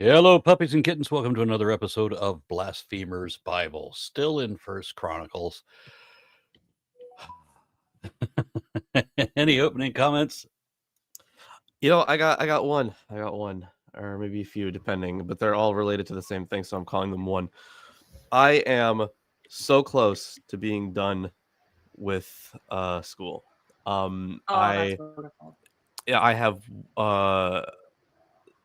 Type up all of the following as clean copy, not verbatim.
Hello, puppies and kittens. Welcome to another episode of Blasphemers Bible. Still in First Chronicles. Any opening comments? I got one, or maybe a few, depending, but they're all related to the same thing, so I'm calling them one. I am so close to being done with school. That's wonderful. I have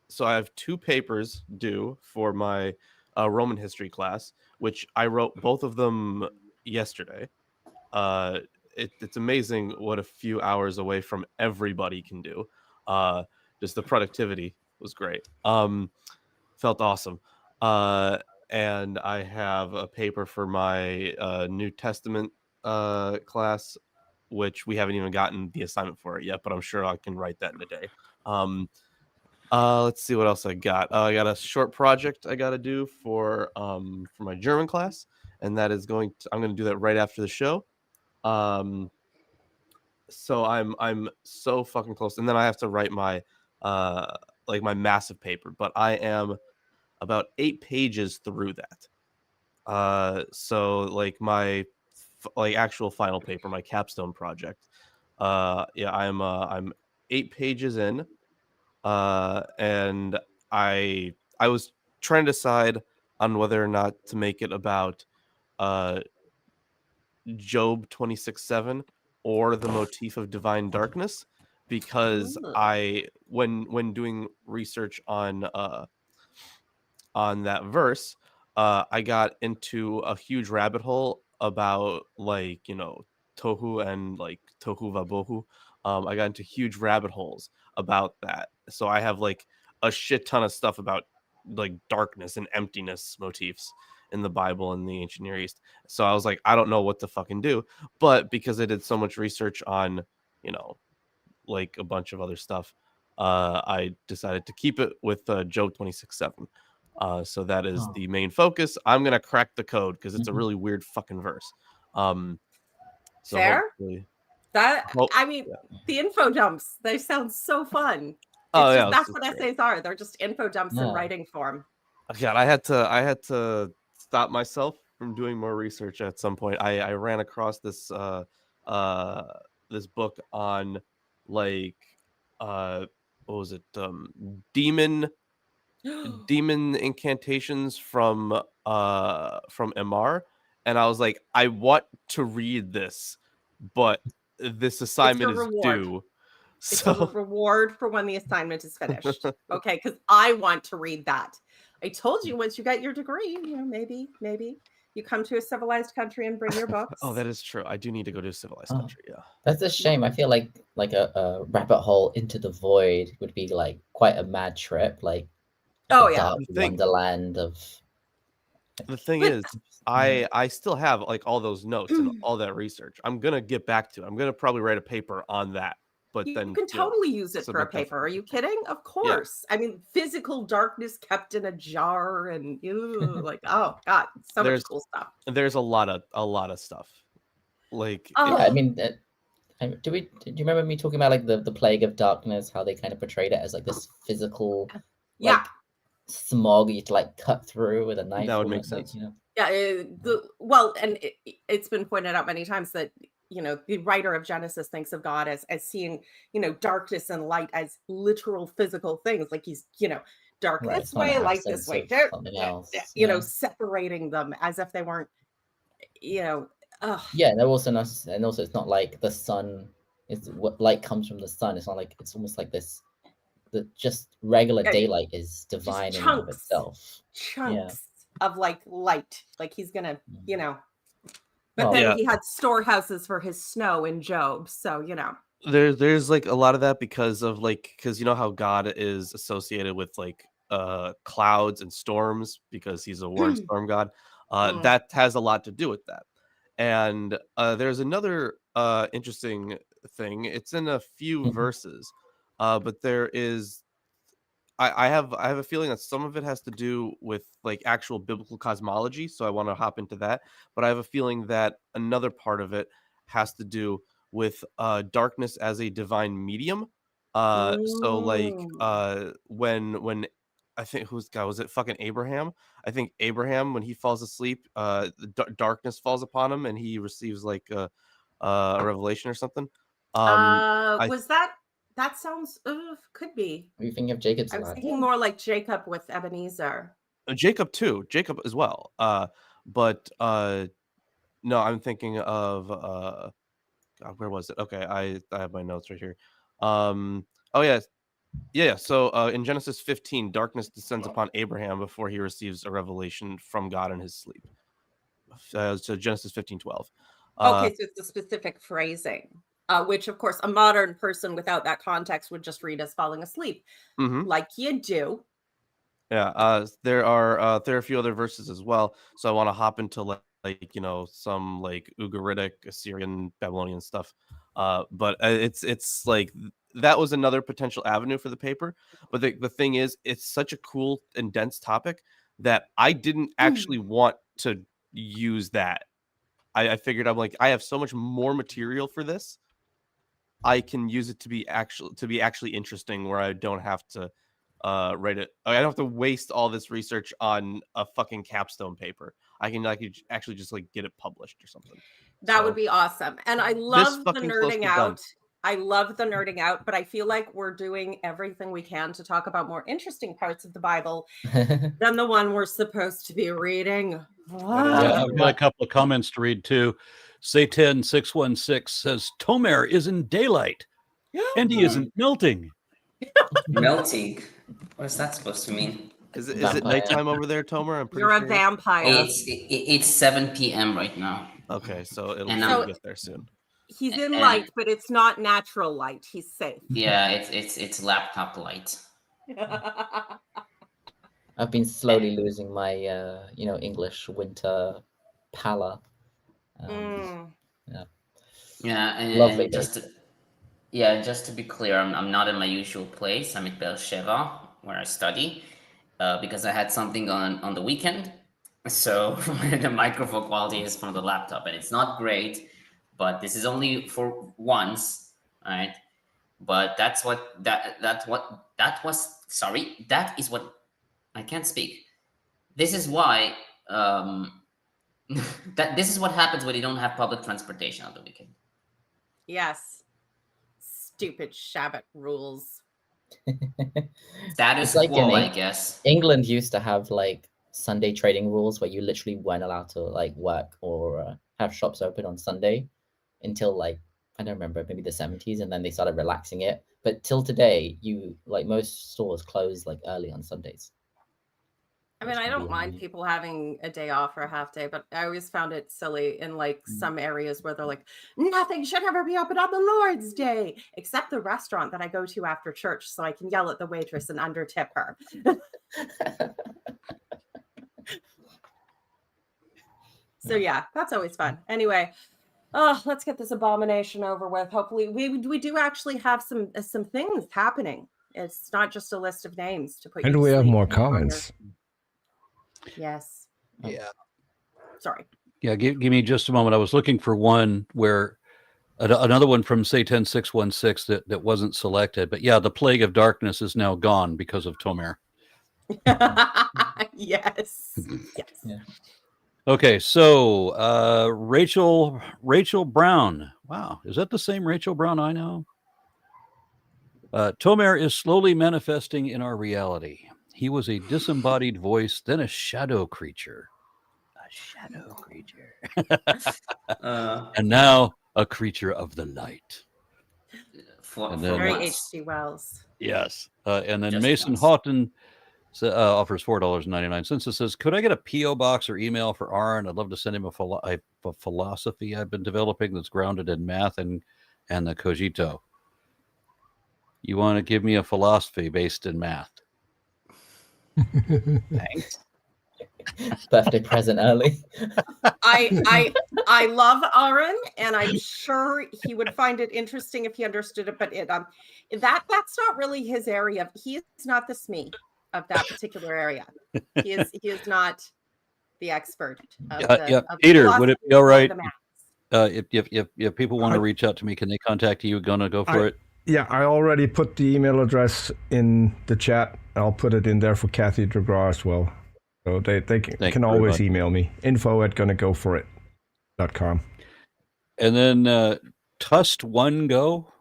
so I have 2 papers due for my Roman history class, which I wrote both of them yesterday. It's amazing what a few hours away from everybody can do. Just the productivity was great. Felt awesome. And I have a paper for my New Testament class, which we haven't even gotten the assignment for it yet, but I'm sure I can write that in a day. Let's see what else I got. I got a short project I got to do for my German class, and that is I'm going to do that right after the show. So I'm so fucking close, and then I have to write my my massive paper, but I am about 8 pages through that. So like my actual final paper, my capstone project. I'm 8 pages in, and I was trying to decide on whether or not to make it about Job 26:7 or the motif of divine darkness, because when doing research on that verse, I got into a huge rabbit hole about tohu and tohu vabohu. I got into huge rabbit holes about that, so I have a shit ton of stuff about darkness and emptiness motifs in the Bible and the ancient Near East. So I was like, I don't know what to fucking do. But because I did so much research on, a bunch of other stuff, I decided to keep it with Job 26:7. So that is the main focus. I'm gonna crack the code because it's a really weird fucking verse. So Fair. the info dumps, they sound so fun. That's what essays are. They're just info dumps in writing form. God, I had to stop myself from doing more research at some point. I ran across this this book on what was it? Demon incantations from MR, and I was like, I want to read this, but this assignment is due. It's a reward for when the assignment is finished. Okay, because I want to read that. I told you once you get your degree, maybe you come to a civilized country and bring your books. Oh, that is true. I do need to go to a civilized country. Yeah, that's a shame. I feel like a rabbit hole into the void would be quite a mad trip. Dark wonderland of. The thing is, I still have all those notes and all that research. I'm gonna get back to it. I'm gonna probably write a paper on that. But you can totally use it for a paper. Are you kidding? Of course. Yeah. I mean, physical darkness kept in a jar, and oh god, so much cool stuff. There's a lot of stuff. Do you remember me talking about the plague of darkness? How they kind of portrayed it as this physical, smog you to cut through with a knife. That would make sense. Yeah. And it's been pointed out many times that the writer of Genesis thinks of God as seeing, darkness and light as literal physical things. Like he's, dark this way, light this way, separating them as if they weren't, Yeah, and also it's not like the sun is what light comes from the sun. It's not it's almost like this. Just regular daylight is divine in of itself. Chunks of light. Like he's gonna, But then he had storehouses for his snow in Job, so there's a lot of that because of because how God is associated with clouds and storms because he's a war and storm god. That has a lot to do with that. And there's another interesting thing. It's in a few verses, but there is. I have a feeling that some of it has to do with actual biblical cosmology, so I want to hop into that. But I have a feeling that another part of it has to do with darkness as a divine medium. So when think was it fucking Abraham? I think Abraham, when he falls asleep, darkness falls upon him and he receives like a revelation or something. Was that sounds could be. What do you think of Jacob's I was lad? thinking more like Jacob with Ebenezer. Jacob too, Jacob as well. But no, I'm thinking of God, where was it? Okay, I have my notes right here. Oh yeah. So in Genesis 15, darkness descends upon Abraham before he receives a revelation from God in his sleep. So Genesis 15:12. Okay, so it's a specific phrasing, which of course a modern person without that context would just read as falling asleep, like you do. Yeah. There are a few other verses as well. So I want to hop into like some like Ugaritic, Assyrian, Babylonian stuff. But it's like that was another potential avenue for the paper. But the thing is, it's such a cool and dense topic that I didn't actually want to use that. I figured I'm like, I have so much more material for this. I can use it to be actually interesting, where I don't have to write it. I don't have to waste all this research on a fucking capstone paper. I can actually just like get it published or something. That would be awesome. And I love the nerding out. I love the nerding out, but I feel like we're doing everything we can to talk about more interesting parts of the Bible than the one we're supposed to be reading. Yeah, I've got a couple of comments to read too. Satan 616 says Tomer is in daylight and he isn't melting. Melting? What is that supposed to mean? Is it nighttime over there, Tomer? I'm pretty You're sure. a vampire. It's 7 p.m. right now. Okay, so it'll get there soon. He's in light, but it's not natural light. He's safe. Yeah, it's laptop light. I've been slowly losing my English winter pallor. Yeah, and lovely. Just to be clear, I'm not in my usual place. I'm at Beersheba, where I study, because I had something on the weekend. So the microphone quality is from the laptop, and it's not great. But this is only for once, all right? But that is what I can't speak. This is why this is what happens when you don't have public transportation on the weekend. Yes. Stupid Shabbat rules. Status quo, I guess. England used to have like Sunday trading rules where you literally weren't allowed to like work or have shops open on Sunday until like, I don't remember, maybe the 70s, and then they started relaxing it. But till today, most stores close like early on Sundays. I mean, I don't mind people having a day off or a half day, but I always found it silly in like some areas where they're like, nothing should ever be open on the Lord's Day, except the restaurant that I go to after church, so I can yell at the waitress and under tip her. So yeah, that's always fun. Anyway, let's get this abomination over with. Hopefully, we do actually have some things happening. It's not just a list of names to put. And we have more comments. Yes. Yeah. Sorry. Yeah, give me just a moment. I was looking for one where another one from Satan 616 that wasn't selected. But yeah, the plague of darkness is now gone because of Tomer. Yes. Yes. Yeah. Okay, so Rachel Brown. Wow, is that the same Rachel Brown I know? Tomer is slowly manifesting in our reality. He was a disembodied voice, then a shadow creature. A shadow creature. And now a creature of the light. Very H.G. Wells. Yes. And then Just Mason once. Houghton offers $4.99. It says, could I get a P.O. box or email for Aaron? I'd love to send him a philosophy I've been developing that's grounded in math and the cogito. You want to give me a philosophy based in math? Thanks. Birthday present early. I love Aaron, and I'm sure he would find it interesting if he understood it. But that's not really his area. He is not the SME of that particular area. He is not the expert. Peter, would it be all right if people want to reach out to me? Can they contact you? Gonna go for it? Yeah, I already put the email address in the chat. I'll put it in there for Kathy Dragar as well. So they can always email me. info@gonnagoforit.com. And then Tust One Go,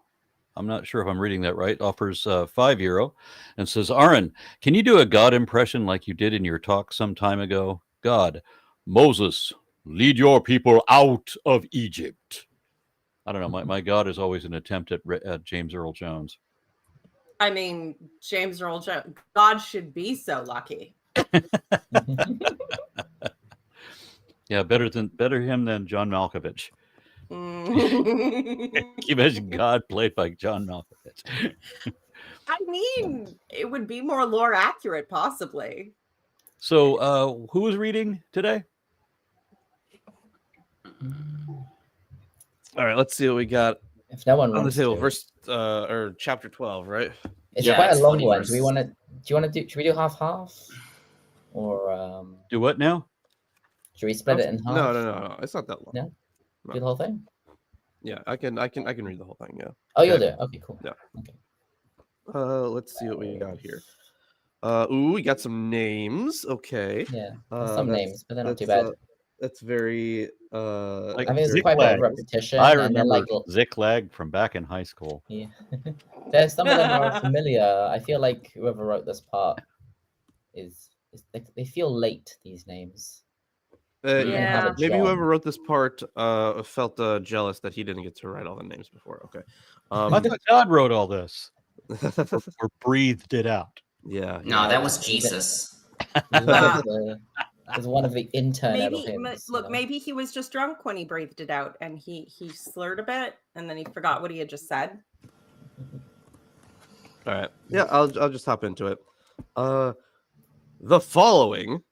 I'm not sure if I'm reading that right, offers €5 and says, Aaron, can you do a God impression like you did in your talk some time ago? God, Moses, lead your people out of Egypt. I don't know. My God is always an attempt at James Earl Jones. I mean, James Earl Jones, God should be so lucky. Yeah, better him than John Malkovich. Can you imagine God played by John Malkovich? I mean, it would be more lore accurate, possibly. So, who was reading today? All right, let's see what we got. If no one on the wants table, to. verse or chapter 12, right? It's Yeah, quite it's a long 40 one. verses. Do you want to? Should we do half? Or Do what now? should we split it in half? No. It's not that long. No? Do the whole thing? Yeah, I can read the whole thing. Yeah. Oh, you'll do it. Okay, cool. Yeah. Okay. Let's see what we got here. We got some names. Okay. Yeah. Some names, but they're not too bad. That's very Like I mean, it's quite a lot of repetition. I and then, remember like, Ziklag from back in high school. yeah. There's some of them are familiar. I feel like whoever wrote this part is they feel late, these names. Yeah. Maybe whoever wrote this part felt jealous that he didn't get to write all the names before. Okay. I thought God wrote all this or breathed it out. Yeah. No, that was Jesus. Is one of the intern Elohims, look, maybe he was just drunk when he breathed it out and he slurred a bit and then he forgot what he had just said. All right. Yeah, I'll just hop into it. The following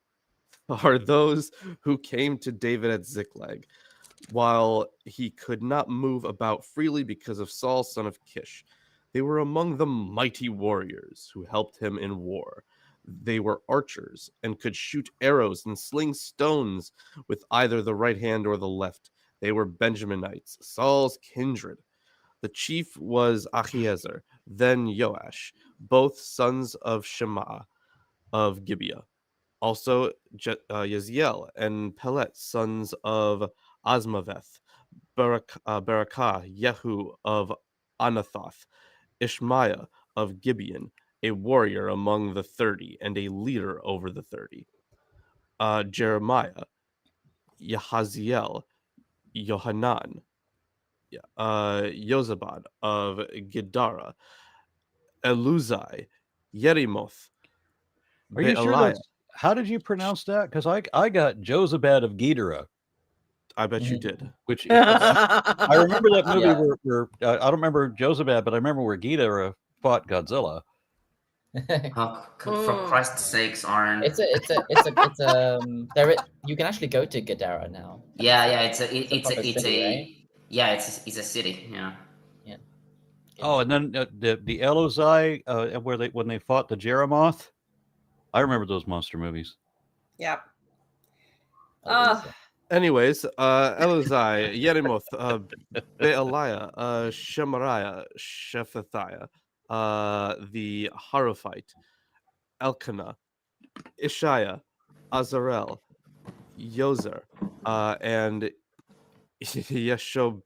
are those who came to David at Ziklag, while he could not move about freely because of Saul, son of Kish. They were among the mighty warriors who helped him in war. They were archers and could shoot arrows and sling stones with either the right hand or the left. They were Benjaminites, Saul's kindred. The chief was Achiezer, then Joash, both sons of Shema of Gibeah. Also Yeziel and Pelet, sons of Asmaveth, Barakah, Yehu of Anathoth, Ishmaiah of Gibeon, a warrior among the 30 and a leader over the 30. Jeremiah, Yahaziel, Yohanan, Yozabad of Gedara, Eluzai, Yerimoth, Are you sure that's, how did you pronounce that? Because I got Jozabad of Gedera. I bet you did. Which I remember that movie where I don't remember Jozabad, but I remember where Gedera fought Godzilla. For Christ's sakes, Aaron. It's you can actually go to Gadara now. Yeah, it's a city. Yeah. Oh, and then the Elozai, when they fought the Jeremoth. I remember those monster movies. Yep. Anyways, Elozai, Yerimoth, Bealiah, Shemariah, Shephathiah, the Haruphite, Elkanah, Ishiah, Azarel, Yozer, and Yeshobeam.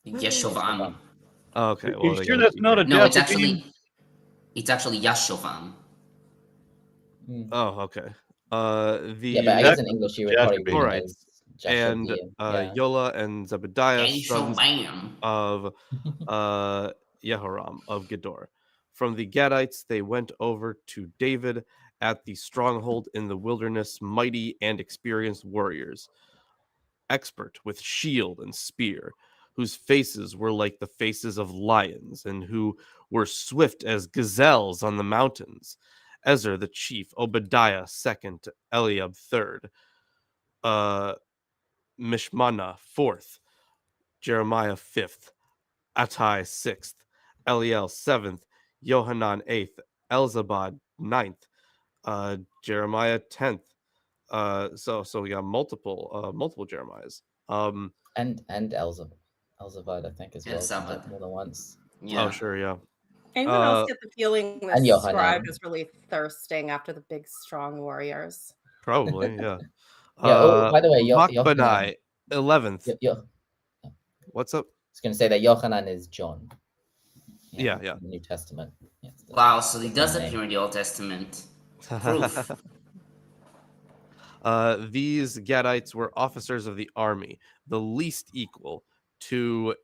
Yeshovam. Okay. Well, you sure that's not a no? It's actually Yashovam. Oh, okay. But I guess in English you would probably read it as and Yola and Zebediah, sons of Yehoram of Gedor. From the Gadites, they went over to David at the stronghold in the wilderness, mighty and experienced warriors, expert with shield and spear, whose faces were like the faces of lions, and who were swift as gazelles on the mountains. Ezra the chief, Obadiah second, Eliab third, Mishmana fourth, Jeremiah fifth, Attai sixth, Eliel seventh, Yohanan eighth, Elzabad ninth, Jeremiah 10th. So we got multiple Jeremiahs. And Elzabad. Elzabad, I think, as well, Elzabad. more than once. Yeah. Oh, sure, yeah. Anyone else get the feeling and this Yohanan. scribe is really thirsting after the big, strong warriors? Probably, yeah. Yeah. By the way, Makbanai, 11th. What's up? I was going to say that Yohanan is John. Yeah. In the New Testament. Wow, so he does appear in the Old Testament. Proof. These Gadites were officers of the army, the least equal to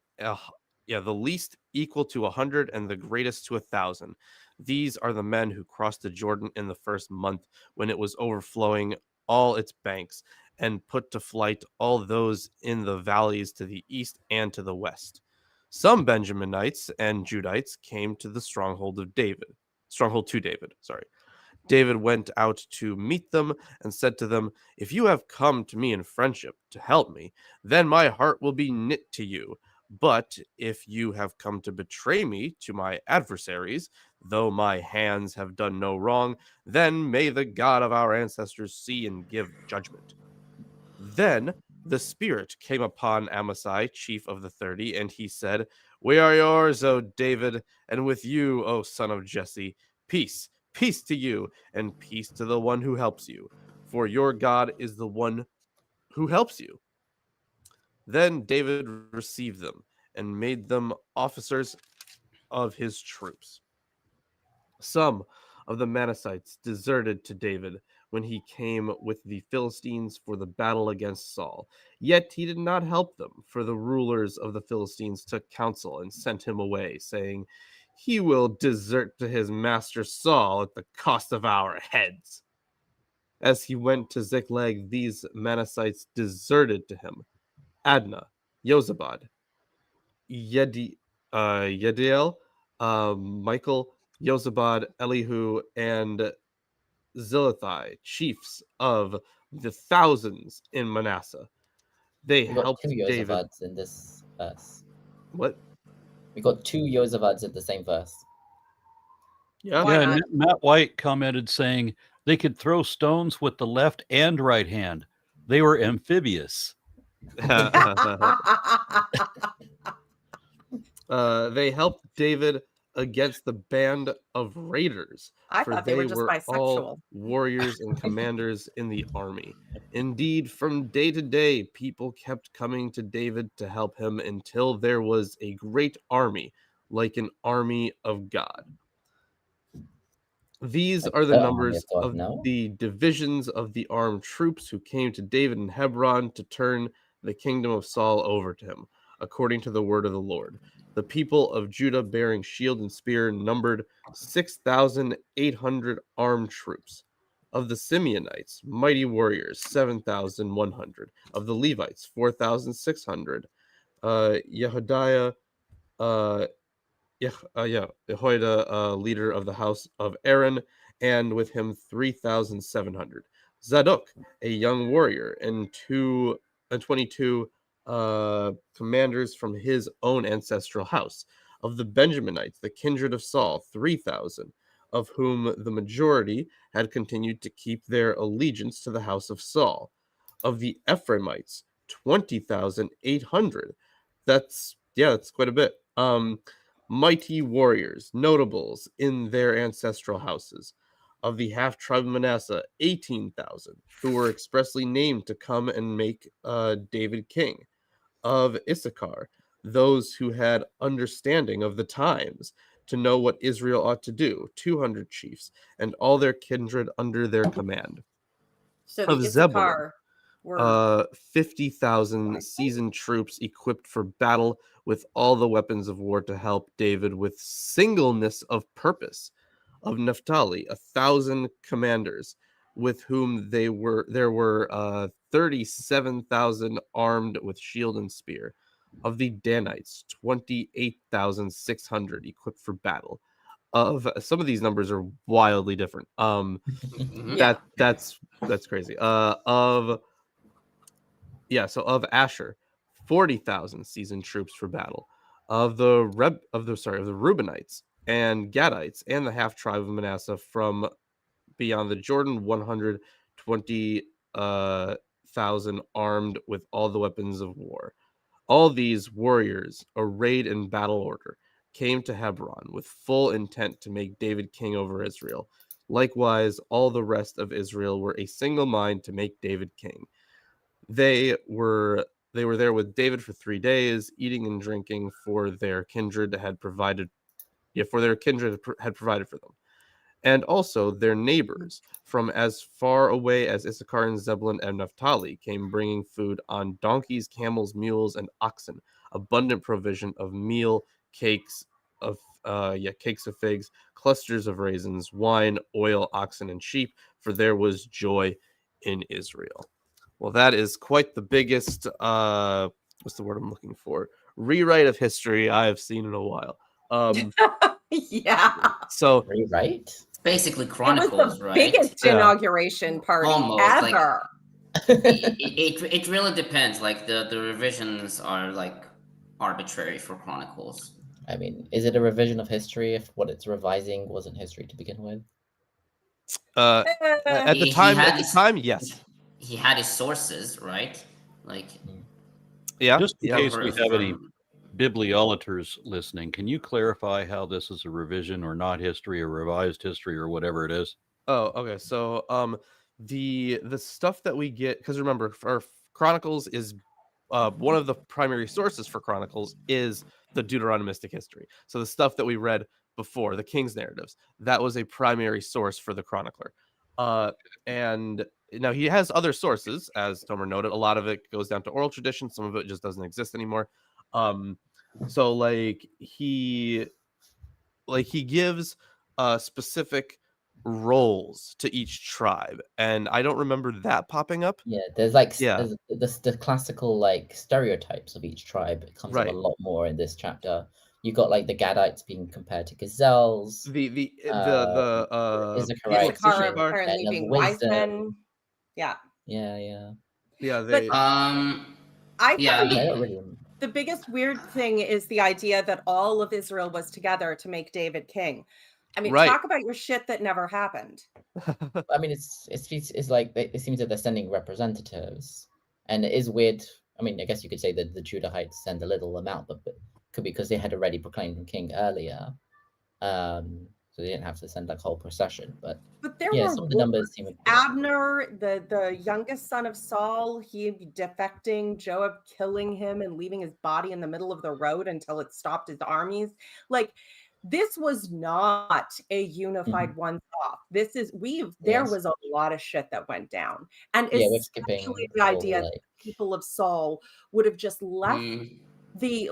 100 and the greatest to 1,000. These are the men who crossed the Jordan in the first month when it was overflowing all its banks and put to flight all those in the valleys to the east and to the west. Some Benjaminites and Judites came to the stronghold to David. David went out to meet them and said to them, "If you have come to me in friendship to help me, then my heart will be knit to you. But if you have come to betray me to my adversaries, though my hands have done no wrong, then may the God of our ancestors see and give judgment." Then the Spirit came upon Amasai, chief of the 30, and he said, "We are yours, O David, and with you, O son of Jesse. Peace. Peace to you, and peace to the one who helps you, for your God is the one who helps you." Then David received them and made them officers of his troops. Some of the Manassites deserted to David when he came with the Philistines for the battle against Saul. Yet he did not help them, for the rulers of the Philistines took counsel and sent him away, saying, "He will desert to his master Saul at the cost of our heads." As he went to Ziklag, these Manassites deserted to him: Adnah, Jozabad, Yediel, Michael, Jozabad, Elihu, and Zilithai, chiefs of the thousands in Manasseh. They helped David. Jozabads in this verse. What? We got 2 Jozabads in the same verse. Yeah. Matt White commented saying they could throw stones with the left and right hand. They were amphibious. They helped David against the band of raiders. I thought they were just bisexual. All warriors and commanders in the army. Indeed, from day to day, people kept coming to David to help him until there was a great army, like an army of God. These are the numbers of the divisions of the armed troops who came to David in Hebron to turn the kingdom of Saul over to him, according to the word of the Lord. The people of Judah bearing shield and spear numbered 6,800 armed troops. Of the Simeonites, mighty warriors, 7,100. Of the Levites, 4,600. Jehoiada, leader of the house of Aaron, and with him 3,700. Zadok, a young warrior, and 22 commanders from his own ancestral house. Of the Benjaminites, the kindred of Saul, 3,000, of whom the majority had continued to keep their allegiance to the house of Saul. Of the Ephraimites, 20,800. That's quite a bit. Mighty warriors, notables in their ancestral houses. Of the half-tribe of Manasseh, 18,000, who were expressly named to come and make David king. Of Issachar, those who had understanding of the times, to know what Israel ought to do, 200 chiefs, and all their kindred under their command. So of Zebulun, were 50,000 seasoned troops equipped for battle with all the weapons of war to help David with singleness of purpose. Of Naphtali, 1,000 commanders, with whom there were 37,000 armed with shield and spear. Of the Danites, 28,600 equipped for battle. Of some of these numbers are wildly different. That's crazy. Of Asher, 40,000 seasoned troops for battle. Of the Reubenites and Gadites and the half tribe of Manasseh from beyond the Jordan, 120,000 armed with all the weapons of war. All these warriors, arrayed in battle order, came to Hebron with full intent to make David king over Israel. Likewise, all the rest of Israel were a single mind to make David king. They were there with David for 3 days, eating and drinking, for their kindred had provided for them. And also their neighbors from as far away as Issachar and Zebulun and Naphtali came bringing food on donkeys, camels, mules, and oxen, abundant provision of meal, cakes of figs, clusters of raisins, wine, oil, oxen, and sheep, for there was joy in Israel. Well, that is quite the biggest, what's the word I'm looking for? Rewrite of history I have seen in a while. Yeah. So rewrite? Basically Chronicles, right? Biggest inauguration party ever. It really depends. Like the revisions are like arbitrary for Chronicles. I mean, is it a revision of history if what it's revising wasn't history to begin with? At the time, yes. He had his sources, right? Like, yeah. Just in case we have any bibliolaters listening, can you clarify how this is a revision or not history or revised history or whatever it is? Oh, okay. So, the stuff that we get, because remember, our Chronicles is one of the primary sources for Chronicles is the Deuteronomistic history. So the stuff that we read before, the King's narratives, that was a primary source for the chronicler. And now he has other sources, as Tomer noted. A lot of it goes down to oral tradition. Some of it just doesn't exist anymore. So like he gives specific roles to each tribe, and I don't remember that popping up. Yeah, there's like there's the classical like stereotypes of each tribe. It comes up a lot more in this chapter. You got like the Gadites being compared to gazelles. The Issachar apparently being wise men. Yeah. They the biggest weird thing is the idea that all of Israel was together to make David king. I mean, talk about your shit that never happened. I mean, it's like it seems that they're sending representatives, and it is weird. I mean, I guess you could say that the Judahites send a little amount, but could be because they had already proclaimed him king earlier, so they didn't have to send like whole procession. But there were some of the numbers seem. Abner, the youngest son of Saul, he defecting, Joab killing him and leaving his body in the middle of the road until it stopped his armies. Like, this was not a unified one-off. There was a lot of shit that went down, and especially the idea that people of Saul would have just left the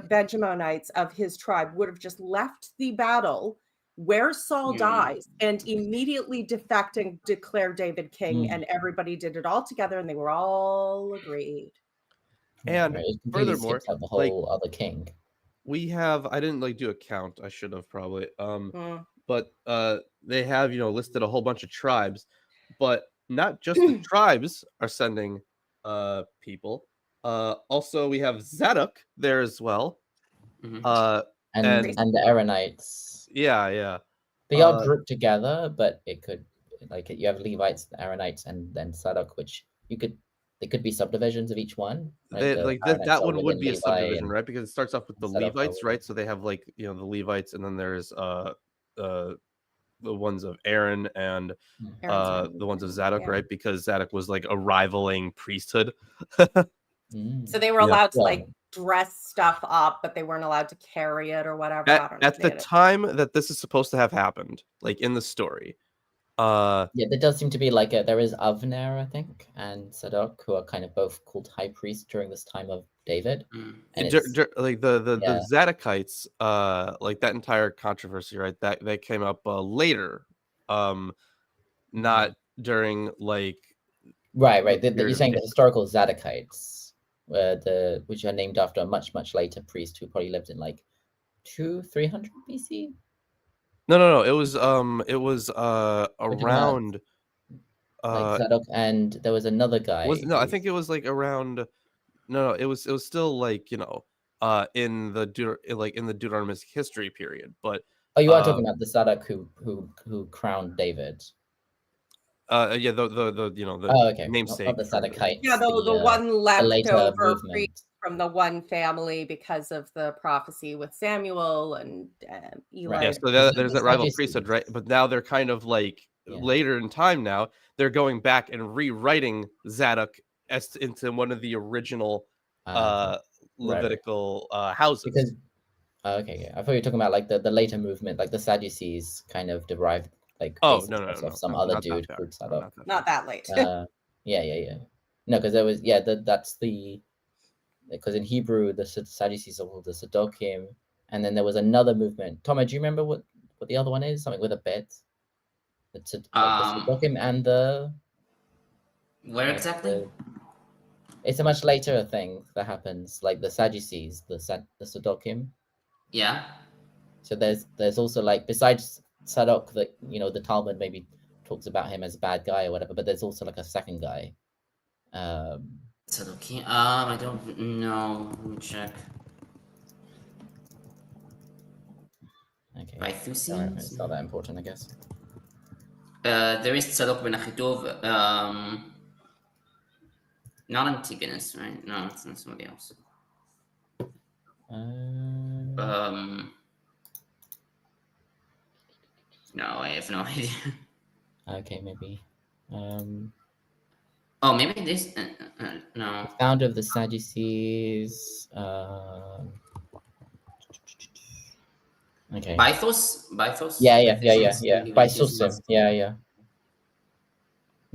Benjaminites of his tribe would have just left the battle where Saul dies and immediately defect and declare David king, and everybody did it all together, and they were all agreed. And furthermore, the whole other king. We have, I didn't do a count. I should have probably. But they have, listed a whole bunch of tribes, but not just the tribes are sending people. Also, we have Zadok there as well. And the Aaronites. Yeah. They are grouped together, but it could, you have Levites, the Aaronites, and then Zadok, which they could be subdivisions of each one. Right? That one would be a subdivision, right? Because it starts off with the Levites, right? So they have the Levites, and then there's the ones of Aaron and the ones of Zadok, right? Because Zadok was like a rivaling priesthood. So they were allowed to dress stuff up, but they weren't allowed to carry it or whatever. At the time that this is supposed to have happened, like in the story. There does seem to be there is Avner, I think, and Zadok, who are kind of both called high priests during this time of David. And the Zadokites, that entire controversy, right? That came up later, not during Right. You're saying the historical Zadokites, which are named after a much later priest who probably lived in 200-300 BC. No. It was around Zadok, and there was another guy. I think it was around. No, it was still in the Deuteronomistic history period. But you are talking about the Zadok who crowned David. The namesake. Not the Zadokites. Yeah, the one left over from the one family because of the prophecy with Samuel and Eli. Right. Yeah, so there's that rival priesthood, right? But now they're kind of like later in time now, they're going back and rewriting Zadok as into one of the original Levitical houses. Because okay, I thought you were talking about like the later movement, like the Sadducees kind of derived like no, of some other dude called Zadok. Not that late. Yeah. No, because there was that's the because in Hebrew the Sadducees are called the Sadokim, and then there was another movement. Thomas, do you remember what the other one is? Something with a bet. The Sadokim and the where exactly? It's a much later thing that happens, like the Sadducees, the Sadokim. Yeah. So there's also like besides Sadok that the Talmud maybe talks about him as a bad guy or whatever, but there's also like a second guy. Sadokim. I don't know. Let me check. Okay. By Thusians? It's not that important, I guess. There is Tzadok ben Achitov. Not Antigonus, right? No, it's not somebody else. No, I have no idea. Okay, maybe. Oh, maybe this. No. Founder of the Sadducees. Okay. Bythos? Yeah. Bythosim. Yeah.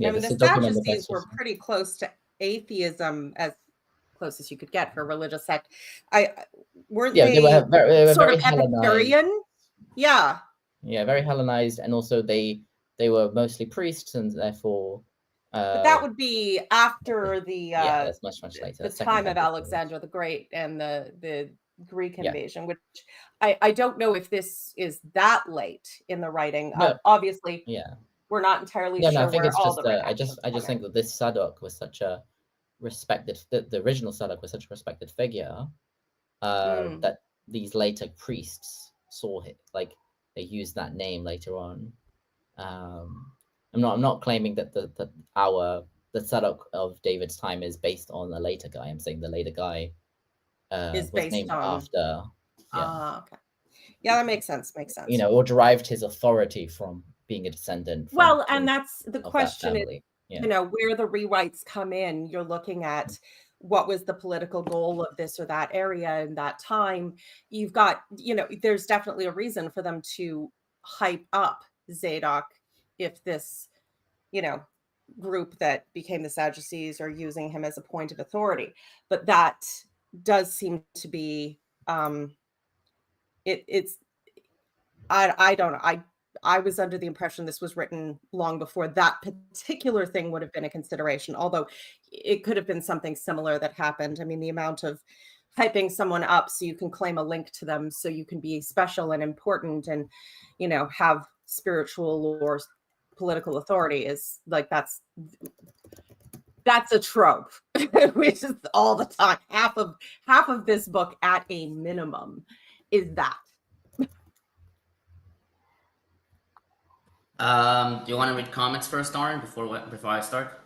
I mean, the Sadducees were pretty close to atheism, as close as you could get for a religious sect. They were sort of Epicurean. Yeah, very Hellenized, and also they were mostly priests, and therefore. But that would be after the that's much later. The time of Alexander the Great and the Greek invasion, which I don't know if this is that late in the writing. Obviously, we're not entirely sure. No, I think it's just. I just think that this Zadok was such a respected. The original Zadok was such a respected figure that these later priests saw it. Like they used that name later on. I'm not claiming that the Zadok of David's time is based on a later guy. I'm saying the later guy is was named after. Okay. Yeah, that makes sense. Or derived his authority from being a descendant. And that's the question. Where the rewrites come in, you're looking at what was the political goal of this or that area in that time. You've got, there's definitely a reason for them to hype up Zadok if this, group that became the Sadducees are using him as a point of authority. But that does seem to be, I don't know. I was under the impression this was written long before that particular thing would have been a consideration, although it could have been something similar that happened. I mean, the amount of hyping someone up so you can claim a link to them, so you can be special and important and, have spiritual or political authority is like, that's a trope, which is all the time. Half of this book at a minimum is that. Do you want to read comments first, Aaron, before I start?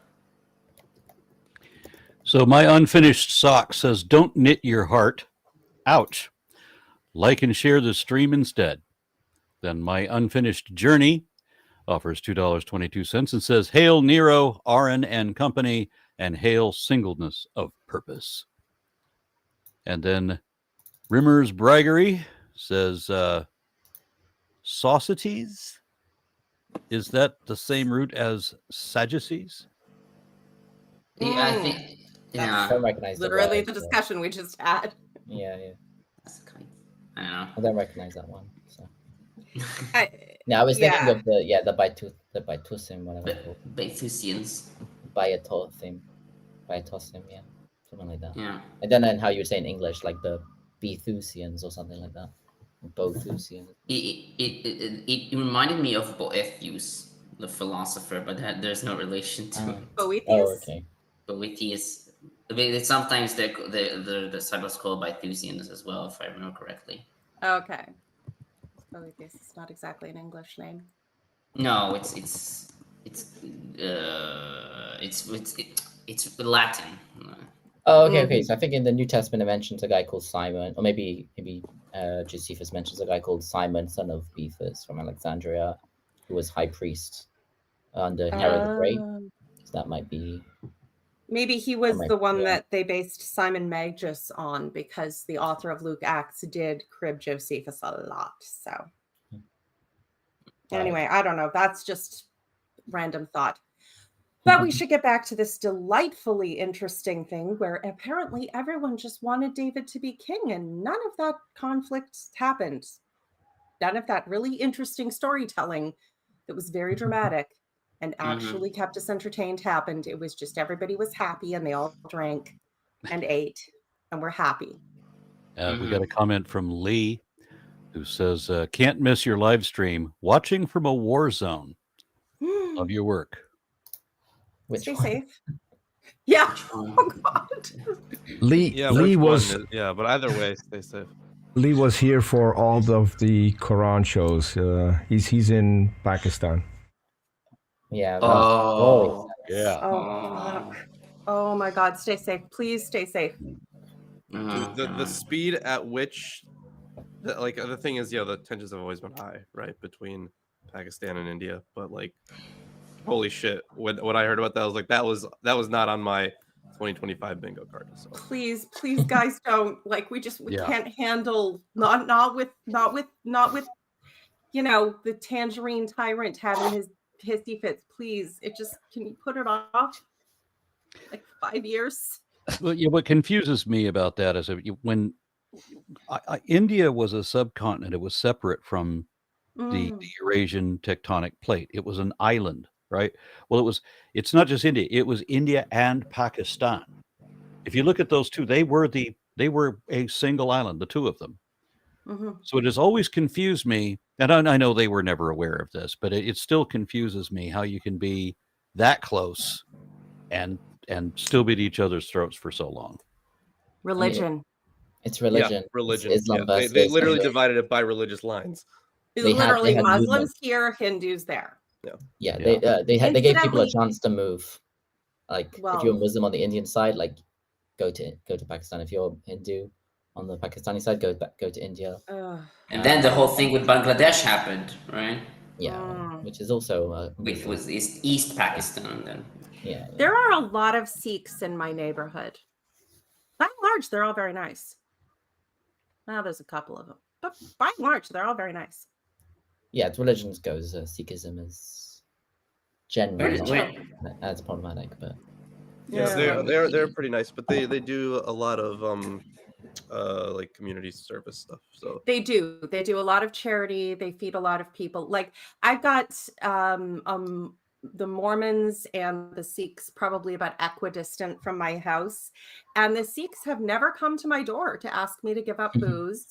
So my unfinished sock says, "Don't knit your heart." Ouch. Like and share the stream instead. Then my unfinished journey offers $2.22 and says, "Hail Nero, Aaron and company, and hail singleness of purpose." And then Rimmer's Braggery says, "Saucities? Is that the same root as Sadducees?" Yeah, I think. I don't recognize literally the discussion we just had. Yeah. I don't know. I don't recognize that one. So. I was thinking of the Bythusim, whatever. Bythusians. Bythosim, yeah, something like that. Yeah. I don't know how you would say in English, like the Bethusians or something like that. Boethusians. It reminded me of Boethius, the philosopher, but there's no relation to it. Boethius. Oh, okay. Boethius. Sometimes the disciples called Bythusians as well, if I remember correctly. Okay. Boethius is not exactly an English name. No, it's Latin. Oh, okay. So I think in the New Testament it mentions a guy called Simon, or maybe Josephus mentions a guy called Simon, son of Beethus from Alexandria, who was high priest under Herod the Great. So that might be. Maybe he was the one that they based Simon Magus on, because the author of Luke Acts did crib Josephus a lot. So anyway, I don't know. That's just random thought. But we should get back to this delightfully interesting thing where apparently everyone just wanted David to be king, and none of that conflict happened. None of that really interesting storytelling that was very dramatic and actually kept us entertained happened. It was just everybody was happy and they all drank and ate and were happy. We got a comment from Lee who says, can't miss your live stream. Watching from a war zone. Love your work. Stay safe. Yeah. Oh God. Lee was. But either way, stay safe. Lee was here for all of the Quran shows. He's in Pakistan. Yeah. Oh my God. Stay safe. Please stay safe. The speed at which, the thing is, the tensions have always been high, right, between Pakistan and India. But holy shit! When I heard about that, I was like, that was not on my 2025 bingo card. So. Please, guys, don't we can't handle not with the tangerine tyrant having his hissy fits. Please, can you put it off 5 years? Well, what confuses me about that is when India was a subcontinent, it was separate from the Eurasian tectonic plate. It was an island. Right. Well, it's not just India. It was India and Pakistan. If you look at those two, they were a single island, the two of them. So it has always confused me. And I know they were never aware of this, but it still confuses me how you can be that close and still be at each other's throats for so long. Religion. It's religion. Yeah, religion. It's Islam versus they literally divided it by religious lines. It's literally Muslims here, Hindus there. They gave people a chance to move. If you're a Muslim on the Indian side, go to Pakistan. If you're Hindu on the Pakistani side, go to India. And then the whole thing with Bangladesh happened, right? Yeah, which is also which was East Pakistan then. Yeah. There are a lot of Sikhs in my neighborhood. By and large, they're all very nice. Now there's a couple of them, but by and large, they're all very nice. Yeah, as religions goes, Sikhism is generally as problematic, but they're pretty nice, but they do a lot of community service stuff. So they do a lot of charity. They feed a lot of people. I've got the Mormons and the Sikhs probably about equidistant from my house, and the Sikhs have never come to my door to ask me to give up booze.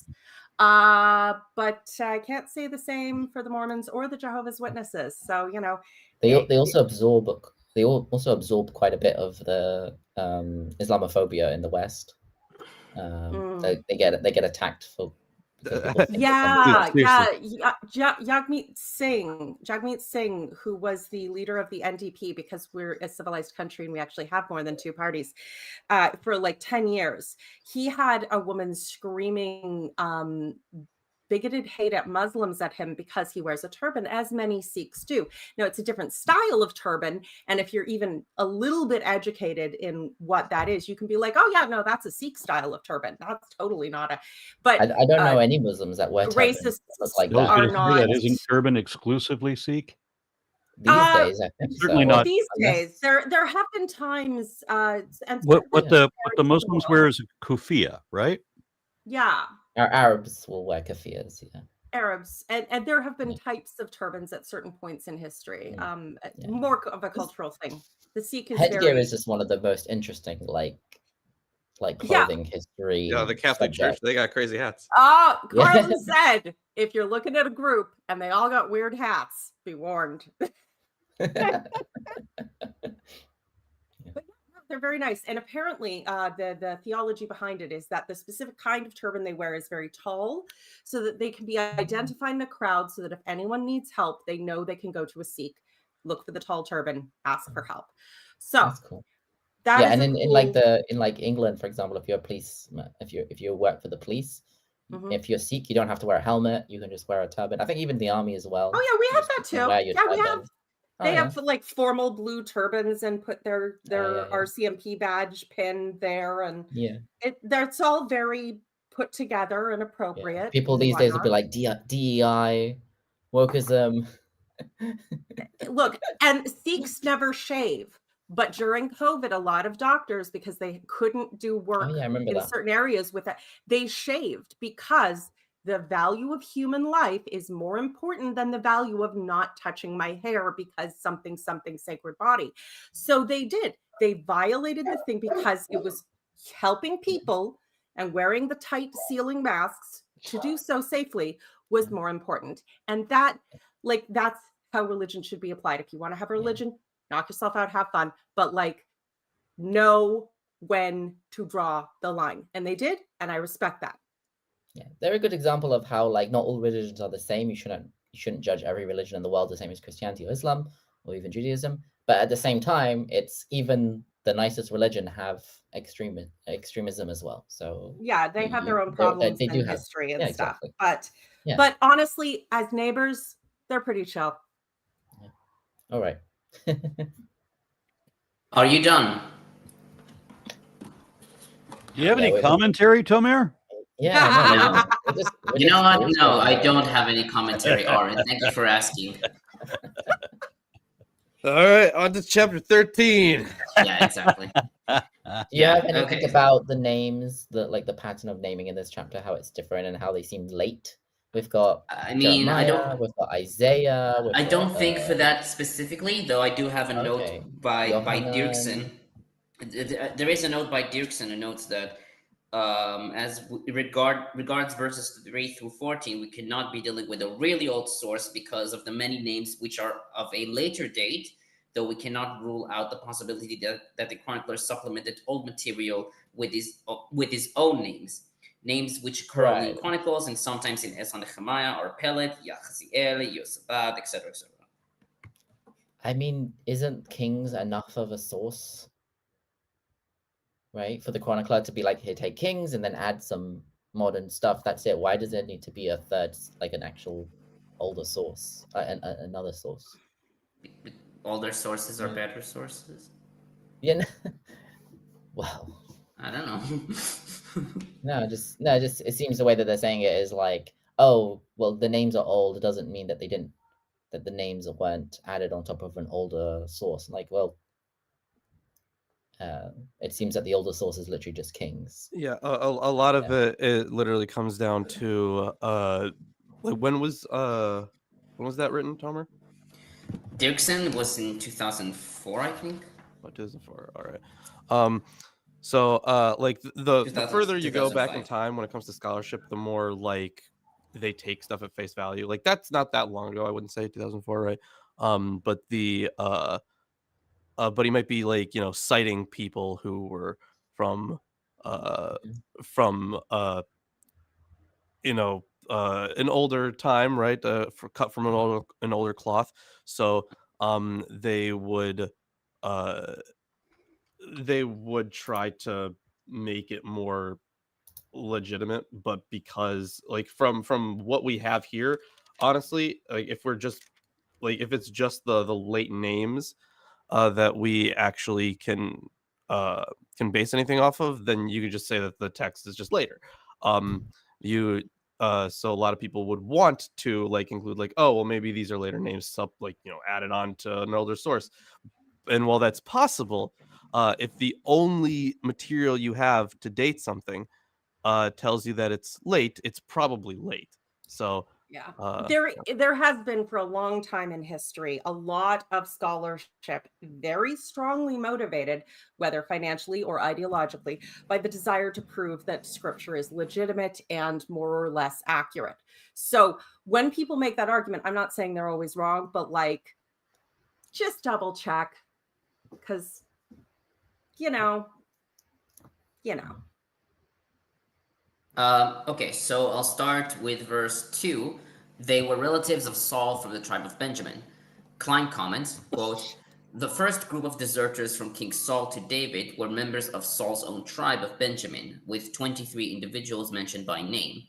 But I can't say the same for the Mormons or the Jehovah's Witnesses. So they also absorb quite a bit of the Islamophobia in the West. They get attacked for. Jagmeet Singh, who was the leader of the NDP, because we're a civilized country and we actually have more than two parties, for 10 years, he had a woman screaming bigoted hate at Muslims at him because he wears a turban, as many Sikhs do. Now, it's a different style of turban, and if you're even a little bit educated in what that is, you can be like, oh yeah, no, that's a Sikh style of turban. That's totally not a. But I don't know any Muslims that wear racists that. Isn't turban exclusively Sikh? These days, I think certainly not. These days, there have been times. And what the Muslims wear is a kufiya, right? Yeah. Our Arabs will wear keffiyehs, Arabs, and there have been types of turbans at certain points in history. More of a cultural thing. The Sikh is headgear is just one of the most interesting, clothing history. Yeah, the Catholic Church, they got crazy hats. Oh, Carlin said, if you're looking at a group and they all got weird hats, be warned. They're very nice. And apparently the theology behind it is that the specific kind of turban they wear is very tall, so that they can be identified in a crowd, so that if anyone needs help, they know they can go to a Sikh, look for the tall turban, ask for help. So that's cool. That is and a in like England, for example, if you're a police, if you work for the police, if you're Sikh, you don't have to wear a helmet. You can just wear a turban. I think even the army as well. Oh yeah, we have that too. Yeah, we have. They have like formal blue turbans and put their RCMP badge pin there, and that's all very put together and appropriate. People these days would be like DEI, wokeism. Look, and Sikhs never shave, but during COVID, a lot of doctors, because they couldn't do work in certain areas with that, they shaved because the value of human life is more important than the value of not touching my hair because something sacred body. So they did. They violated the thing because it was helping people, and wearing the tight sealing masks to do so safely was more important. And that's how religion should be applied. If you want to have a religion, knock yourself out, have fun, but like know when to draw the line. And they did, and I respect that. Yeah, they're a good example of how like not all religions are the same. You shouldn't judge every religion in the world the same as Christianity or Islam or even Judaism. But at the same time, it's even the nicest religion have extremism as well. So yeah, they have their own problems they do history and stuff. Exactly. But honestly, as neighbors, they're pretty chill. Yeah. All right. Are you done? Do you have any commentary, Tomer? Yeah. You know what? No, I don't have any commentary, Aaron. Thank you for asking. All right, on to chapter 13. Yeah, exactly. Yeah, and think about the names, the pattern of naming in this chapter, how it's different and how they seem late. We've got Jeremiah, we've got Isaiah. I don't think for that specifically, though I do have a note by Dirksen. There is a note by Dirksen who notes that as regards verses 3 through 14, we cannot be dealing with a really old source because of the many names which are of a later date, though we cannot rule out the possibility that the chronicler supplemented old material with his own names which occur only in Chronicles and sometimes in Ezra, Nehemiah, or Pelet, Yahaziel, Yosabad, etc., etc. I mean, isn't Kings enough of a source? Right, for the chronicler to be like, hey, take Kings and then add some modern stuff. That's it. Why does there need to be a third, like an actual older source, another source? Older sources are better sources. Yeah. Well, I don't know. No, just it seems the way that they're saying it is like, oh, well, the names are old. It doesn't mean that the names weren't added on top of an older source. Like, well. It seems that the older source is literally just Kings. Yeah, a lot of it literally comes down to when was that written, Tomer? Dirksen was in 2004, I think. 2004. All right. So like the further you go back in time when it comes to scholarship, the more like they take stuff at face value. Like that's not that long ago. I wouldn't say 2004, right? But he might be like, citing people who were from an older time, right? Cut from an older cloth. So they would try to make it more legitimate, but because like from what we have here, honestly, like if it's just the late names that we actually can base anything off of, then you could just say that the text is just later. So a lot of people would want to like include like, oh, well, maybe these are later names, added on to an older source. And while that's possible, if the only material you have to date something tells you that it's late, it's probably late. So yeah, there has been for a long time in history a lot of scholarship very strongly motivated, whether financially or ideologically, by the desire to prove that scripture is legitimate and more or less accurate. So when people make that argument, I'm not saying they're always wrong, but like just double check, because you know. Okay, so I'll start with verse 2. They were relatives of Saul from the tribe of Benjamin. Klein comments, quote, The first group of deserters from King Saul to David were members of Saul's own tribe of Benjamin, with 23 individuals mentioned by name.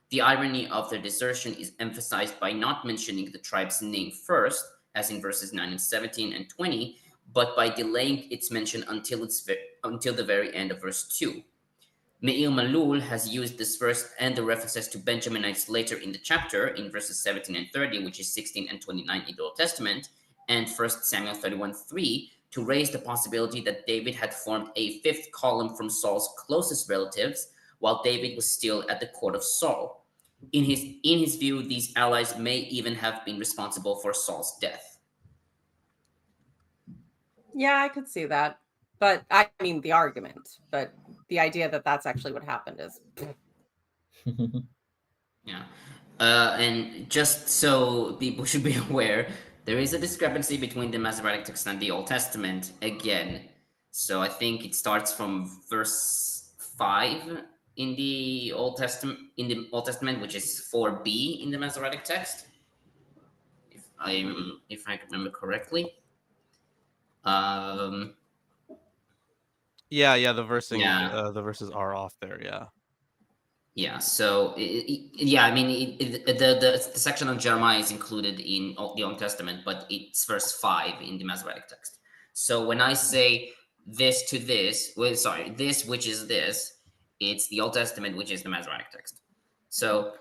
The irony of their desertion is emphasized by not mentioning the tribe's name first, as in verses 9 and 17 and 20, but by delaying its mention until the very end of verse 2. Meir Malul has used this verse and the references to Benjaminites later in the chapter, in verses 17 and 30, which is 16 and 29 in the Old Testament, and 1 Samuel 31:3, to raise the possibility that David had formed a fifth column from Saul's closest relatives, while David was still at the court of Saul. In his view, these allies may even have been responsible for Saul's death. Yeah, I could see that. But I mean, the argument, but the idea that that's actually what happened is. Yeah. And just so people should be aware, there is a discrepancy between the Masoretic text and the Old Testament again. So I think it starts from verse 5 in the Old Testament, which is 4b in the Masoretic text, if I remember correctly. The verses are off there. Yeah. So the section on Jeremiah is included in the Old Testament, but it's verse 5 in the Masoretic text. So when I say this to this, this which is this, it's the Old Testament, which is the Masoretic text. So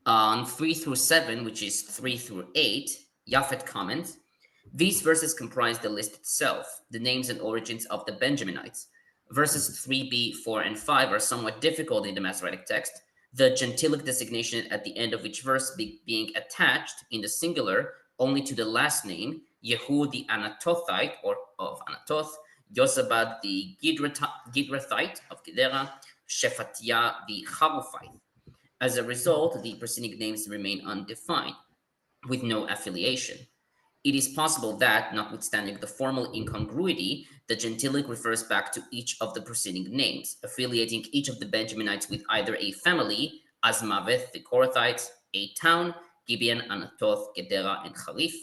on 3 through 7, which is 3 through 8, Japhet comments, these verses comprise the list itself, the names and origins of the Benjaminites. Verses 3b, 4, and 5 are somewhat difficult in the Masoretic text, the gentilic designation at the end of each verse being attached in the singular only to the last name, Yehu the Anatothite, or of Anatoth, Yosabad the Gidrathite of Gedera, Shephatiah the Charuphite. As a result, the preceding names remain undefined, with no affiliation. It is possible that, notwithstanding the formal incongruity, the gentilic refers back to each of the preceding names, affiliating each of the Benjaminites with either a family, Azmaveth the Korathites, a town, Gibeon, Anatoth, Gedera, and Harif,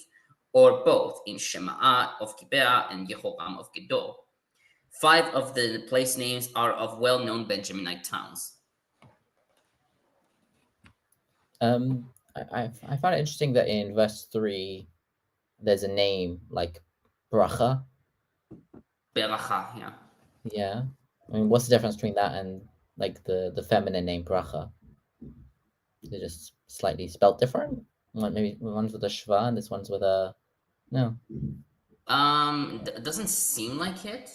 or both in Shema'ah of Gibeah and Yehoram of Gedor. 5 of the place names are of well-known Benjaminite towns. I find it interesting that in verse 3, there's a name like Bracha. Beracha, yeah. Yeah. I mean, what's the difference between that and like the feminine name Bracha? They're just slightly spelled different? Maybe one's with a shva and this one's with a... No. It doesn't seem like it.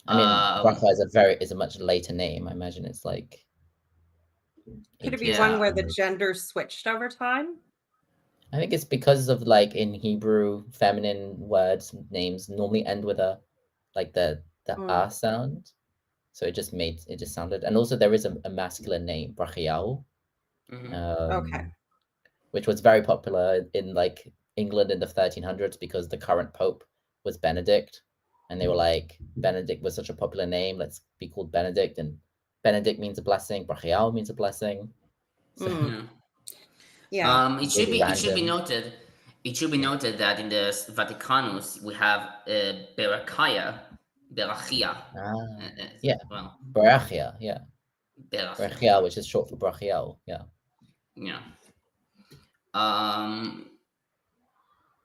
I mean, Bracha is a much later name. I imagine it's like... Could it be one where the gender switched over time? I think it's because of like in Hebrew, feminine words, names normally end with a like the ah sound. So it just sounded, and also there is a masculine name, Brachial. Okay. Which was very popular in like England in the 1300s because the current pope was Benedict, and they were like, Benedict was such a popular name, let's be called Benedict, and Benedict means a blessing, Brachial means a blessing. So, yeah. It should be noted that in the Vaticanus we have Berachia. Yeah. Well, Berachia, yeah. Berachia, which is short for Brachial, yeah. Yeah.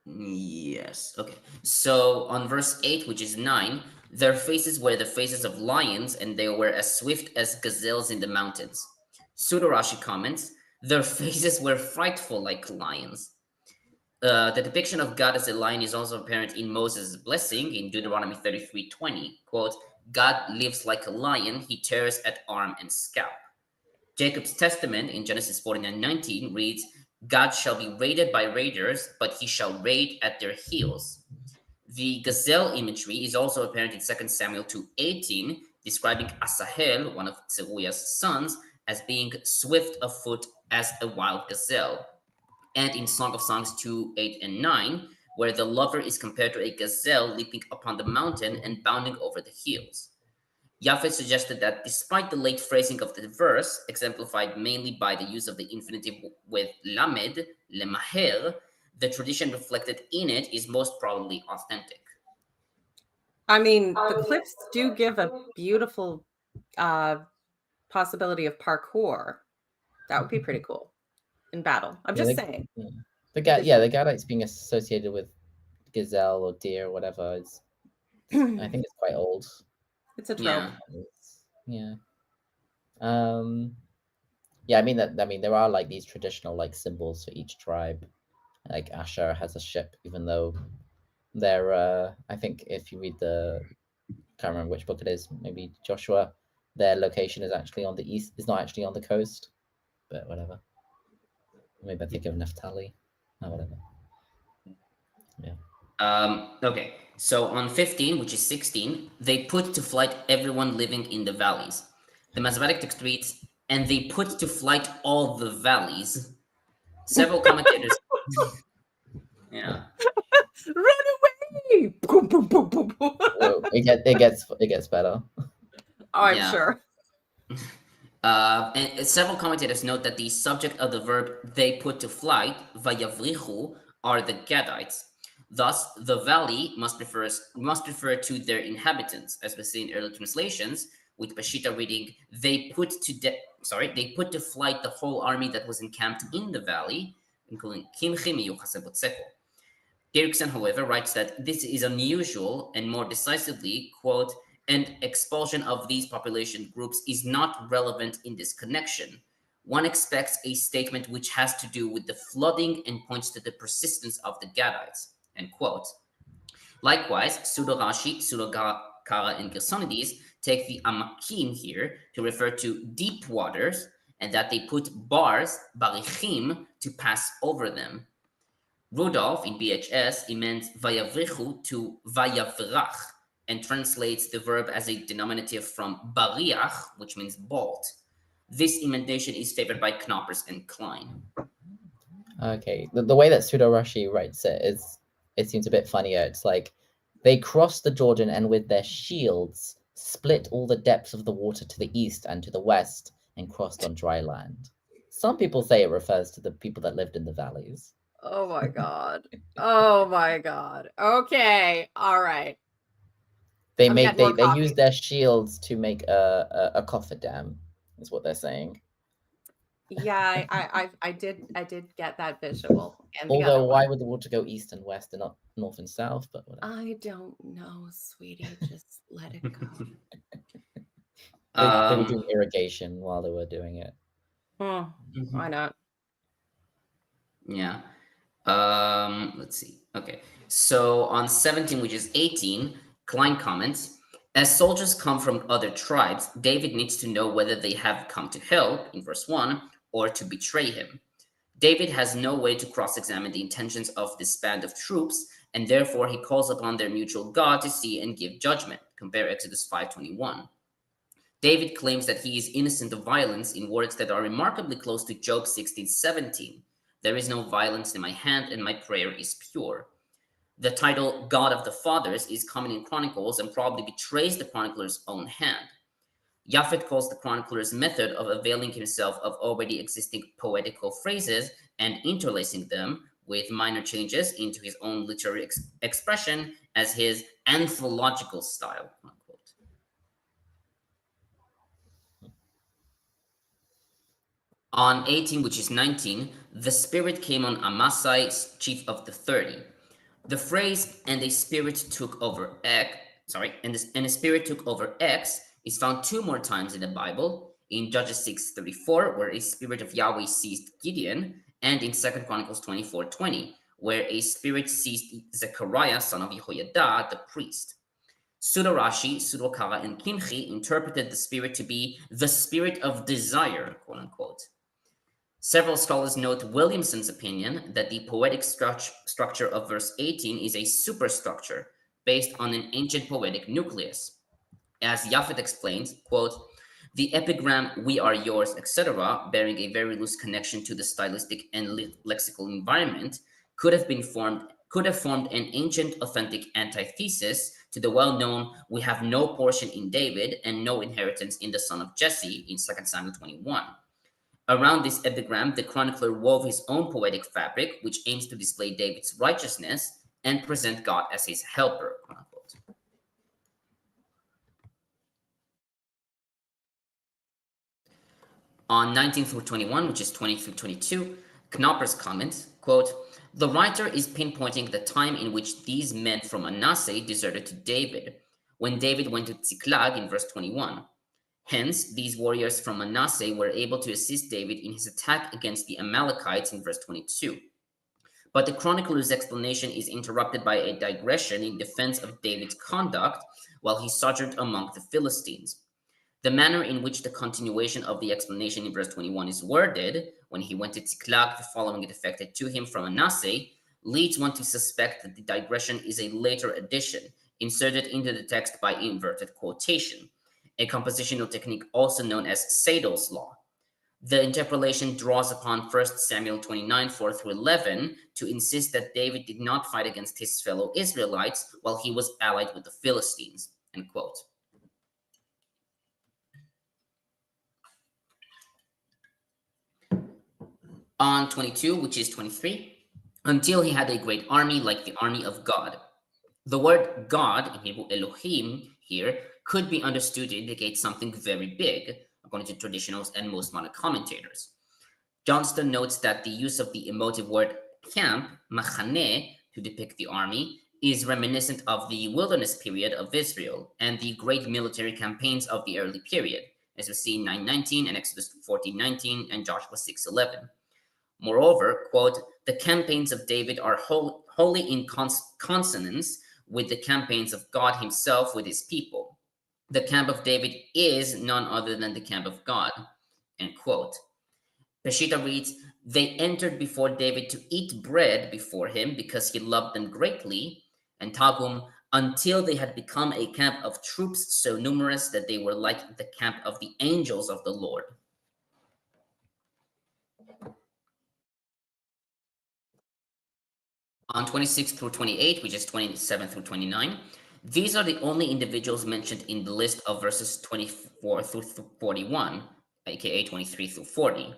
Yes. Okay. So on verse 8, which is 9, their faces were the faces of lions, and they were as swift as gazelles in the mountains. Pseudo-Rashi comments, their faces were frightful like lions. The depiction of God as a lion is also apparent in Moses' blessing in Deuteronomy 33:20. Quote, God lives like a lion, he tears at arm and scalp. Jacob's testament in Genesis 49:19 reads, God shall be raided by raiders, but he shall raid at their heels. The gazelle imagery is also apparent in 2 Samuel 2:18, describing Asahel, one of Zeruiah's sons, as being swift of foot as a wild gazelle. And in Song of Songs 2:8 and 9, where the lover is compared to a gazelle leaping upon the mountain and bounding over the hills. Japhet suggested that despite the late phrasing of the verse, exemplified mainly by the use of the infinitive with lamed, lemaher, the tradition reflected in it is most probably authentic. I mean, the cliffs do give a beautiful possibility of parkour. That would be pretty cool in battle. I'm just saying. Yeah. The Gadites being associated with gazelle or deer or whatever is, I think it's quite old. It's a trope. Yeah. Yeah, I mean there are like these traditional like symbols for each tribe. Like Asher has a ship, even though they're I think if you read can't remember which book it is, maybe Joshua, their location is actually on the east, is not actually on the coast, but whatever. Maybe I think of Naphtali. Oh, whatever. Yeah. Okay, so on 15, which is 16, they put to flight everyone living in the valleys. The Masoretic text reads, and they put to flight all the valleys. Several commentators. Yeah. Run away! Boom, boom, boom, boom, boom. It gets better. Oh, I'm sure. And several commentators note that the subject of the verb they put to flight, vayavrichu, are the Gadites. Thus, the valley must refer to their inhabitants, as we see in early translations, with Peshitta reading, they put to flight the whole army that was encamped in the valley, including Kimchi miyuchase botzeko. Dirksen, however, writes that this is unusual and more decisively, quote, an expulsion of these population groups is not relevant in this connection. One expects a statement which has to do with the flooding and points to the persistence of the Gadites, end quote. Likewise, Pseudo-Rashi, Pseudo-Kara, and Gersonides take the Amakim here to refer to deep waters, and that they put bars, barichim, to pass over them. Rudolph in BHS amends vayavrichu to vayavrach and translates the verb as a denominative from bariach, which means bolt. This emendation is favored by Knoppers and Klein. Okay, the way that Pseudo-Rashi writes it seems a bit funnier. It's like, they crossed the Jordan and with their shields split all the depths of the water to the east and to the west and crossed on dry land. Some people say it refers to the people that lived in the valleys. Oh my God. Oh my God. Okay. All right. They use their shields to make a cofferdam, is what they're saying. Yeah, I did get that visual. And although why would the water go east and west and not north and south? But whatever. I don't know, sweetie. Just let it go. They were doing irrigation while they were doing it. Why not? Yeah. Let's see. Okay. So on 17, which is 18, Klein comments, as soldiers come from other tribes, David needs to know whether they have come to help, in verse 1, or to betray him. David has no way to cross-examine the intentions of this band of troops, and therefore he calls upon their mutual God to see and give judgment. Compare Exodus 5:21. David claims that he is innocent of violence in words that are remarkably close to Job 16:17. There is no violence in my hand, and my prayer is pure. The title God of the Fathers is common in Chronicles and probably betrays the chronicler's own hand. Japhet calls the chronicler's method of availing himself of already existing poetical phrases and interlacing them with minor changes into his own literary expression as his anthological style. Unquote. On 18, which is 19, the Spirit came on Amasai, chief of the 30. The phrase "and a spirit took over X," and a spirit took over X is found 2 more times in the Bible, in Judges 6:34, where a spirit of Yahweh seized Gideon, and in 2 Chronicles 24:20, where a spirit seized Zechariah, son of Jehoiada, the priest. Pseudo-Rashi, Pseudo-Kara, and Kimchi interpreted the spirit to be the spirit of desire, quote unquote. Several scholars note Williamson's opinion that the poetic structure of verse 18 is a superstructure based on an ancient poetic nucleus. As Japhet explains, quote, the epigram "we are yours," etc., bearing a very loose connection to the stylistic and lexical environment, could have formed an ancient authentic antithesis to the well-known "we have no portion in David and no inheritance in the son of Jesse" in 2 Samuel 21. Around this epigram, the chronicler wove his own poetic fabric, which aims to display David's righteousness and present God as his helper, quote unquote. On 19 through 21, which is 20 through 22, Knoppers comments, quote, "The writer is pinpointing the time in which these men from Manasseh deserted to David, when David went to Ziklag in verse 21. Hence, these warriors from Manasseh were able to assist David in his attack against the Amalekites in verse 22. But the chronicler's explanation is interrupted by a digression in defense of David's conduct while he sojourned among the Philistines. The manner in which the continuation of the explanation in verse 21 is worded, when he went to Ziklag, the following defected to him from Manasseh, leads one to suspect that the digression is a later addition, inserted into the text by inverted quotation, a compositional technique also known as Seidel's law. The interpolation draws upon 1 Samuel 29, 4 through 11, to insist that David did not fight against his fellow Israelites while he was allied with the Philistines." End quote. On 22, which is 23, "Until he had a great army like the army of God." The word God, in Hebrew Elohim, here, could be understood to indicate something very big, according to traditionals and most modern commentators. Johnstone notes that the use of the emotive word camp, machaneh, to depict the army, is reminiscent of the wilderness period of Israel and the great military campaigns of the early period, as we see in 9:19 and Exodus 14:19 and Joshua 6:11. Moreover, quote, "The campaigns of David are wholly in consonance with the campaigns of God himself with his people. The camp of David is none other than the camp of God," end quote. Peshitta reads, "They entered before David to eat bread before him because he loved them greatly," and Targum, "until they had become a camp of troops so numerous that they were like the camp of the angels of the Lord." On 26 through 28, which is 27 through 29, these are the only individuals mentioned in the list of verses 24 through 41, aka 23 through 40.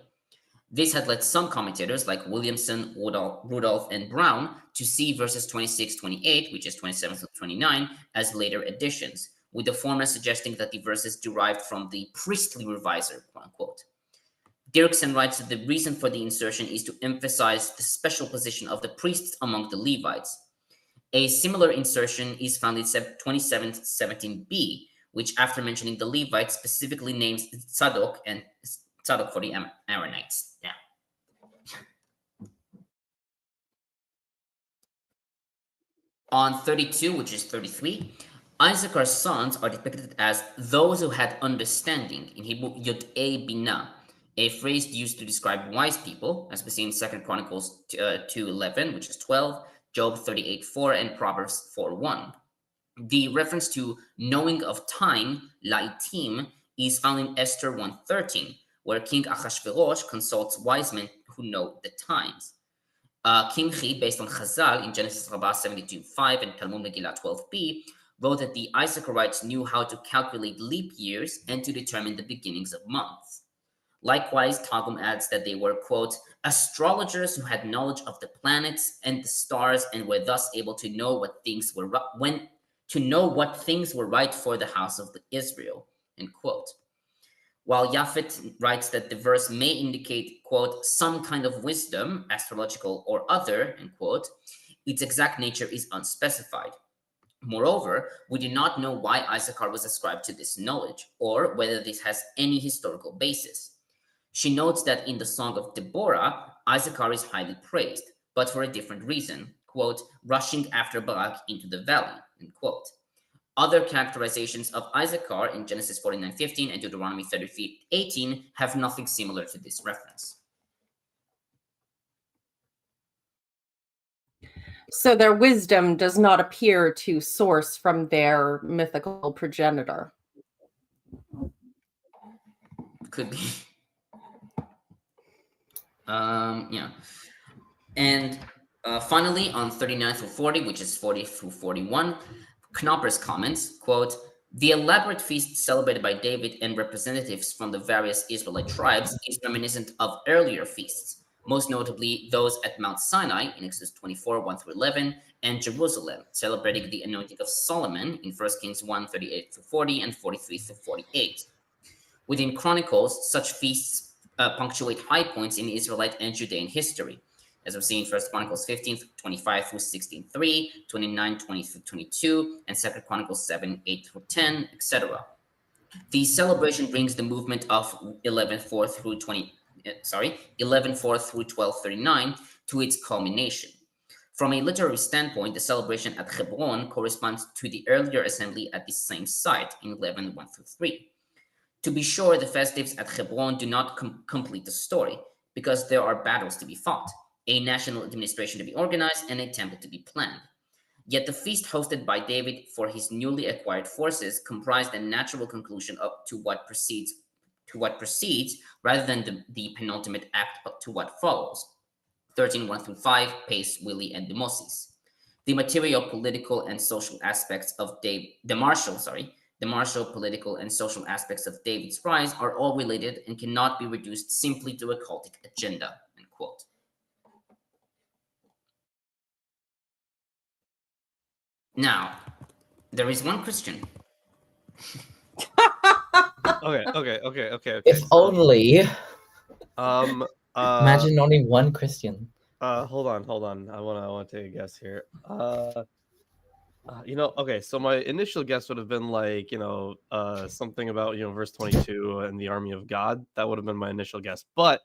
This had led some commentators like Williamson, Rudolph, and Brown to see verses 26-28, which is 27 through 29, as later additions, with the former suggesting that the verses derived from the priestly revisor, quote unquote. Dirksen writes that the reason for the insertion is to emphasize the special position of the priests among the Levites. A similar insertion is found in 27:17b, which, after mentioning the Levites, specifically names Tzadok for the Aaronites. Yeah. On 32, which is 33, Issachar's sons are depicted as those who had understanding, in Hebrew Yod'ei Binah, a phrase used to describe wise people, as we see in 2 Chronicles 2:11, which is 12, Job 38:4, and Proverbs 4:1. The reference to knowing of time, laitim, is found in Esther 1:13, where King Achashverosh consults wise men who know the times. Kimchi, based on Chazal in Genesis Rabbah 72:5 and Talmud Megillah 12b, wrote that the Issacharites knew how to calculate leap years and to determine the beginnings of months. Likewise, Targum adds that they were, quote, astrologers who had knowledge of the planets and the stars and were thus able to know what things were right for the house of Israel, end quote. While Japhet writes that the verse may indicate, quote, some kind of wisdom, astrological or other, end quote, its exact nature is unspecified. Moreover, we do not know why Issachar was ascribed to this knowledge, or whether this has any historical basis. She notes that in the Song of Deborah, Issachar is highly praised, but for a different reason, quote, rushing after Barak into the valley, end quote. Other characterizations of Issachar in Genesis 49:15 and Deuteronomy 33:18 have nothing similar to this reference. So their wisdom does not appear to source from their mythical progenitor. Could be. Yeah. And finally, on 39 through 40, which is 40 through 41, Knoppers comments, quote, the elaborate feast celebrated by David and representatives from the various Israelite tribes is reminiscent of earlier feasts, most notably those at Mount Sinai in Exodus 24, 1 through 11, and Jerusalem, celebrating the anointing of Solomon in 1 Kings 1, 38 through 40 and 43 through 48. Within Chronicles, such feasts punctuate high points in Israelite and Judean history, as we've seen 1 Chronicles 15, 25 through 16, 3, 29, 20 through 22, and 2 Chronicles 7, 8 through 10, etc. The celebration brings the movement of 11:4 through 1239 to its culmination. From a literary standpoint, the celebration at Hebron corresponds to the earlier assembly at the same site in 11:1 through 3. To be sure, the festives at Hebron do not complete the story, because there are battles to be fought, a national administration to be organized, and a temple to be planned. Yet the feast hosted by David for his newly acquired forces comprised a natural conclusion to what precedes, rather than the penultimate act to what follows. 13:1 through 5, Pace, Willie, and Demosis. The material, political, and social aspects of the martial, political, and social aspects of David's rise are all related and cannot be reduced simply to a cultic agenda. End quote. Now, there is one Christian. Okay. If only. Imagine only one Christian. Hold on. I want to take a guess here. Okay, so my initial guess would have been like, something about, verse 22 and the army of God. That would have been my initial guess. But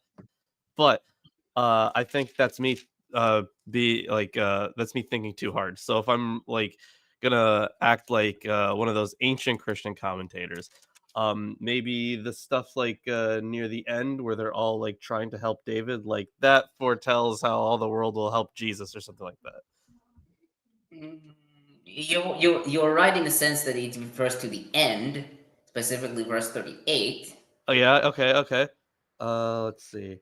I think that's me that's me thinking too hard. So if I'm like gonna act like one of those ancient Christian commentators, maybe the stuff like near the end where they're all like trying to help David, like that foretells how all the world will help Jesus or something like that. You're right in the sense that it refers to the end, specifically verse 38. Oh yeah, okay. Let's see.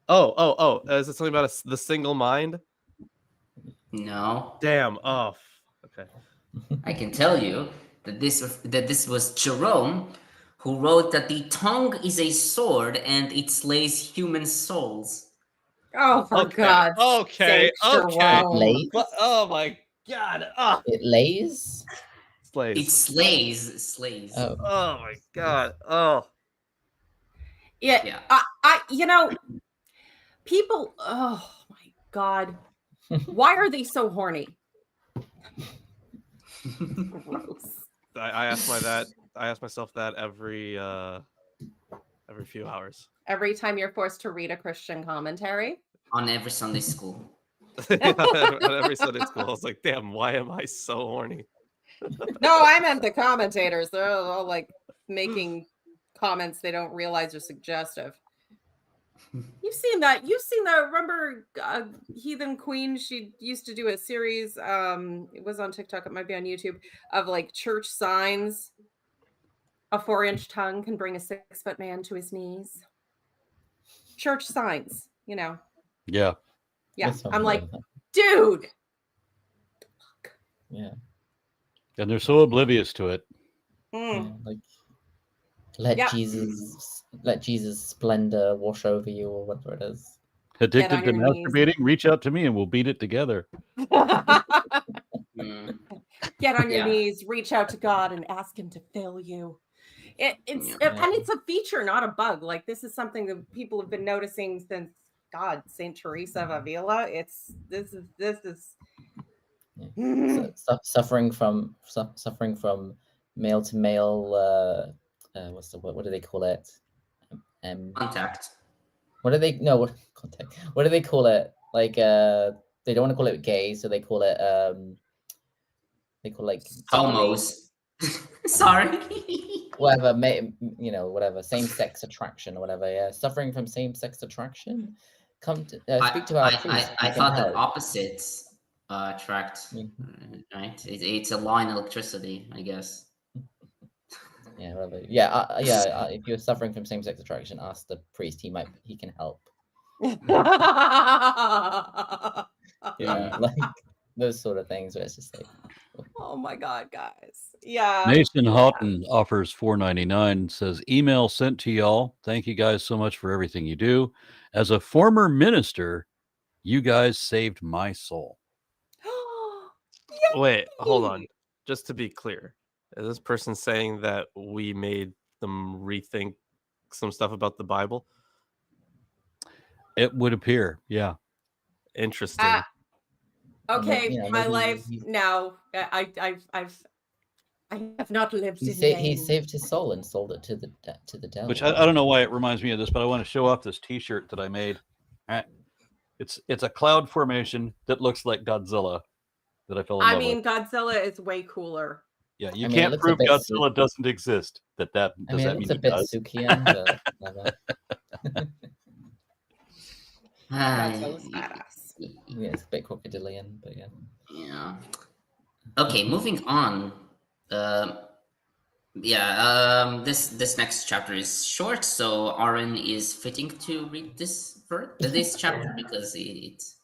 Is it something about the single mind? No. Damn. Oh, okay. I can tell you that this was Jerome, who wrote that the tongue is a sword and it slays human souls. Oh, for God's sake, Jerome. Oh my God. Oh. It lays? It slays. Oh my God. Oh. Yeah. People, oh my God. Why are they so horny? Gross. I ask myself that every few hours. Every time you're forced to read a Christian commentary? On every Sunday school. On every Sunday school. I was like, damn, why am I so horny? No, I meant the commentators. They're all like making comments they don't realize are suggestive. You've seen that. Remember Heathen Queen? She used to do a series. It was on TikTok. It might be on YouTube, of like church signs. A 4-inch tongue can bring a 6-foot man to his knees. Church signs, Yeah. I'm like, dude. Yeah. And they're so oblivious to it. Yeah, like let Jesus splendor wash over you, or whatever it is. Addicted to masturbating, reach out to me and we'll beat it together. Get on your knees, reach out to God and ask him to fill you. And it's a feature, not a bug. Like, this is something that people have been noticing since Saint Teresa of Avila. This is suffering from male to male. What do they call it? Contact. Contact. What do they call it? Like they don't want to call it gay, so they call it like homos. Sorry. Whatever, same-sex attraction or whatever. Yeah, suffering from same-sex attraction. Come to speak to our priest. I thought that opposites attract. Right? It's a law in electricity, I guess. Yeah, whatever. Yeah. If you're suffering from same-sex attraction, ask the priest. He can help. Yeah, like those sort of things where it's just like, oh my God, guys. Yeah. Mason Houghton offers $4.99, says, email sent to y'all. Thank you guys so much for everything you do. As a former minister, you guys saved my soul. Wait, hold on. Just to be clear, Is this person saying that we made them rethink some stuff about the Bible? It would appear, yeah. Interesting. Okay, You know, my maybe life. No, I have not lived in vain. he saved his soul and sold it to the devil. Which I don't know why it reminds me of this, but I want to show off this T-shirt that I made. It's a cloud formation that looks like Godzilla that I fell in love with. Godzilla is way cooler. Yeah, you can't prove Godzilla doesn't exist. That does that mean it's a bit Sukian, but Godzilla's badass. yeah, it's a bit crocodilian, but yeah. Yeah. Okay, moving on. This next chapter is short, so Aaron is fitting to read this chapter because it's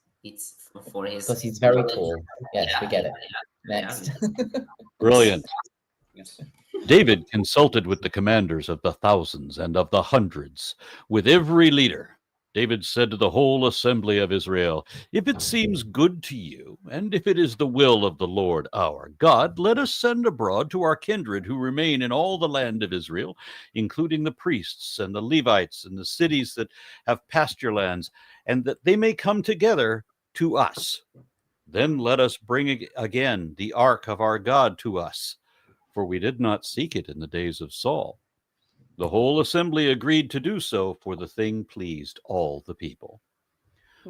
for his. Because he's very tall. Yes, we get it. Next. Brilliant. Yes. David consulted with the commanders of the thousands and of the hundreds, with every leader. David said to the whole assembly of Israel, "If it seems good to you, and if it is the will of the Lord our God, let us send abroad to our kindred who remain in all the land of Israel, including the priests and the Levites and the cities that have pasture lands, and that they may come together to us. Then let us bring again the ark of our God to us, for we did not seek it in the days of Saul." The whole assembly agreed to do so, for the thing pleased all the people.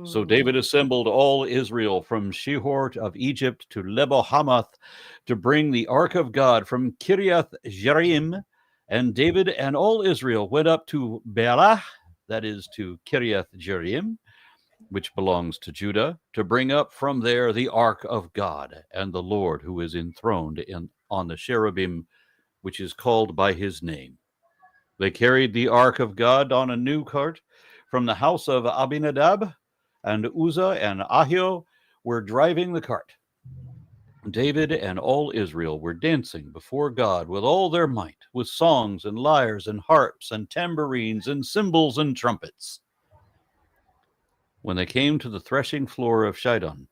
So David assembled all Israel from Shihor of Egypt to Lebo-Hamath to bring the ark of God from Kiriath Jearim. And David and all Israel went up to Baalah, that is to Kiriath Jearim, which belongs to Judah, to bring up from there the ark of God and the Lord who is enthroned on the cherubim, which is called by his name. They carried the ark of God on a new cart from the house of Abinadab, and Uzzah and Ahio were driving the cart. David and all Israel were dancing before God with all their might, with songs and lyres and harps and tambourines and cymbals and trumpets. When they came to the threshing floor of Shidon,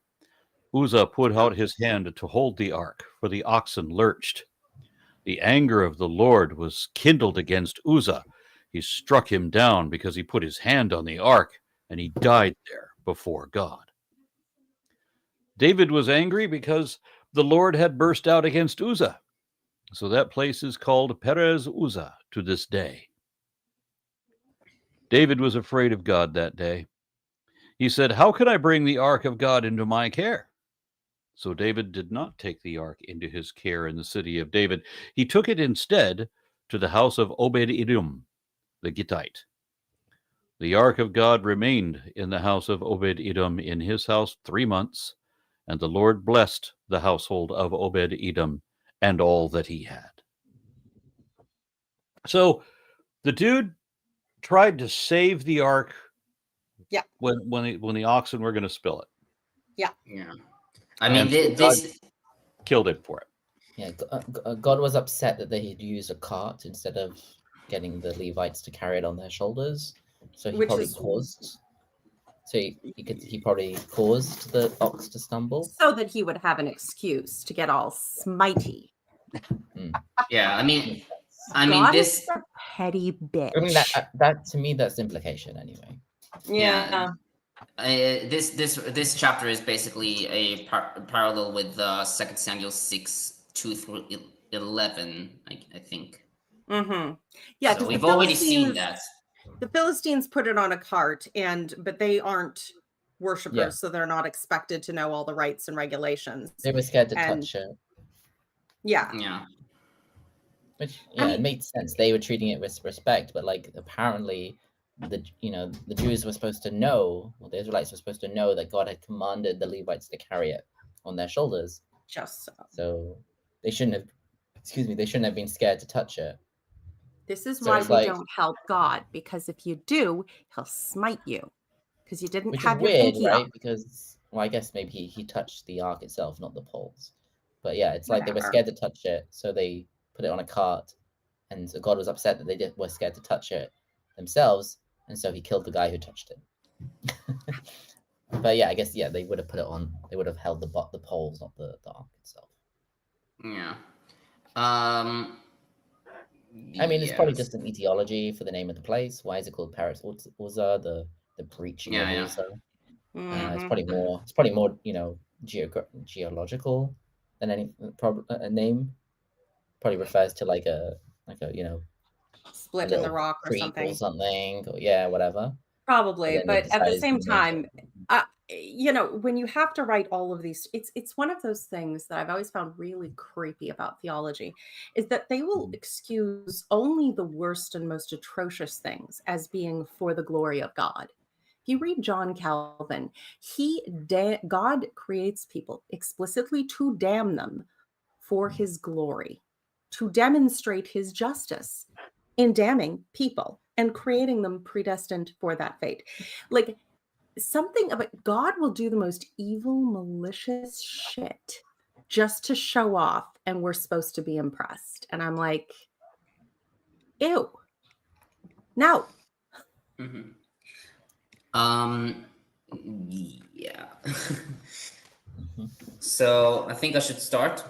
Uzzah put out his hand to hold the ark, for the oxen lurched. The anger of the Lord was kindled against Uzzah. He struck him down because he put his hand on the ark, and he died there before God. David was angry because the Lord had burst out against Uzzah. So that place is called Perez Uzzah to this day. David was afraid of God that day. He said, "How could I bring the ark of God into my care?" So David did not take the ark into his care in the city of David. He took it instead to the house of Obed-Edom, the Gittite. The ark of God remained in the house of Obed-Edom in his house 3 months, and the Lord blessed the household of Obed-Edom and all that he had. So the dude tried to save the ark. Yeah. When the oxen were going to spill it. Yeah. Yeah. I mean, this killed him for it. Yeah, God was upset that they had used a cart instead of getting the Levites to carry it on their shoulders. So he probably caused. So he probably caused the ox to stumble, so that he would have an excuse to get all smitey. Yeah, I mean, God this is a petty bitch. I mean, that to me, that's implication anyway. Yeah. This chapter is basically a parallel with 2 Samuel 6:2-11, I think. Mm-hmm. Yeah, so we've already seen that. The Philistines put it on a cart, but they aren't worshipers, so they're not expected to know all the rights and regulations. They were scared to touch it. Yeah. Yeah. Which it made sense. They were treating it with respect, but apparently the Jews were supposed to know, or the Israelites were supposed to know that God had commanded the Levites to carry it on their shoulders. Just so they shouldn't have been scared to touch it. This is why we don't help God, because if you do, he'll smite you because you didn't have your pinky right? up. Because I guess maybe he touched the ark itself, not the poles. But yeah, it's like they were scared to touch it, so they put it on a cart, and so God was upset that they were scared to touch it themselves, and so he killed the guy who touched it. But yeah, I guess they would have put it on. They would have held the poles, not the ark itself. Yeah. I mean, it's probably just an etiology for the name of the place. Why is it called Paris Uza, the preaching of Uza? It's probably more, you know, geological than any a name. Probably refers to like a you know, split in the rock or something, or yeah, whatever. Probably, but at the same time, you know, when you have to write all of these, it's one of those things that I've always found really creepy about theology, is that they will excuse only the worst and most atrocious things as being for the glory of God. If you read John Calvin, God creates people explicitly to damn them for his glory, to demonstrate his justice in damning people and creating them predestined for that fate. Like, something about God will do the most evil, malicious shit just to show off, and we're supposed to be impressed. And I'm like, ew. No. Yeah. So I think I should start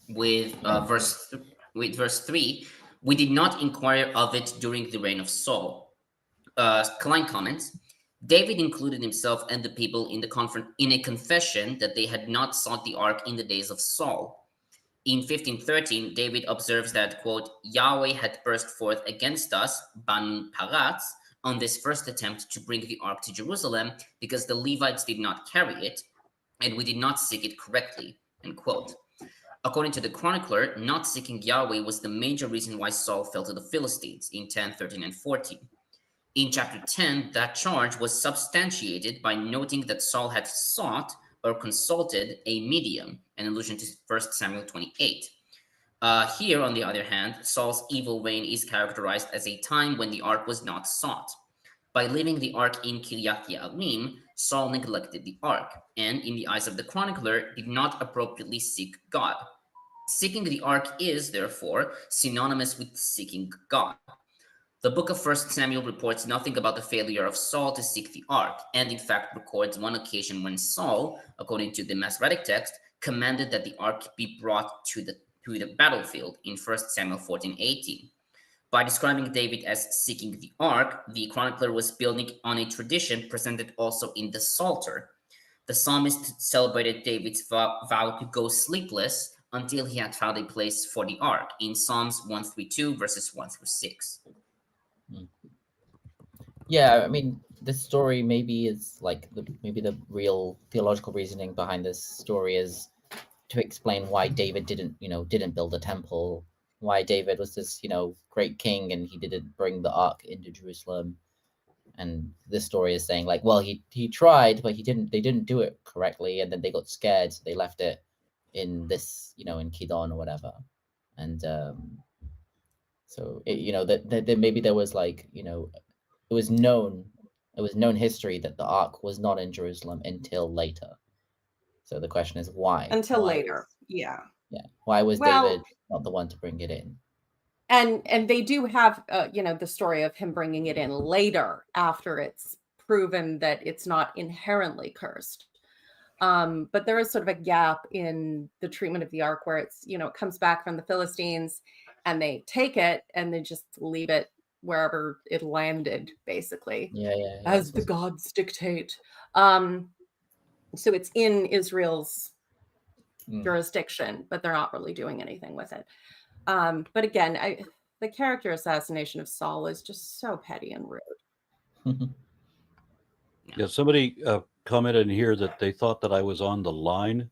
with verse 3. We did not inquire of it during the reign of Saul. Klein comments, David included himself and the people in a confession that they had not sought the ark in the days of Saul. In 1513, David observes that, quote, Yahweh had burst forth against us, Banu Paratz, on this first attempt to bring the ark to Jerusalem because the Levites did not carry it, and we did not seek it correctly, end quote. According to the chronicler, not seeking Yahweh was the major reason why Saul fell to the Philistines in 10, 13, and 14. In chapter 10, that charge was substantiated by noting that Saul had sought or consulted a medium, an allusion to 1 Samuel 28. Here, on the other hand, Saul's evil reign is characterized as a time when the ark was not sought. By leaving the ark in Kiryat Ye'arim, Saul neglected the ark, and in the eyes of the chronicler, did not appropriately seek God. Seeking the ark is, therefore, synonymous with seeking God. The book of 1 Samuel reports nothing about the failure of Saul to seek the ark, and in fact records one occasion when Saul, according to the Masoretic text, commanded that the ark be brought to the battlefield in 1 Samuel 14:18. By describing David as seeking the ark, the chronicler was building on a tradition presented also in the Psalter. The psalmist celebrated David's vow to go sleepless until he had found a place for the ark in Psalms 132, verses 1 through 6. Yeah, I mean, this story maybe is like maybe the real theological reasoning behind this story is to explain why David didn't build a temple, why David was this, great king and he didn't bring the ark into Jerusalem. And this story is saying like, well, he tried, but they didn't do it correctly, and then they got scared, so they left it in this, in Kidon or whatever. And so that maybe there was like, it was known history that the ark was not in Jerusalem until later. So the question is why? Later. Yeah. Why was David not the one to bring it in? And they do have the story of him bringing it in later after it's proven that it's not inherently cursed. But there is sort of a gap in the treatment of the ark where it's, it comes back from the Philistines and they take it and they just leave it wherever it landed, basically. As the gods dictate. So it's in Israel's jurisdiction, but they're not really doing anything with it. But again, the character assassination of Saul is just so petty and rude. Yeah, somebody commented in here that they thought that I was on the Line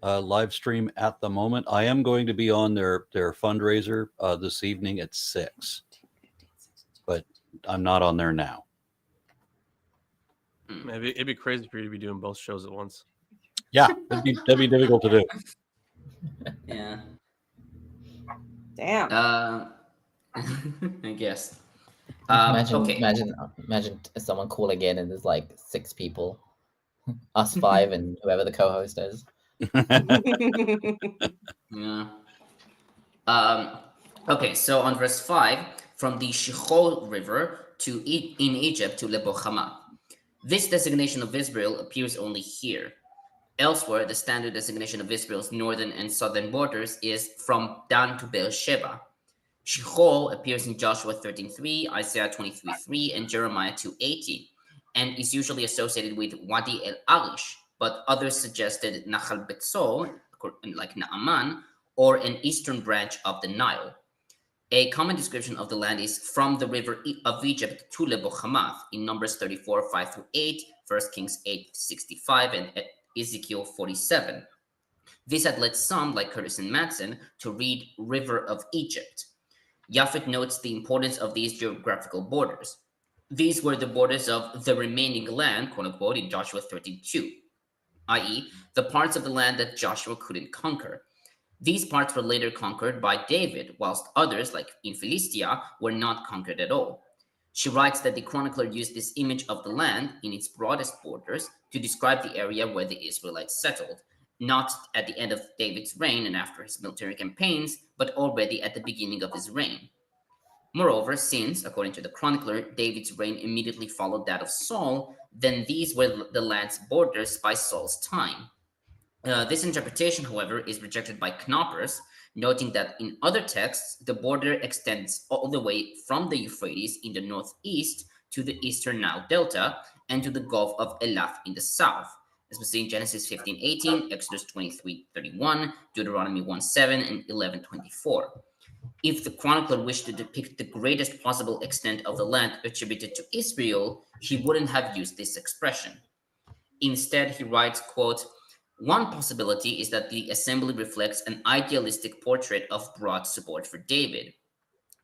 live stream at the moment. I am going to be on their fundraiser this evening at 6, but I'm not on there now. It'd be crazy for you to be doing both shows at once. Yeah, that'd be difficult to do. Yeah. Damn. I guess. Imagine someone calling in and there's like 6 people, us 5 and whoever the co-host is. Yeah. Okay, so on verse 5, from the Shihol River in Egypt to Lebo Hamath. This designation of Israel appears only here. Elsewhere, the standard designation of Israel's northern and southern borders is from Dan to Beersheba. Shechol appears in Joshua 13:3, Isaiah 23:3, and Jeremiah 2:80, and is usually associated with Wadi el Arish, but others suggested Nachal Betzor, like Naaman, or an eastern branch of the Nile. A common description of the land is from the river of Egypt to Lebo Hamath in Numbers 34, 5-8, 1 Kings 8:65, and Ezekiel 47. This had led some, like Curtis and Madsen, to read River of Egypt. Japhet notes the importance of these geographical borders. These were the borders of the remaining land, quote unquote, in Joshua 13:2, i.e., the parts of the land that Joshua couldn't conquer. These parts were later conquered by David, whilst others, like in Philistia, were not conquered at all. She writes that the chronicler used this image of the land in its broadest borders to describe the area where the Israelites settled, not at the end of David's reign and after his military campaigns, but already at the beginning of his reign. Moreover, since, according to the chronicler, David's reign immediately followed that of Saul, then these were the land's borders by Saul's time. This interpretation, however, is rejected by Knoppers, noting that in other texts, the border extends all the way from the Euphrates in the northeast to the eastern Nile Delta and to the Gulf of Elath in the south, as we see in Genesis 15:18, Exodus 23:31, Deuteronomy 1:7, and 11:24. If the chronicler wished to depict the greatest possible extent of the land attributed to Israel, he wouldn't have used this expression. Instead, he writes, quote, "One possibility is that the assembly reflects an idealistic portrait of broad support for David.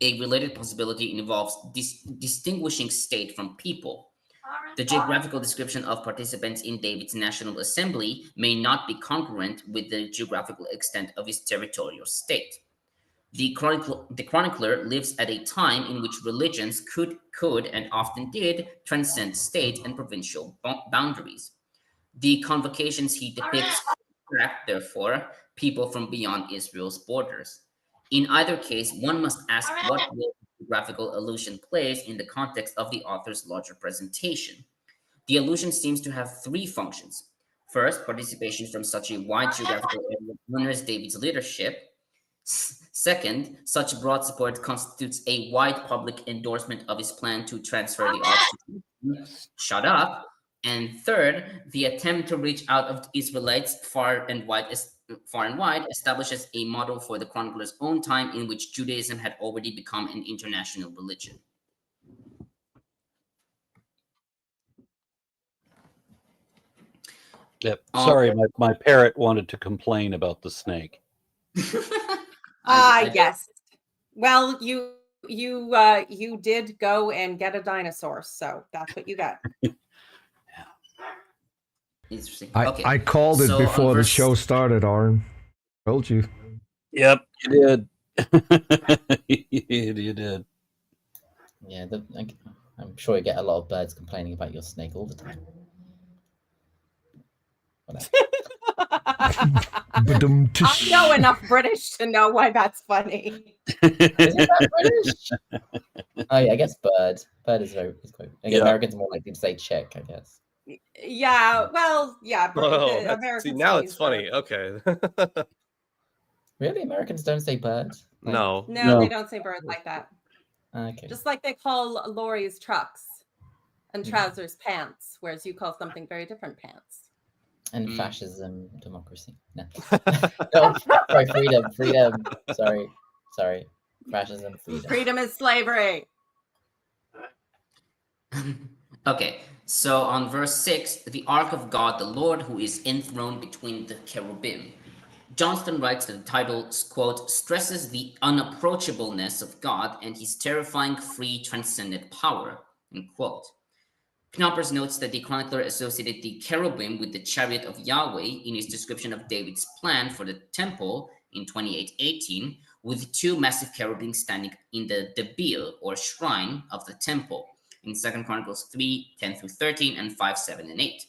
A related possibility involves distinguishing state from people. The geographical description of participants in David's national assembly may not be congruent with the geographical extent of his territorial state. The chronicler lives at a time in which religions could and often did transcend state and provincial boundaries. The convocations he depicts attract, therefore, people from beyond Israel's borders. In either case, one must ask what role geographical allusion plays in the context of the author's larger presentation. The allusion seems to have three functions. First, participation from such a wide geographical area honors David's leadership. Second, such broad support constitutes a wide public endorsement of his plan to transfer the ark to shut up. And third, the attempt to reach out of Israelites far and wide establishes a model for the chronicler's own time in which Judaism had already become an international religion. Yep. Sorry, my parrot wanted to complain about the snake. Yes. Well, you did go and get a dinosaur, so that's what you got. Interesting. I called it before the show started, Aaron. Told you. Yep, you did. You did. Yeah, I'm sure you get a lot of birds complaining about your snake all the time. I know enough British to know why that's funny. Isn't that British? Oh yeah, I guess bird. Bird is quite. I guess Americans are more likely to say chick, I guess. Yeah, well, yeah. See, now it's funny. Okay. Really, Americans don't say bird? Like, no, they don't say bird like that. Okay. Just like they call lorries trucks and trousers pants, whereas you call something very different pants. And fascism, democracy. No. No, sorry, freedom. Sorry. Fascism, freedom. Freedom is slavery. Okay, so on verse 6, the ark of God, the Lord, who is enthroned between the cherubim. Johnstone writes that the title, quote, stresses the unapproachableness of God and his terrifying, free, transcendent power, end quote. Knoppers notes that the chronicler associated the cherubim with the chariot of Yahweh in his description of David's plan for the temple in 28:18, with two massive cherubim standing in the Debir, or shrine, of the temple, in 2 Chronicles 3:10-13 and 5:7-8.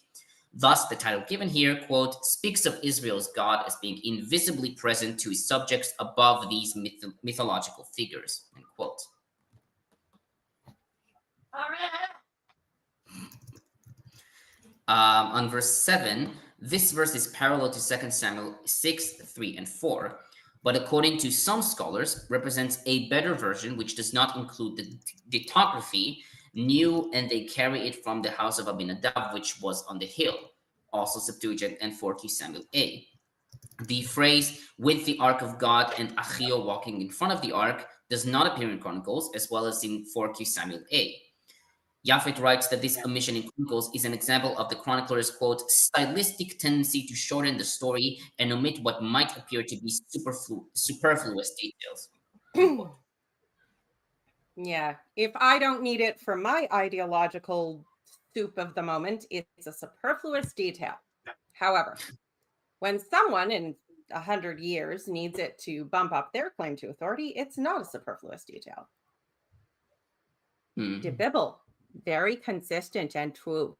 Thus, the title given here, quote, speaks of Israel's God as being invisibly present to his subjects above these mythological figures, end quote. On verse 7, This verse is parallel to 2 Samuel 6, 3, and 4, but according to some scholars, represents a better version which does not include the dictography new, and they carry it from the house of Abinadab, which was on the hill, also Septuagint and 4 Samuel A. The phrase with the ark of God and Achio walking in front of the ark does not appear in Chronicles, as well as in 4 Samuel A. Japhet writes that this omission in Chronicles is an example of the chronicler's, quote, stylistic tendency to shorten the story and omit what might appear to be superfluous details. Yeah, if I don't need it for my ideological soup of the moment, it's a superfluous detail. However, when someone in 100 years needs it to bump up their claim to authority, it's not a superfluous detail. The Bible, very consistent and true.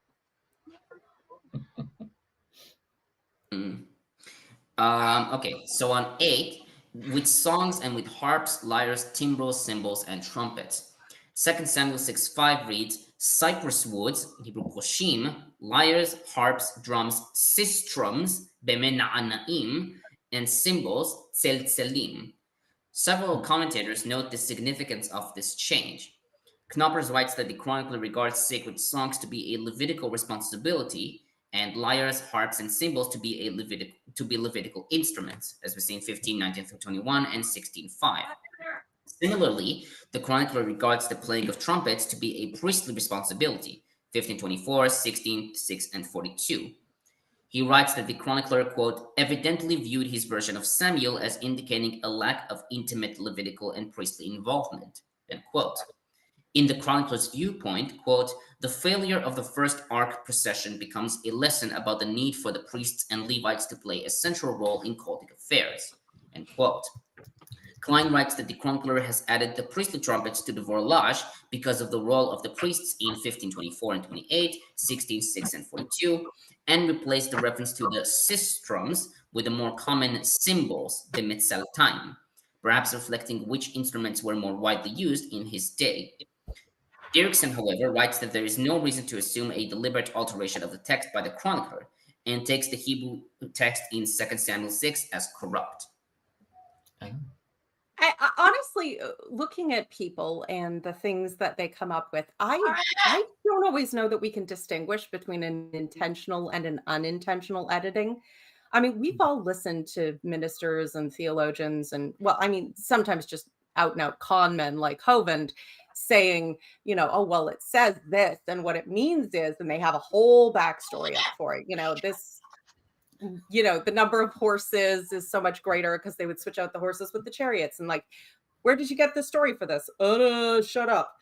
Okay, so on 8, with songs and with harps, lyres, timbrels, cymbals, and trumpets. 2 Samuel 6:5 reads, cypress woods, Hebrew koshim, lyres, harps, drums, sistrums, bemena'anaim, and cymbals, tzeltzelim. Several commentators note the significance of this change. Knoppers writes that the chronicler regards sacred songs to be a Levitical responsibility, and lyres, harps, and cymbals to be Levitical instruments, as we see in 15:19-21 and 16:5. Similarly, the chronicler regards the playing of trumpets to be a priestly responsibility, 15:24, 16:6, and 42. He writes that the chronicler, quote, evidently viewed his version of Samuel as indicating a lack of intimate Levitical and priestly involvement, end quote. In the chronicler's viewpoint, quote, the failure of the first ark procession becomes a lesson about the need for the priests and Levites to play a central role in cultic affairs, end quote. Klein writes that the chronicler has added the priestly trumpets to the vorlage because of the role of the priests in 15:24 and 28, 16:6 and 42, and replaced the reference to the sistrums with the more common cymbals, the metzaltaim, perhaps reflecting which instruments were more widely used in his day. Dirksen, however, writes that there is no reason to assume a deliberate alteration of the text by the chronicler, and takes the Hebrew text in 2 Samuel 6 as corrupt. I honestly, looking at people and the things that they come up with, I don't always know that we can distinguish between an intentional and an unintentional editing. I mean, we've all listened to ministers and theologians and, well, I mean, sometimes just out and out con men like Oved saying, you know, oh, well, it says this and what it means is, and they have a whole backstory up for it. You know, this, you know, the number of horses is so much greater because they would switch out the horses with the chariots. And like, where did you get the story for this? Shut up.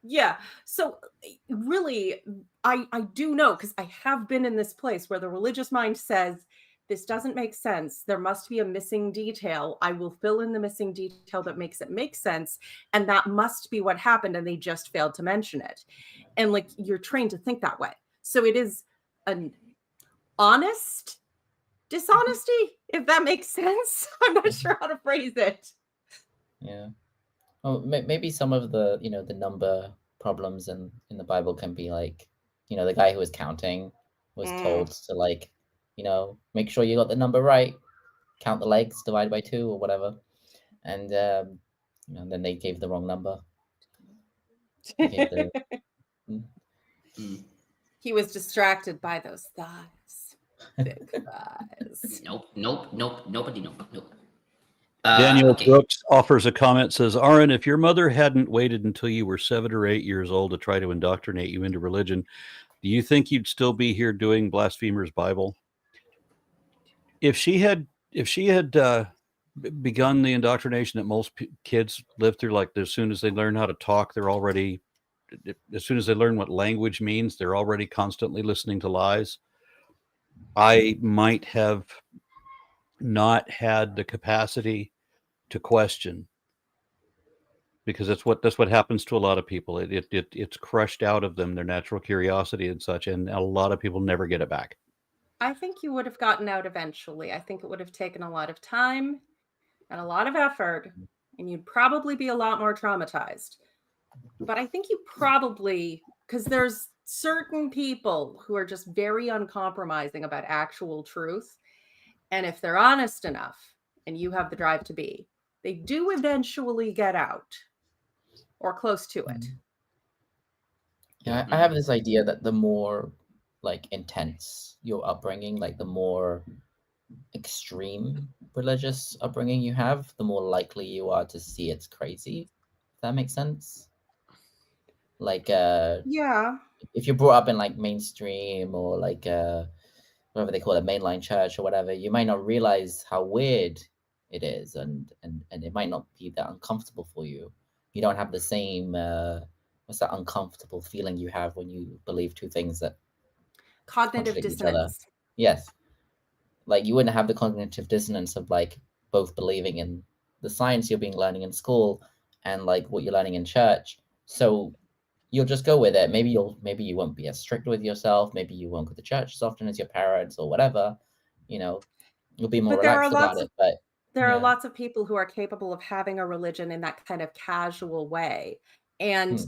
Yeah, so really, I do know, because I have been in this place where the religious mind says, this doesn't make sense. There must be a missing detail. I will fill in the missing detail that makes it make sense. And that must be what happened. And they just failed to mention it. And like, you're trained to think that way. So it is an honest dishonesty, if that makes sense. I'm not sure how to phrase it. Yeah. Well, maybe some of the, you know, the number problems in the Bible can be like, you know, the guy who was counting was told to, like, you know, make sure you got the number right, count the legs, divide by 2 or whatever. And, you know, then they gave the wrong number. He was distracted by those thighs. Thick thighs. Nobody. Daniel Brooks offers a comment, says, Aaron, if your mother hadn't waited until you were 7 or 8 years old to try to indoctrinate you into religion, do you think you'd still be here doing Blasphemers Bible? If she had begun the indoctrination that most kids live through, like as soon as they learn how to talk, they're already, as soon as they learn what language means, they're already constantly listening to lies. I might have not had the capacity to question, because that's what happens to a lot of people. It's crushed out of them, their natural curiosity and such, and a lot of people never get it back. I think you would have gotten out eventually. I think it would have taken a lot of time and a lot of effort, and you'd probably be a lot more traumatized. But I think you probably, because there's certain people who are just very uncompromising about actual truth. And if they're honest enough and you have the drive to be, they do eventually get out or close to it. Yeah, I have this idea that the more like intense your upbringing, like the more extreme religious upbringing you have, the more likely you are to see it's crazy. If that makes sense. Like yeah, if you're brought up in like mainstream or like whatever they call it, mainline church or whatever, you might not realize how weird it is, and it might not be that uncomfortable for you. You don't have the same what's that uncomfortable feeling you have when you believe two things that cognitive dissonance. Yes, like you wouldn't have the cognitive dissonance of like both believing in the science you're being learning in school and like what you're learning in church. So you'll just go with it. Maybe you won't be as strict with yourself. Maybe you won't go to church as often as your parents or whatever. You know, you'll be more relaxed about it. But there are lots of people who are capable of having a religion in that kind of casual way. And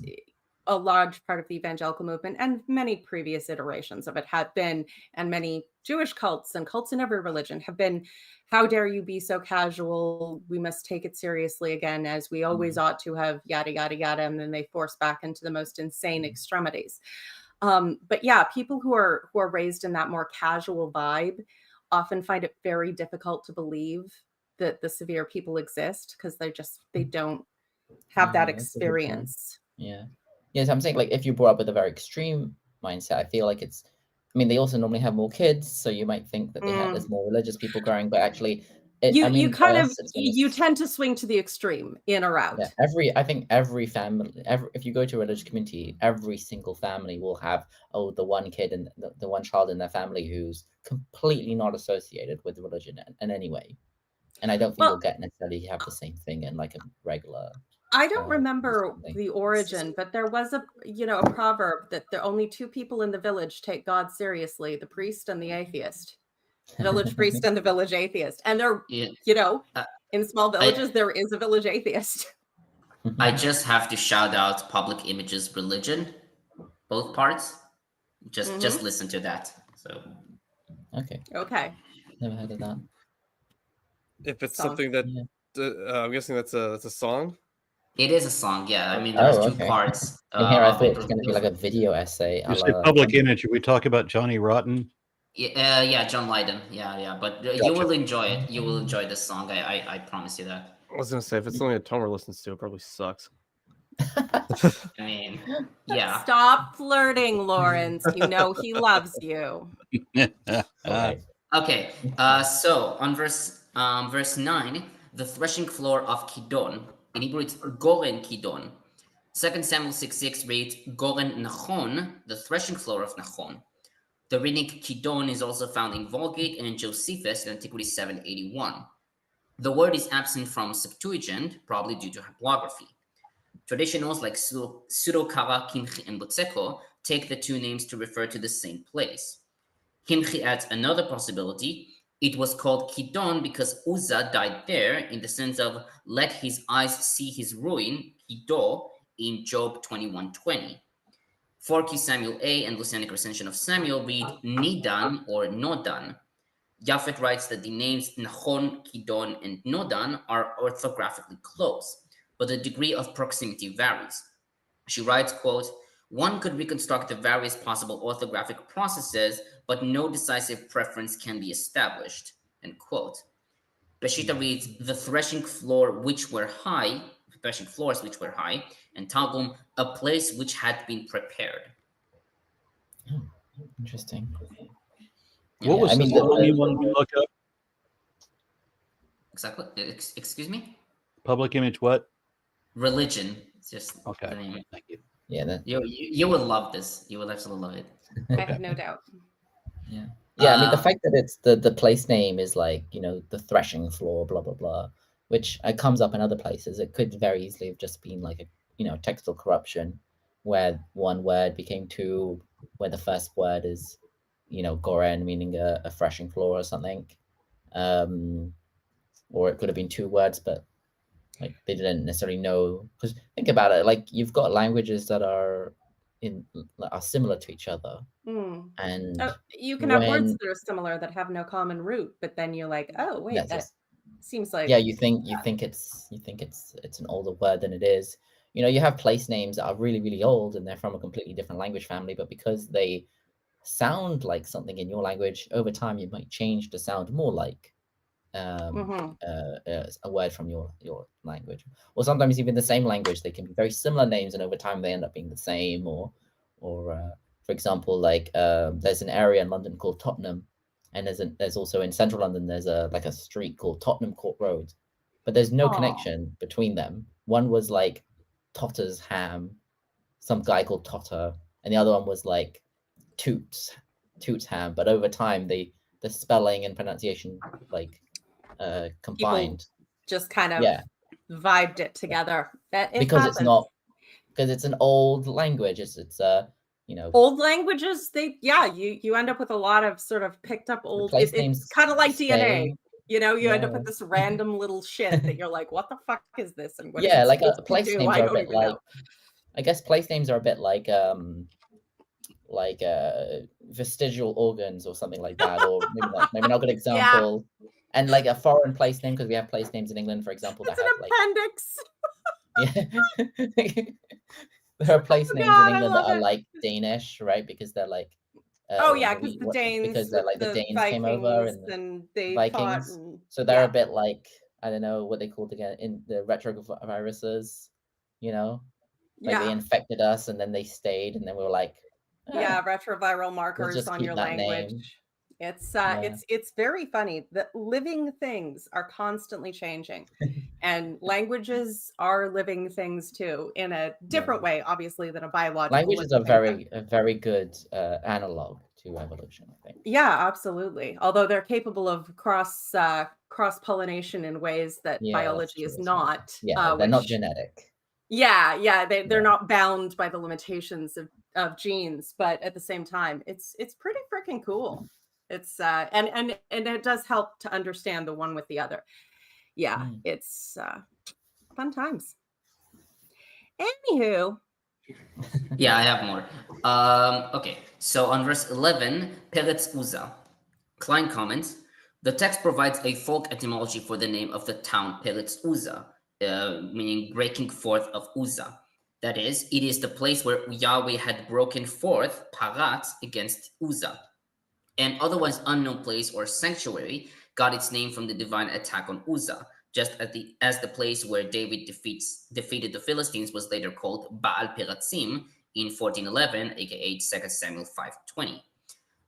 a large part of the evangelical movement and many previous iterations of it have been, and many Jewish cults and cults in every religion have been, how dare you be so casual? We must take it seriously again, as we always ought to have, yada, yada, yada. And then they force back into the most insane extremities. But yeah, people who are raised in that more casual vibe often find it very difficult to believe that the severe people exist, because they don't have that experience. Yeah. Yes, I'm saying like if you brought up with a very extreme mindset, I feel like it's, I mean, they also normally have more kids, so you might think that there's more religious people growing, but actually, you tend to swing to the extreme in or out. Yeah, I think every family, if you go to a religious community, every single family will have the one kid and the one child in their family who's completely not associated with religion in any way, and I don't think you'll get necessarily have the same thing in like a regular. I don't remember the origin, but there was a proverb that the only two people in the village take God seriously: the priest and the atheist. Village priest and the village atheist. And they're, in small villages, there is a village atheist. I just have to shout out Public Image's religion, both parts. Just listen to that. So. Okay. Never heard of that. If it's something that I'm guessing that's a song. It is a song, yeah. I mean, there's two parts. Here, I thought it was going to be like a video essay. You say Public Image. Are we talking about Johnny Rotten? Yeah, John Leiden. Yeah. But you will enjoy it. You will enjoy this song. I promise you that. I was going to say, if it's only a Tomer listens to, it probably sucks. I mean, yeah. Stop flirting, Lawrence. You know he loves you. Okay. So on verse 9, the threshing floor of Kidon. In Hebrew, it's Goren Kidon. 2 Samuel 6:6 reads Goren Nachon, the threshing floor of Nachon. The Rinic Kidon is also found in Vulgate and in Josephus in Antiquity 781. The word is absent from Septuagint, probably due to haplography. Traditionals like Pseudo-Kara, Kimchi, and Botseko take the two names to refer to the same place. Kimchi adds another possibility. It was called Kidon because Uzzah died there, in the sense of let his eyes see his ruin, Kido, in Job 21:20. Forky Samuel A and Lucianic recension of Samuel read Nidan or Nodan. Japhet writes that the names Nachon, Kidon, and Nodan are orthographically close, but the degree of proximity varies. She writes, quote, one could reconstruct the various possible orthographic processes, but no decisive preference can be established, end quote. Peshitta reads, the threshing floors which were high, and Targum, a place which had been prepared. Oh, interesting. What was the one you wanted to look up? Exactly. Excuse me? Public Image what? Religion. It's just okay. Thank you. Yeah, you will love this. You will absolutely love it. I have no doubt. Yeah. I mean, the fact that it's the place name is like, the threshing floor, blah blah blah, which comes up in other places. It could very easily have just been like a textual corruption, where one word became two, where the first word is, goren, meaning a threshing floor or something, or it could have been two words, but like they didn't necessarily know. Because think about it, like you've got languages that are are similar to each other. And you can have words that are similar that have no common root, but then you're like, oh wait, that seems like you think it's an older word than it is. You have place names that are really, really old and they're from a completely different language family, but because they sound like something in your language, over time you might change to sound more like a word from your language. Or sometimes even the same language, they can be very similar names, and over time they end up being the same. Or for example, like there's an area in London called Tottenham, and there's also in central London there's a street called Tottenham Court Road, but there's no connection between them. One was like Totter's Ham, some guy called Totter, and the other one was like Toots Ham. But over time the spelling and pronunciation like combined. People just kind of vibed it together. Because it's an old language. It's old languages. You end up with a lot of sort of picked up old. It's kind of like DNA. You end up with this random little shit that you're like, what the fuck is this? And what like place names are a bit like. I guess place names are a bit like vestigial organs or something like that, or maybe not a good example. And like a foreign place name, because we have place names in England, for example, that have appendix. There are place names in England that are like Danish, right? Because they're like because the Danes, because they're like the Danes Vikings came over and they Vikings, so they're a bit like, I don't know what they called again, in the retroviruses, they infected us and then they stayed, and then we were like, retroviral markers on your language. Name. It's very funny that living things are constantly changing, and languages are living things too, in a different way, obviously, than a biological. Languages are a very good analog to evolution, I think. Yeah, absolutely. Although they're capable of cross pollination in ways that biology is not. They're not genetic. They're not bound by the limitations of genes, but at the same time, it's pretty freaking cool. It's and it does help to understand the one with the other. It's fun times. Anywho, I have more. Okay, so on verse 11, Peretz Uzzah, Klein comments, the text provides a folk etymology for the name of the town Peretz Uzzah, meaning breaking forth of Uzzah. That is, it is the place where Yahweh had broken forth Parat against Uzzah. An otherwise unknown place or sanctuary got its name from the divine attack on Uzzah, just as the place where David defeated the Philistines was later called Baal Peratzim in 1411, aka 2 Samuel 5:20.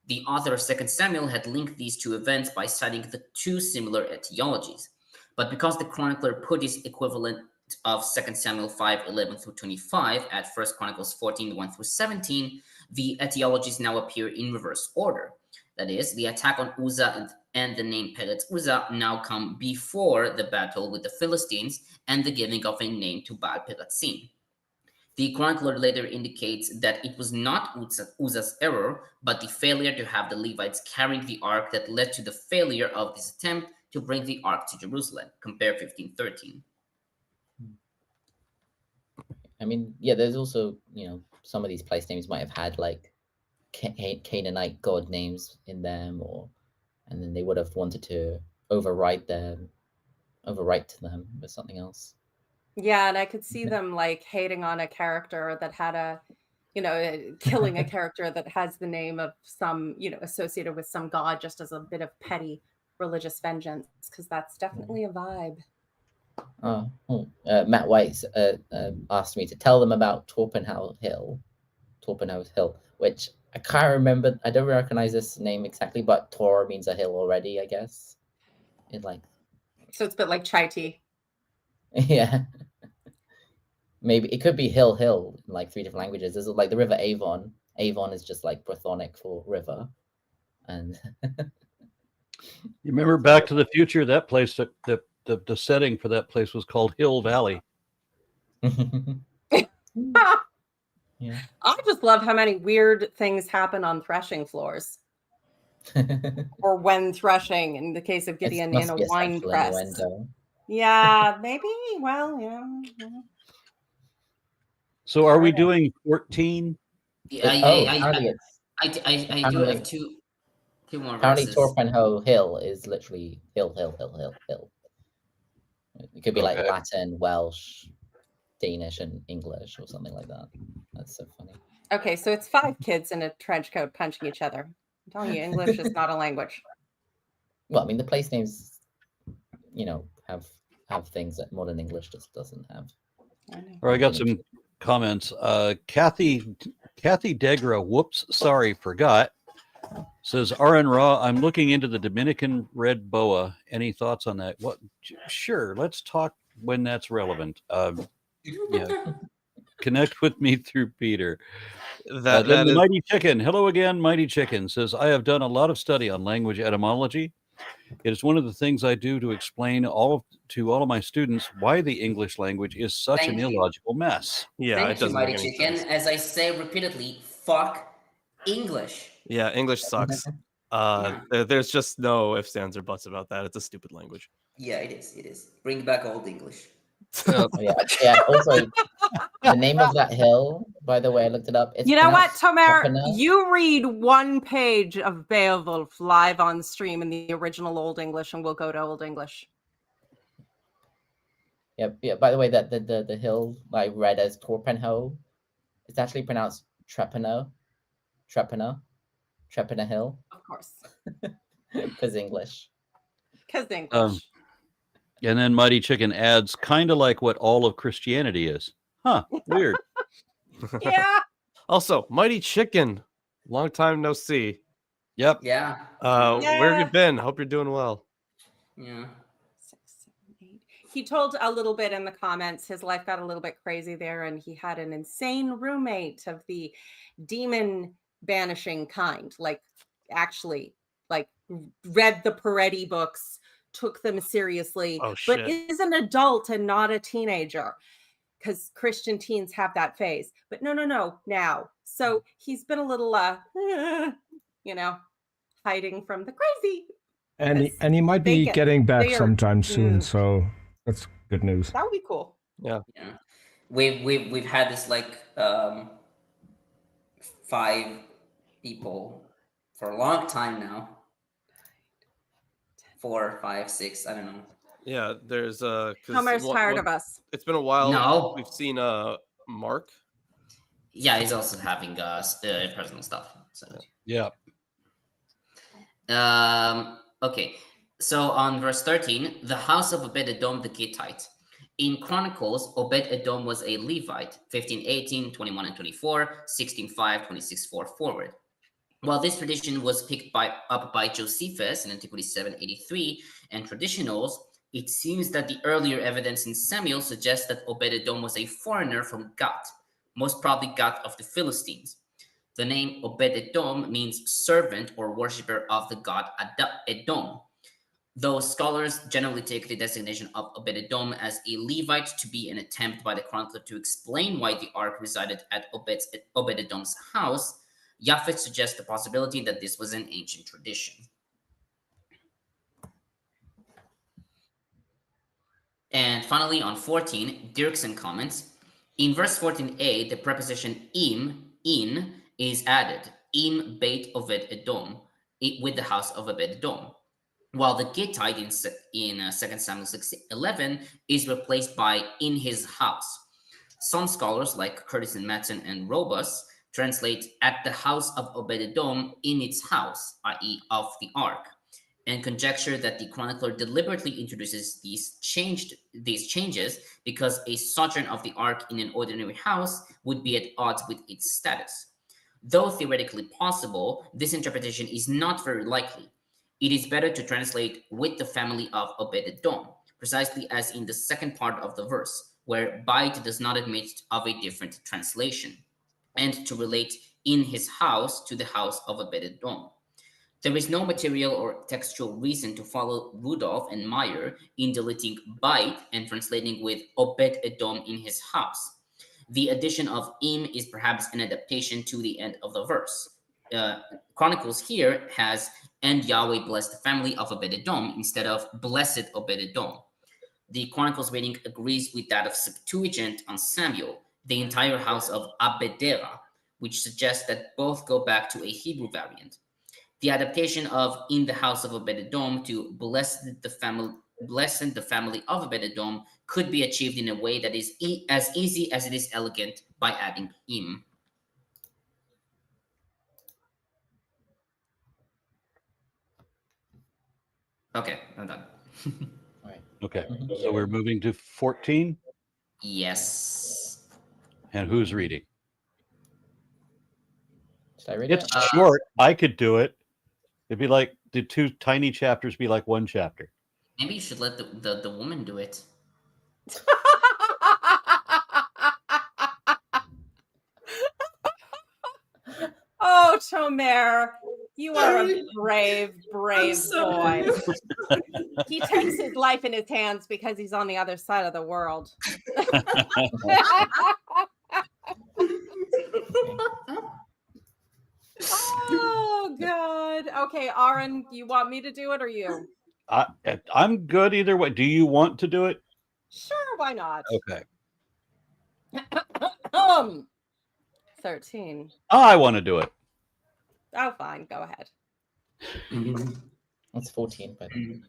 The author of 2 Samuel had linked these two events by citing the two similar etiologies. But because the chronicler put his equivalent of 2 Samuel 5:11 through 25 at 1 Chronicles 14:1 through 17, the etiologies now appear in reverse order. That is, the attack on Uzzah and the name Peretz Uzzah now come before the battle with the Philistines and the giving of a name to Baal Peratzim. The chronicler later indicates that it was not Uzzah's error, but the failure to have the Levites carrying the ark that led to the failure of this attempt to bring the ark to Jerusalem. Compare 15:13. I mean, there's also, some of these place names might have had like Canaanite god names in them, and then they would have wanted to overwrite to them with something else. And I could see them like hating on a character that had killing a character that has the name of some, associated with some god, just as a bit of petty religious vengeance, because that's definitely a vibe. Matt White asked me to tell them about Torpenhow Hill, which I can't remember. I don't recognize this name exactly, but Tor means a hill already, I guess. So it's a bit like chai tea. Yeah. Maybe it could be hill in like 3 different languages. There's like the river Avon. Avon is just like Brythonic for river. And you remember Back to the Future? That place, the setting for that place was called Hill Valley. Yeah. I just love how many weird things happen on threshing floors. Or when threshing, in the case of Gideon in a wine press. Innuendo. Yeah, maybe. Well, So are we doing 14 Apparently it's I do have two more apparently verses. Torpenhoe Hill is literally hill. It could be like Latin, Welsh, Danish, and English or something like that. That's so funny. Okay, so it's 5 kids in a trench coat punching each other. I'm telling you, English is not a language. Well, I mean, the place names, have things that modern English just doesn't have. I got some comments. Kathy Degra, whoops, sorry, forgot. Says RN Raw, I'm looking into the Dominican red boa. Any thoughts on that? What? Sure, let's talk when that's relevant. Connect with me through Peter. That is... Mighty Chicken. Hello again, Mighty Chicken says, I have done a lot of study on language etymology. It is one of the things I do to explain to all of my students why the English language is such an illogical mess. Yeah, Thank you, Mighty Chicken. As I say repeatedly, fuck English. Yeah, English sucks. There's just no ifs, ands, or buts about that. It's a stupid language. Yeah, it is. It is. Bring back old English. Yeah. Also, the name of that hill, by the way, I looked it up. You know what, Tomer? You read one page of Beowulf live on stream in the original Old English, and we'll go to Old English. Yeah. By the way, that the hill I read as Torpenhoe, it's actually pronounced Treppenau Hill. Of course. Because English. And then Mighty Chicken adds, kind of like what all of Christianity is. Huh, weird. Yeah. Also, Mighty Chicken, long time no see. Yep. Yeah. Where have you been? Hope you're doing well. Yeah. 6, 7, 8. He told a little bit in the comments, his life got a little bit crazy there, and he had an insane roommate of the demon banishing kind, actually read the Peretti books, took them seriously, but is an adult and not a teenager, because Christian teens have that phase. But no, now. So he's been a little, hiding from the crazy. And he might be getting back sometime soon, so that's good news. That would be cool. Yeah. We've had this 5 people for a long time now. 4, 5, 6, I don't know. Yeah, there's Homer's tired of us. It's been a while. No. We've seen Mark. Yeah, he's also having personal stuff. So. Yeah. Okay. So on verse 13, the house of Obed-Edom the Gittite. In Chronicles, Obed-Edom was a Levite, 15:18, 21 and 24, 16:5, 26:4 forward. While this tradition was picked up by Josephus in Antiquity 783 and traditionals, it seems that the earlier evidence in Samuel suggests that Obed-Edom was a foreigner from Gat, most probably Gat of the Philistines. The name Obed-Edom means servant or worshipper of the god Edom, though scholars generally take the designation of Obed-Edom as a Levite to be an attempt by the chronicler to explain why the ark resided at Obed-Edom's house. Japhet suggests the possibility that this was an ancient tradition. And finally, on 14, Dirksen comments, in verse 14a, the preposition in, is added, im beit Oved Edom, with the house of Obed Edom, while the Gittite in 2 Samuel 6:11 is replaced by in his house. Some scholars, like Curtis and Matson and Robus, translate at the house of Obed-Edom in its house, i.e. of the ark, and conjecture that the chronicler deliberately introduces these changes because a sojourn of the ark in an ordinary house would be at odds with its status. Though theoretically possible, this interpretation is not very likely. It is better to translate with the family of Obed-Edom, precisely as in the second part of the verse, where Bait does not admit of a different translation, and to relate in his house to the house of Obed-Edom. There is no material or textual reason to follow Rudolph and Meyer in deleting Bait and translating with Obed-Edom in his house. The addition of im is perhaps an adaptation to the end of the verse. Chronicles here has, and Yahweh blessed the family of Obed-Edom instead of blessed Obed-Edom. The Chronicles reading agrees with that of Septuagint on Samuel, the entire house of Abedera, which suggests that both go back to a Hebrew variant. The adaptation of "in the house of Obed-Edom" to "blessed the family of Obed-Edom" could be achieved in a way that is as easy as it is elegant, by adding "im." Okay, I'm done. Right. Okay, so we're moving to 14. Yes. And who's reading? Should I read It's it? short. I could do it. It'd be like the 2 tiny chapters be like 1 chapter. Maybe you should let the woman do it. Oh, Tomer, you are a brave boy. He takes his life in his hands because he's on the other side of the world. Oh, God. Okay, Aaron, you want me to do it or you? I'm good either way. Do you want to do it? Sure, why not? Okay. 13. I want to do it. Oh, fine. Go ahead. That's 14. By the way.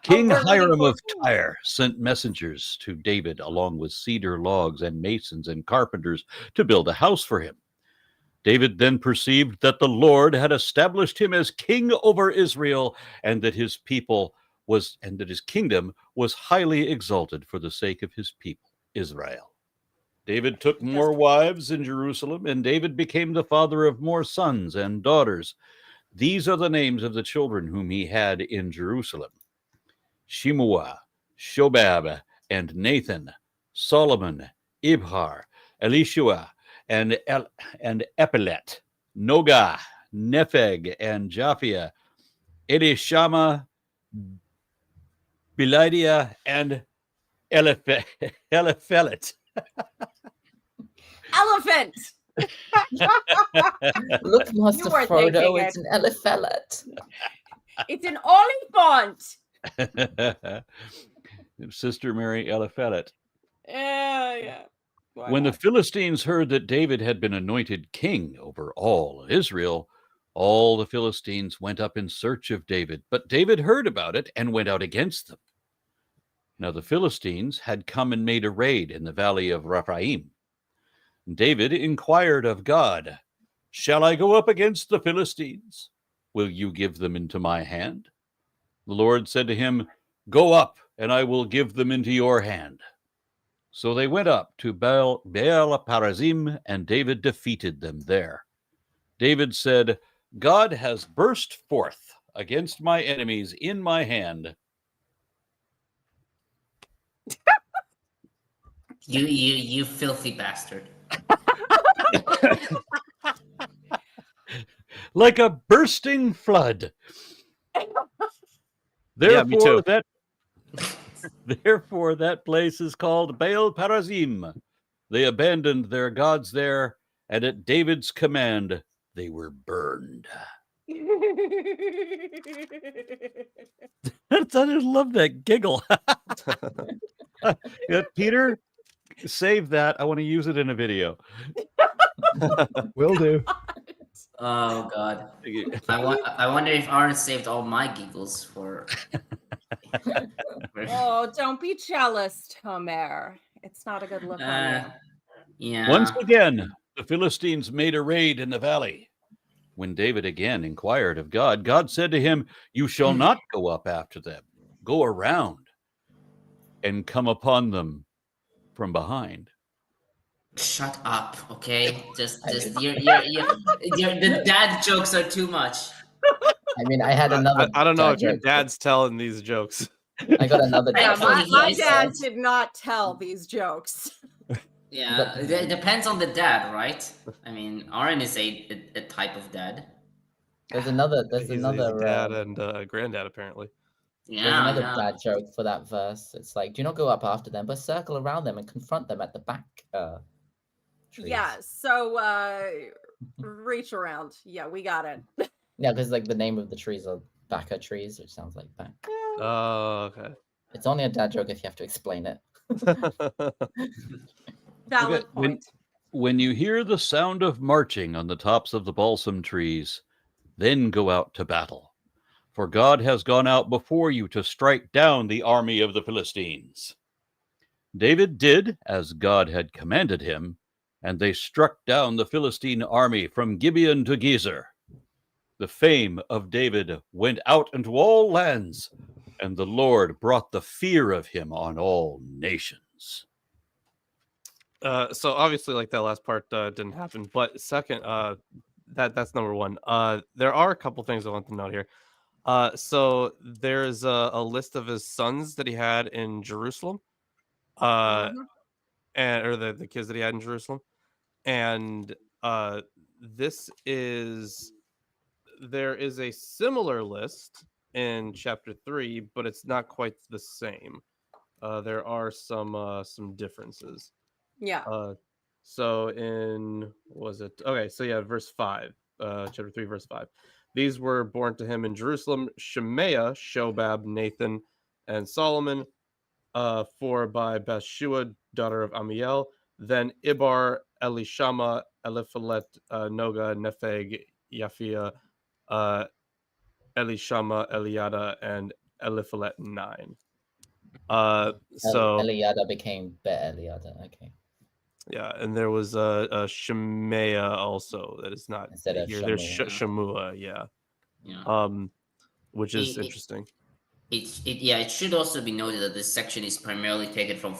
King we're reading Hiram of 14. Tyre sent messengers to David along with cedar logs and masons and carpenters to build a house for him. David then perceived that the Lord had established him as king over Israel, and that his kingdom was highly exalted for the sake of his people, Israel. David took more wives in Jerusalem, and David became the father of more sons and daughters. These are the names of the children whom he had in Jerusalem: Shimua, Shobab, and Nathan, Solomon, Ibhar, Elishua, and Epelet, Noga, Nepheg, and Japhia, Elishama, Belidia, and Eliphelet. Elephant. Look, Master You were Frodo, thinking it's an elephant. It's an oliphant. Sister Mary Eliphelet. Yeah. Why When the not? Philistines heard that David had been anointed king over all Israel, all the Philistines went up in search of David. But David heard about it and went out against them. Now the Philistines had come and made a raid in the valley of Rephaim. David inquired of God, "Shall I go up against the Philistines? Will you give them into my hand?" The Lord said to him, "Go up, and I will give them into your hand." So they went up to Baal-Perazim, and David defeated them there. David said, "God has burst forth against my enemies in my hand." You filthy bastard. Like a bursting flood. Me too. Therefore that place is called Baal-Perazim. They abandoned their gods there, and at David's command they were burned. I love that giggle. Peter, save that. I want to use it in a video. Will do. Oh God. I wonder if Aaron saved all my giggles for. Oh, don't be jealous, Tomer. It's not a good look on you. Yeah. Once again, the Philistines made a raid in the valley. When David again inquired of God, God said to him, "You shall not go up after them. Go around and come upon them from behind." Shut up, okay? Just the dad jokes are too much. I mean, I had another. I don't know if your joke. dad's telling these jokes. I got another. Yeah, joke. my dad did not tell these jokes. Yeah, it depends on the dad, right? I mean, Aaron is a type of dad. There's another. There's He's another. a dad and granddad, apparently. There's Yeah, another yeah. dad joke for that verse. It's like, do not go up after them, but circle around them and confront them at the back. Trees. Yeah, so reach around. Yeah, we got it. Yeah, because like the name of the trees are Baka trees, which sounds like back. Oh, okay. It's only a dad joke if you have to explain it. Valid point. When you hear the sound of marching on the tops of the balsam trees, then go out to battle. For God has gone out before you to strike down the army of the Philistines. David did as God had commanded him, and they struck down the Philistine army from Gibeon to Gezer. The fame of David went out into all lands, and the Lord brought the fear of him on all nations. So obviously, like that last part didn't happen. But second, that's number one. There are a couple things I want to note here. So there's a list of his sons that he had in Jerusalem, and or the kids that he had in Jerusalem, and there is a similar list in chapter 3, but it's not quite the same. There are some differences. Yeah. So in verse 5, chapter 3, verse 5. These were born to him in Jerusalem: Shemaiah, Shobab, Nathan, and Solomon, 4 by Bathshua, daughter of Amiel, then Ibar, Elishama, Eliphalet, Noga, Nepheg, Yaphia, Elishama, Eliada, and Eliphalet 9. So Eliada became Bet Eliada. Okay. Yeah, and there was a Shemaiah also that is not Instead of here. There's Shammua. Shammua, yeah. Yeah. Which is interesting. It should also be noted that this section is primarily taken from 2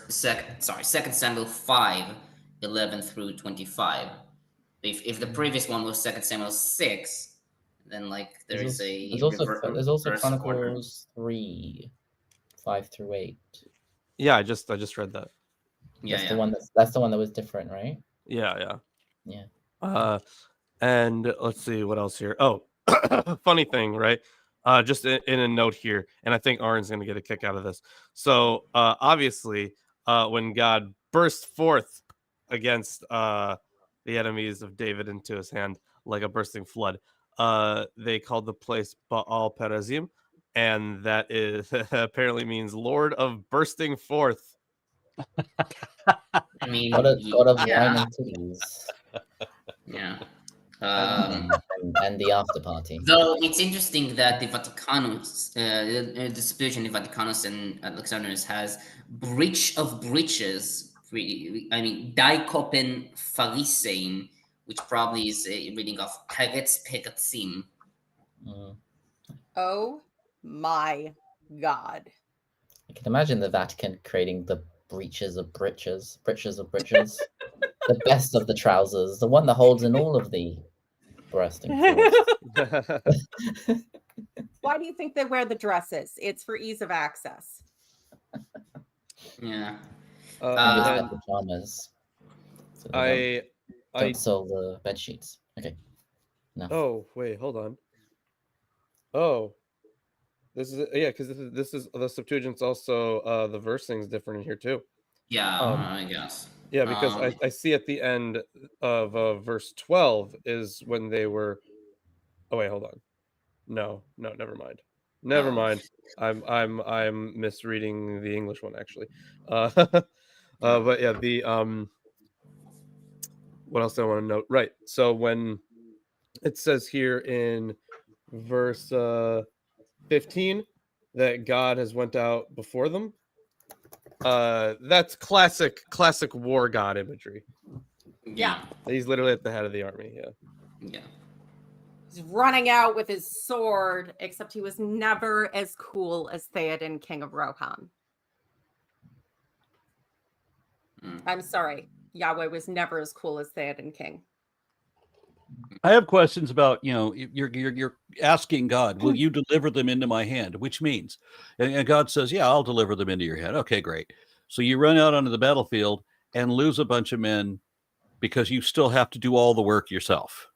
Samuel 5:11 through 25. If the previous one was 2 Samuel 6, then like there's also Chronicles 3:5 through 8. Yeah, I just read that. That's the one that was different, right? Yeah. Yeah. And let's see what else here. Oh, funny thing, right? Just in a note here, and I think Aaron's going to get a kick out of this. So obviously, when God burst forth against the enemies of David into his hand like a bursting flood, they called the place Baal Perazim, and that is apparently means Lord of Bursting Forth. I mean, God of wine and titties. Yeah. And the after party. Though it's interesting that the Vaticanus, the Septuagint in Vaticanus and Alexandrinus has breach of breaches. Dikopen Pharisein, which probably is a reading of Peretz Peretzim. Oh my God! I can imagine the Vatican creating the breeches of breeches, the best of the trousers, the one that holds in all of the bursting forth. Why do you think they wear the dresses? It's for ease of access. Yeah. Pajamas. So I don't sell the bed sheets. Okay. No. Oh wait, hold on. Oh, this is because this is the Septuagint's also the versing's different in here too. Yeah, I guess. Yeah, because I see at the end of verse 12 is when they were. Oh wait, hold on. No, never mind. Never mind. I'm misreading the English one actually. But yeah, the what else do I want to note? Right. So when it says here in verse 15 that God has went out before them, that's classic war god imagery. Yeah. He's literally at the head of the army. Yeah. He's running out with his sword, except he was never as cool as Theoden, King of Rohan. I'm sorry. Yahweh was never as cool as Theoden King. I have questions about, you're asking God, will you deliver them into my hand? Which means, and God says, yeah, I'll deliver them into your hand. Okay, great. So you run out onto the battlefield and lose a bunch of men because you still have to do all the work yourself.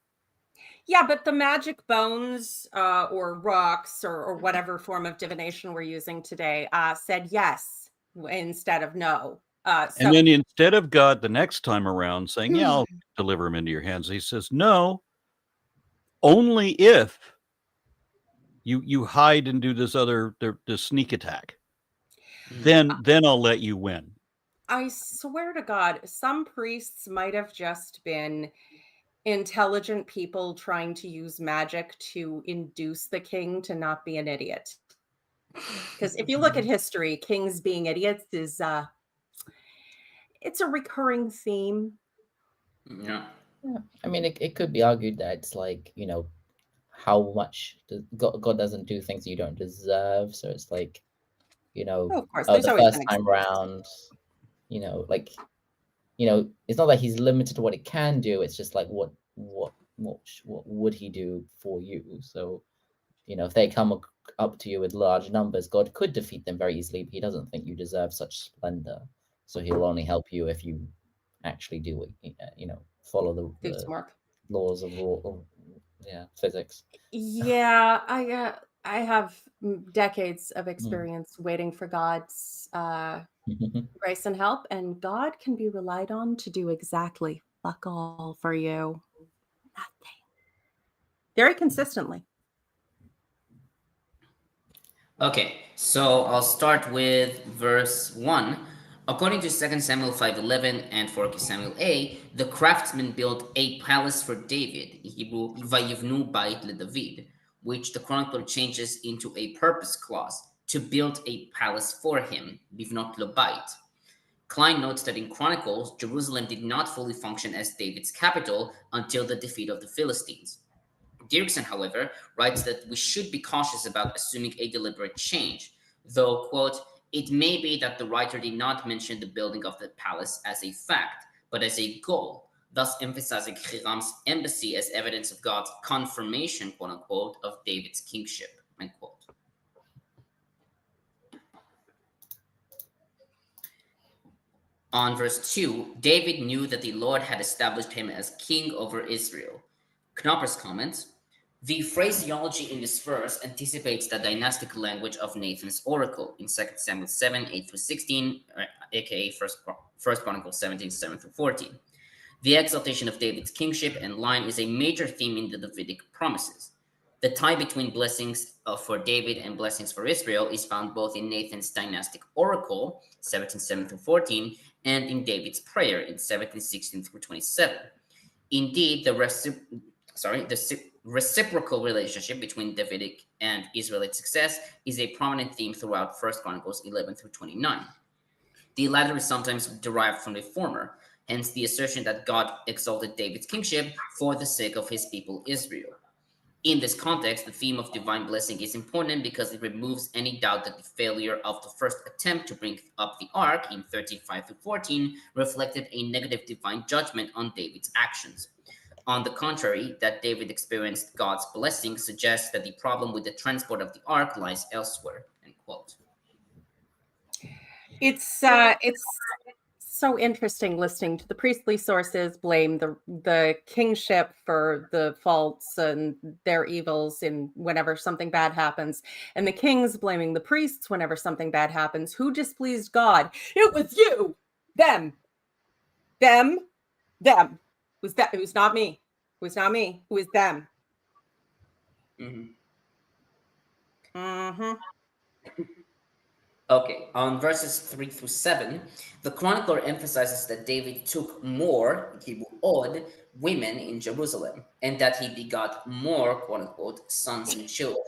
Yeah, but the magic bones or rocks or whatever form of divination we're using today said yes instead of no. And then instead of God the next time around saying, yeah, I'll deliver them into your hands, he says, no, only if you hide and do this sneak attack, then I'll let you win. I swear to God, some priests might have just been intelligent people trying to use magic to induce the king to not be an idiot. Because if you look at history, kings being idiots is it's a recurring theme. Yeah. I mean, it could be argued that it's like, how much God doesn't do things you don't deserve. So it's like, of course, there's the always first an time round, like, it's not like he's limited to what he can do. It's just like what would he do for you? So, if they come up to you with large numbers, God could defeat them very easily, but he doesn't think you deserve such splendor. So he'll only help you if you actually do it, follow the laws of physics. Yeah, I have decades of experience waiting for God's grace and help, and God can be relied on to do exactly fuck all for you. Nothing. Very consistently. Okay, so I'll start with verse 1. According to 2 Samuel 5:11 and 4 Samuel A, the craftsmen built a palace for David, in Hebrew, Vayivnu Bait LeDavid, which the chronicler changes into a purpose clause, to build a palace for him, Bivnot Lo Bait. Klein notes that in Chronicles, Jerusalem did not fully function as David's capital until the defeat of the Philistines. Dirksen, however, writes that we should be cautious about assuming a deliberate change, though, quote, it may be that the writer did not mention the building of the palace as a fact, but as a goal, thus emphasizing Hiram's embassy as evidence of God's confirmation, quote unquote, of David's kingship, end quote. On verse 2, David knew that the Lord had established him as king over Israel. Knoppers comments, the phraseology in this verse anticipates the dynastic language of Nathan's oracle in 2 Samuel 7, 8 through 16, aka 1 Chronicles 17, 7 through 14. The exaltation of David's kingship and line is a major theme in the Davidic promises. The tie between blessings for David and blessings for Israel is found both in Nathan's dynastic oracle, 17, 7 through 14, and in David's prayer in 17, 16 through 27. Indeed, the reciprocal relationship between Davidic and Israelite success is a prominent theme throughout 1 Chronicles 11 through 29. The latter is sometimes derived from the former, hence the assertion that God exalted David's kingship for the sake of his people Israel. In this context, the theme of divine blessing is important because it removes any doubt that the failure of the first attempt to bring up the ark in 13:5 through 14 reflected a negative divine judgment on David's actions. On the contrary, that David experienced God's blessing suggests that the problem with the transport of the ark lies elsewhere, end quote. It's so interesting listening to the priestly sources blame the kingship for the faults and their evils in whenever something bad happens, and the kings blaming the priests whenever something bad happens. Who displeased God? It was you, them. It was not me. It was not me. It was them. Okay, on verses 3 through 7, the chronicler emphasizes that David took more, Od, women in Jerusalem, and that he begot more, quote unquote, sons and children.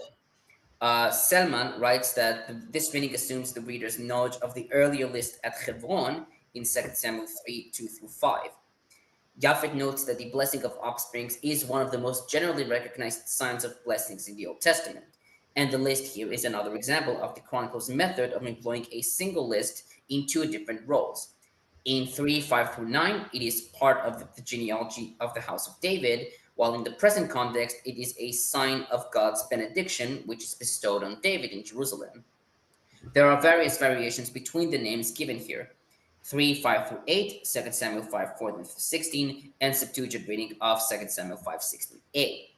Selman writes that this reading assumes the reader's knowledge of the earlier list at Hebron in 2 Samuel 3, 2 through 5. Japhet notes that the blessing of offsprings is one of the most generally recognized signs of blessings in the Old Testament. And the list here is another example of the Chronicles' method of employing a single list in two different roles. In 3, 5 through 9, it is part of the genealogy of the house of David, while in the present context, it is a sign of God's benediction, which is bestowed on David in Jerusalem. There are various variations between the names given here. 3, 5 through 8, 2 Samuel 5, 14 through 16, and Septuagint reading of 2 Samuel 5, 16a.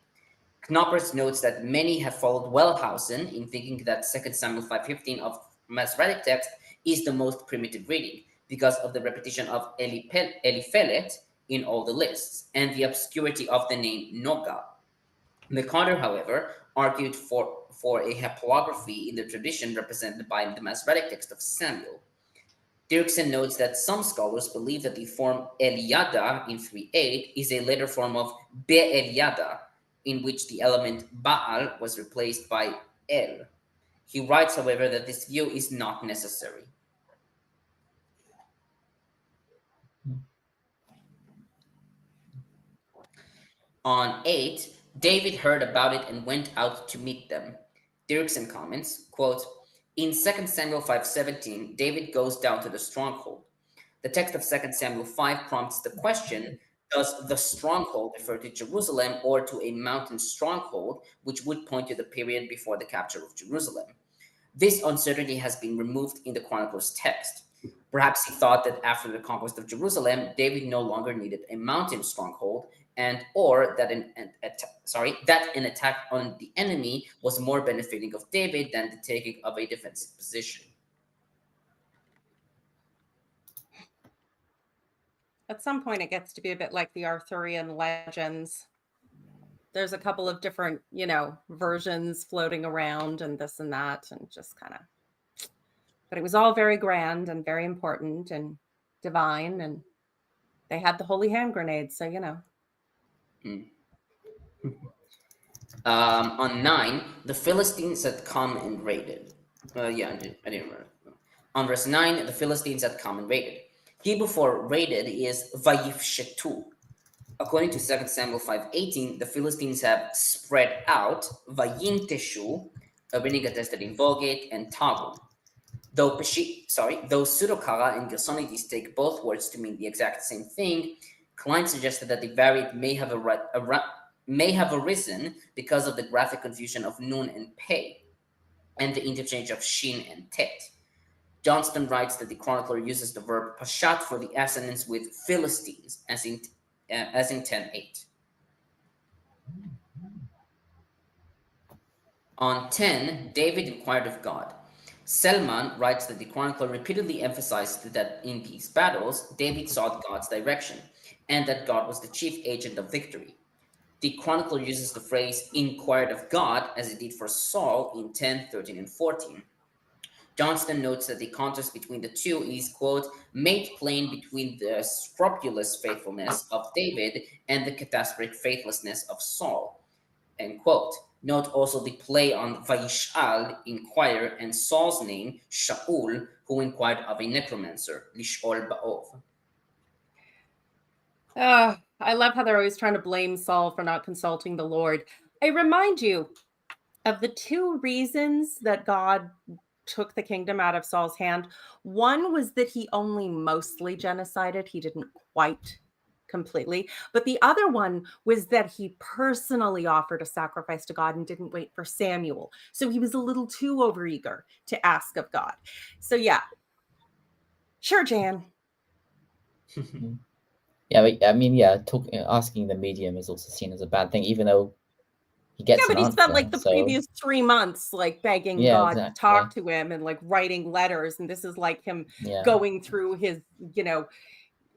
Knoppers notes that many have followed Wellhausen in thinking that 2 Samuel 5:15 of Masoretic text is the most primitive reading because of the repetition of Eliphelet in all the lists and the obscurity of the name Noga. McCarter, however, argued for a haplography in the tradition represented by the Masoretic text of Samuel. Dirksen notes that some scholars believe that the form Eliada in 3:8 is a later form of Be'eliada, in which the element Baal was replaced by El. He writes, however, that this view is not necessary. On 8, David heard about it and went out to meet them. Dirksen comments, quote, in 2 Samuel 5:17, David goes down to the stronghold. The text of 2 Samuel 5 prompts the question, does the stronghold refer to Jerusalem or to a mountain stronghold, which would point to the period before the capture of Jerusalem? This uncertainty has been removed in the Chronicles text. Perhaps he thought that after the conquest of Jerusalem, David no longer needed a mountain stronghold, or that an attack on the enemy was more benefiting of David than the taking of a defensive position. At some point, it gets to be a bit like the Arthurian legends. There's a couple of different, versions floating around and this and that, and just kind of. But it was all very grand and very important and divine, and they had the holy hand grenades, so On 9, the Philistines had come and raided. I didn't remember. On verse 9, the Philistines had come and raided. Hebrew for raided is vayifshetu. According to 2 Samuel 5:18, the Philistines have spread out, vayinteshu, a rabbinic attested in Vulgate, and Targum. Though Pseudokara and Gersonides take both words to mean the exact same thing, Klein suggested that the variant may have arisen because of the graphic confusion of nun and pei, and the interchange of shin and tet. Johnstone writes that the chronicler uses the verb pashat for the assonance with Philistines, as in 10:8. On 10, David inquired of God. Selman writes that the chronicler repeatedly emphasized that in these battles, David sought God's direction, and that God was the chief agent of victory. The chronicler uses the phrase inquired of God as it did for Saul in 10, 13, and 14. Johnston notes that the contrast between the two is, quote, made plain between the scrupulous faithfulness of David and the catastrophic faithlessness of Saul, end quote. Note also the play on LeYisra'el, inquire, and Saul's name, Shaul, who inquired of a necromancer, Lish'ol Ba'ov. I love how they're always trying to blame Saul for not consulting the Lord. I remind you of the two reasons that God took the kingdom out of Saul's hand. One was that he only mostly genocided. He didn't quite completely. But the other one was that he personally offered a sacrifice to God and didn't wait for Samuel. So he was a little too overeager to ask of God. So yeah. Sure, Jan. Asking the medium is also seen as a bad thing, even though he gets but he spent like the previous 3 months like begging God to talk to him and like writing letters, and this is like him going through his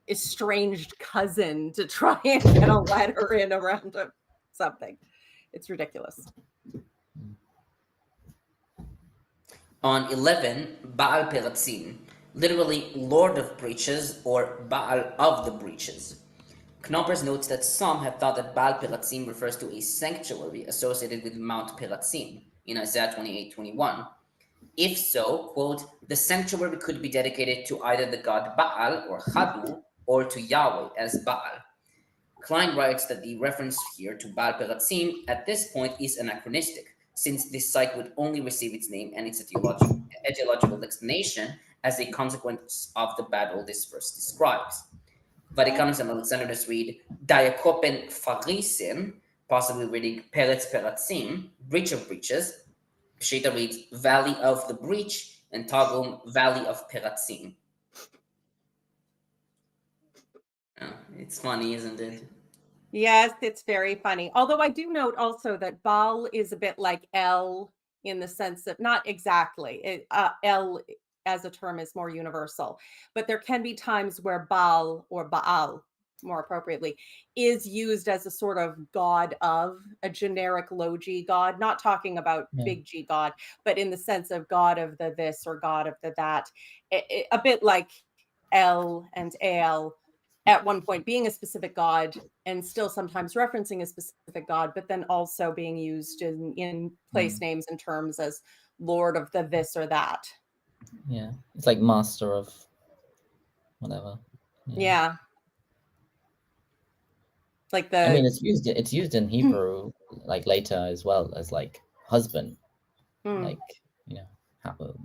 estranged cousin to try and get a letter in around something. It's ridiculous. On 11, Baal Peratzim, literally Lord of Breaches or Baal of the Breaches. Knoppers notes that some have thought that Baal Peratzim refers to a sanctuary associated with Mount Peratzim in Isaiah 28:21. If so, quote, the sanctuary could be dedicated to either the god Baal or Hadu or to Yahweh as Baal. Klein writes that the reference here to Baal Peratzim at this point is anachronistic, since this site would only receive its name and its etiological explanation as a consequence of the battle this verse describes. Vaticanus and Alexandrinus read Diakopen Pharisim, possibly reading Peretz Peratzim, breach of breaches. Peshitta reads Valley of the Breach, and Targum Valley of Peratzim. Oh, it's funny, isn't it? Yes, it's very funny. Although I do note also that Baal is a bit like El in the sense that not exactly. El as a term is more universal, but there can be times where Baal or Baal more appropriately, is used as a sort of god of a generic low G god, not talking about big G god, but in the sense of god of the this or god of the that, a bit like El and El at one point being a specific god and still sometimes referencing a specific god, but then also being used in place names and terms as lord of the this or that. Yeah, it's like master of whatever. Yeah. Like the, I mean, it's used in Hebrew like later as well as like husband, like, you know,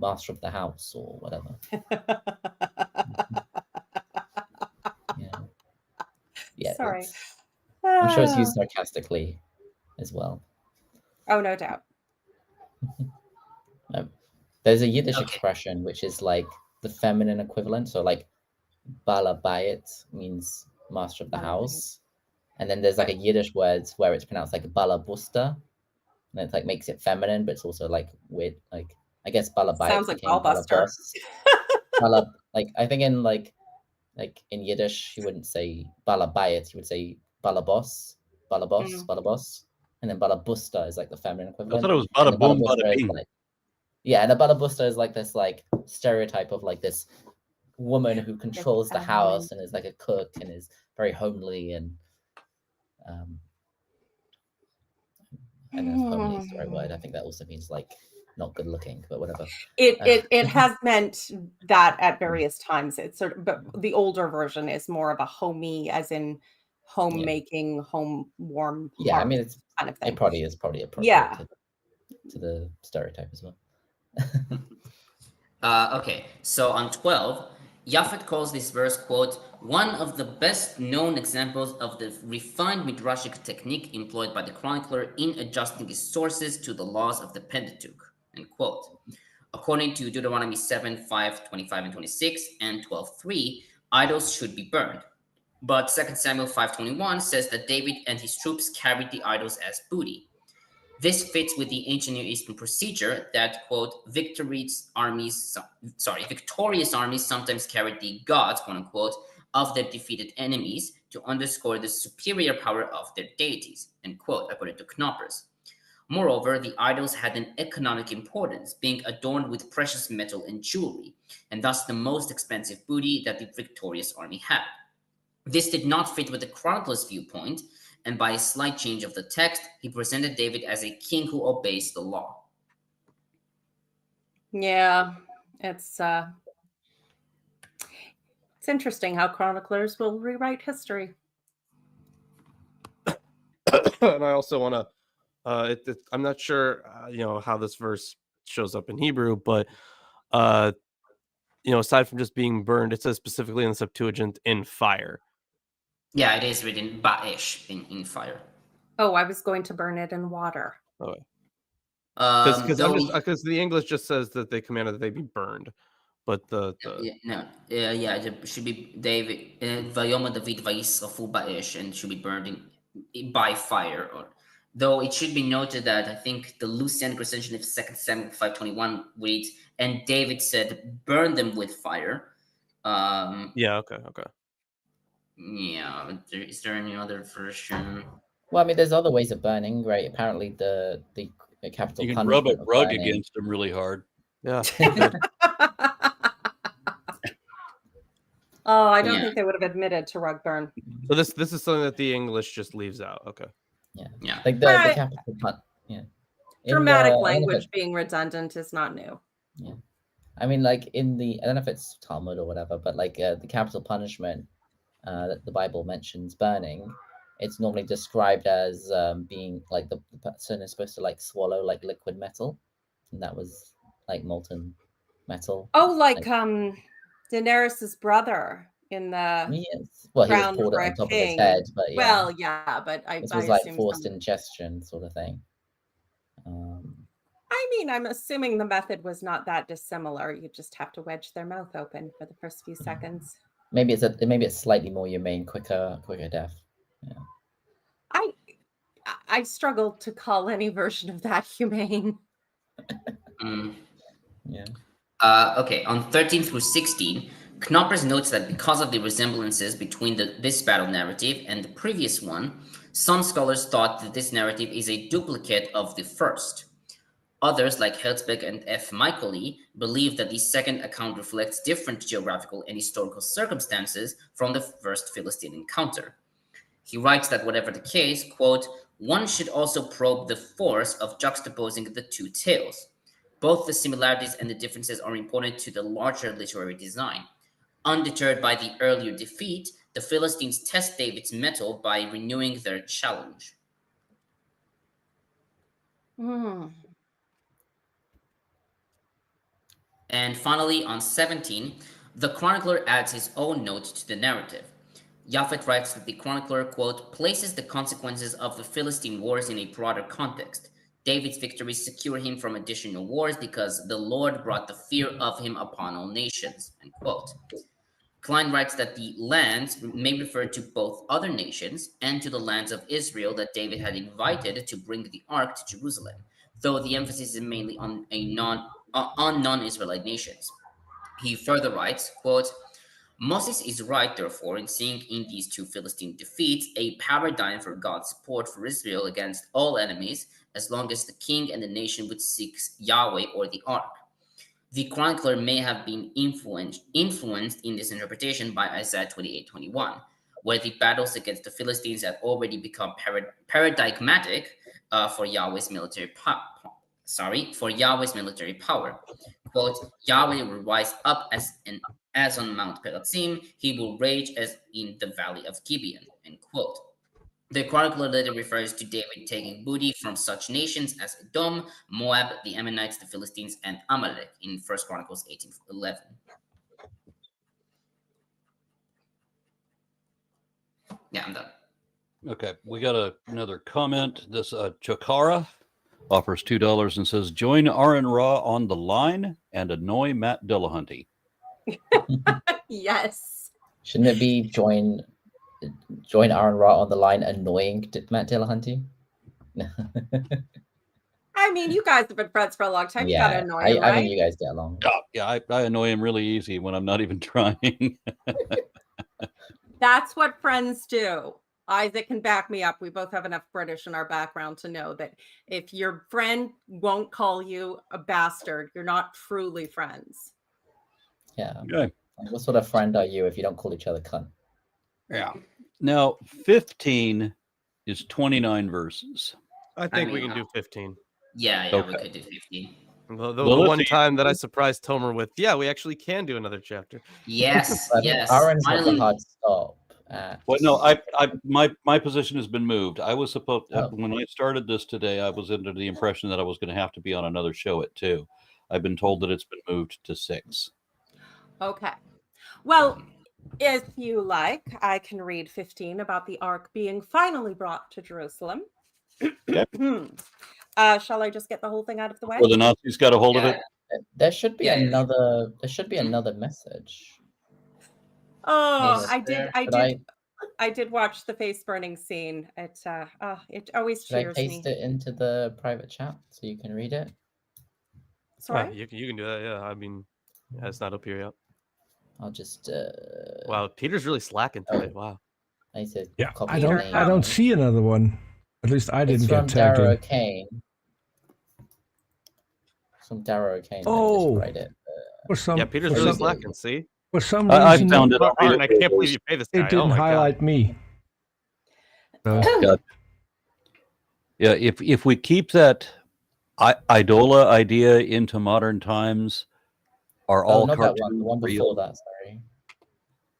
master of the house or whatever. Yeah. Sorry. I'm sure it's used sarcastically as well. Oh, no doubt. There's a Yiddish expression which is like the feminine equivalent. So like Bala Bayit means master of the house. And then there's like a Yiddish word where it's pronounced like Bala Busta. And it like makes it feminine, but it's also like weird. Like I guess Bala Bayit sounds like became Bala Ballbuster. Boss. Bala, like I think in like in Yiddish, you wouldn't say Bala Bayit, you would say Bala Boss, Bala Boss, Bala Boss. And then Bala Busta is like the feminine equivalent. I thought it was Bada Boom, Bada Bing. Like, yeah, and a Bala Busta is like this like stereotype of like this woman who controls the house and is like a cook and is very homely and I don't know if homely is the right word. I think that also means like not good looking, but whatever. It has meant that at various times. It's sort of, but the older version is more of a homey, as in homemaking, home warm. Yeah, I mean it's kind of thing. It probably is appropriate to the stereotype as well. Okay, so on 12, Japhet calls this verse, quote, one of the best known examples of the refined midrashic technique employed by the chronicler in adjusting his sources to the laws of the Pentateuch, end quote. According to Deuteronomy 7:5, 25, and 26, and 12:3, idols should be burned. But 2 Samuel 5:21 says that David and his troops carried the idols as booty. This fits with the ancient Near Eastern procedure that, quote, victorious armies sometimes carried the gods, quote unquote, of their defeated enemies to underscore the superior power of their deities, end quote, according to Knoppers. Moreover, the idols had an economic importance, being adorned with precious metal and jewelry, and thus the most expensive booty that the victorious army had. This did not fit with the chronicler's viewpoint, and by a slight change of the text, he presented David as a king who obeys the law. Yeah, it's interesting how chroniclers will rewrite history. And I also want to, I'm not sure, how this verse shows up in Hebrew, but, aside from just being burned, it says specifically in the Septuagint in fire. Yeah, it is written ba'ish, in fire. Oh, I was going to burn it in water. Okay. Because the English just says that they commanded that they be burned, but it should be David Vayoma David Vayisrafu ba'ish, and should be burned by fire. Though it should be noted that I think the Lucian recension of 2 Samuel 5:21 reads, and David said, "Burn them with fire." Yeah. Okay. Yeah, is there any other version? Well, I mean, there's other ways of burning, right? Apparently, the capital you can rub a rug against them really hard. Yeah. Oh, I don't think they would have admitted to rug burn. So this is something that the English just leaves out. Okay. Yeah. Like the capital Dramatic language being redundant is not new. Yeah. I mean, like I don't know if it's Talmud or whatever, but like the capital punishment that the Bible mentions burning, it's normally described as being like the person is supposed to like swallow like liquid metal, and that was like molten metal. Oh, like Daenerys's brother in the he was poured it on top of his head, but but this was like forced ingestion sort of thing. I mean, I'm assuming the method was not that dissimilar. You just have to wedge their mouth open for the first few seconds. Maybe it's slightly more humane, quicker death. Yeah. I struggle to call any version of that humane. Yeah. Okay, on 13 through 16, Knoppers notes that because of the resemblances between this battle narrative and the previous one, some scholars thought that this narrative is a duplicate of the first. Others, like Herzberg and F. Michaeli, believe that the second account reflects different geographical and historical circumstances from the first Philistine encounter. He writes that whatever the case, quote, one should also probe the force of juxtaposing the two tales. Both the similarities and the differences are important to the larger literary design. Undeterred by the earlier defeat, the Philistines test David's mettle by renewing their challenge. And finally, on 17, the chronicler adds his own note to the narrative. Japhet writes that the chronicler, quote, places the consequences of the Philistine wars in a broader context. David's victories secure him from additional wars because the Lord brought the fear of him upon all nations, end quote. Klein writes that the lands may refer to both other nations and to the lands of Israel that David had invited to bring the ark to Jerusalem, though the emphasis is mainly on non-Israelite nations. He further writes, quote, Moses is right, therefore, in seeing in these two Philistine defeats a paradigm for God's support for Israel against all enemies, as long as the king and the nation would seek Yahweh or the ark. The chronicler may have been influenced in this interpretation by Isaiah 28:21, where the battles against the Philistines had already become paradigmatic for Yahweh's military power. Quote, Yahweh will rise up as on Mount Perazim, he will rage as in the valley of Gibeon, end quote. The chronicler later refers to David taking booty from such nations as Edom, Moab, the Ammonites, the Philistines, and Amalek in 1 Chronicles 18:11. Yeah, I'm done. Okay, we got another comment. This Chakara offers $2 and says, join Aaron Ra on the line and annoy Matt Dillahunty. Yes. Shouldn't it be join Aaron Ra on the line annoying Matt Dillahunty? I mean, you guys have been friends for a long time. Yeah, you gotta annoy him, right? I think you guys get along. Oh, yeah, I annoy him really easy when I'm not even trying. That's what friends do. Isaac can back me up. We both have enough British in our background to know that if your friend won't call you a bastard, you're not truly friends. Yeah. Okay. What sort of friend are you if you don't call each other cunt? Yeah. Now, 15 is 29 verses. I think we can do 15. Yeah, Okay. we could do 15. The one time that I surprised Tomer with, yeah, we actually can do another chapter. Yes, yes. Aaron's got a hard stop. Well, no, my position has been moved. I was supposed when I started this today, I was under the impression that I was going to have to be on another show at 2. I've been told that it's been moved to 6. Okay. Well, if you like, I can read 15 about the ark being finally brought to Jerusalem. Okay. Shall I just get the whole thing out of the way? Well, the Nazis got a hold of it. There should be another. There should be another message. Oh, Yes. I did watch the face burning scene. It always cheers me. Should I paste it into the private chat so you can read it? Sorry, you can do that. Yeah, I mean, it's not up here yet. I'll just. Wow, Peter's really slacking today. Wow. I said. Yeah, copy I the name. don't see another one. At least I didn't get tagged Darrow in. Kane. Some Darrow Kane. Oh. Just write it. Yeah, Peter's really slacking. See. For some I reason, found it. Aaron, I can't believe you pay this guy. it didn't highlight me. God. Yeah, if we keep that idola idea into modern times, are all not cartoons that one. The one before real? that.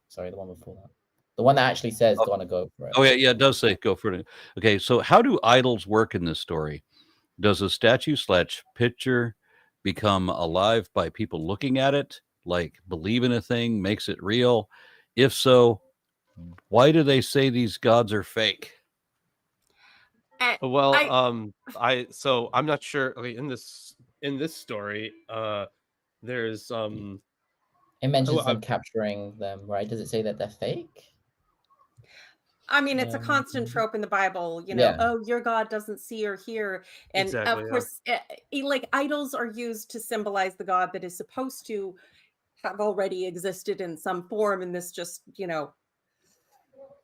Sorry, the one before that. The one that actually says "Gonna go for it." Oh yeah, it does say go for it. Okay, so how do idols work in this story? Does a statue/picture become alive by people looking at it, like believe in a thing, makes it real? If so, why do they say these gods are fake? Well, I'm not sure. Okay, in this story, there's It mentions them capturing them, right? Does it say that they're fake? I mean, it's a constant trope in the Bible, oh, your God doesn't see or hear. And of course, like idols are used to symbolize the God that is supposed to have already existed in some form, and this just,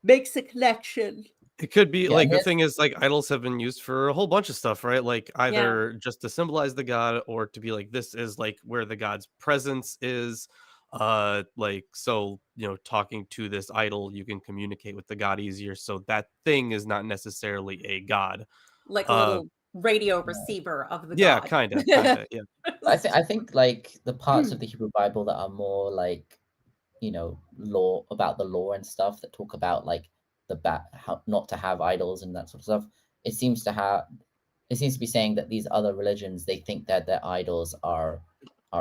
makes a connection. It could be like the thing is like idols have been used for a whole bunch of stuff, right? Like either just to symbolize the god or to be like this is like where the god's presence is. Like so, talking to this idol, you can communicate with the god easier. So that thing is not necessarily a god. Like a little radio receiver of the god. Kind of, yeah. I think like the parts of the Hebrew Bible that are more like, law about the law and stuff that talk about like how not to have idols and that sort of stuff. It seems to be saying that these other religions, they think that their idols are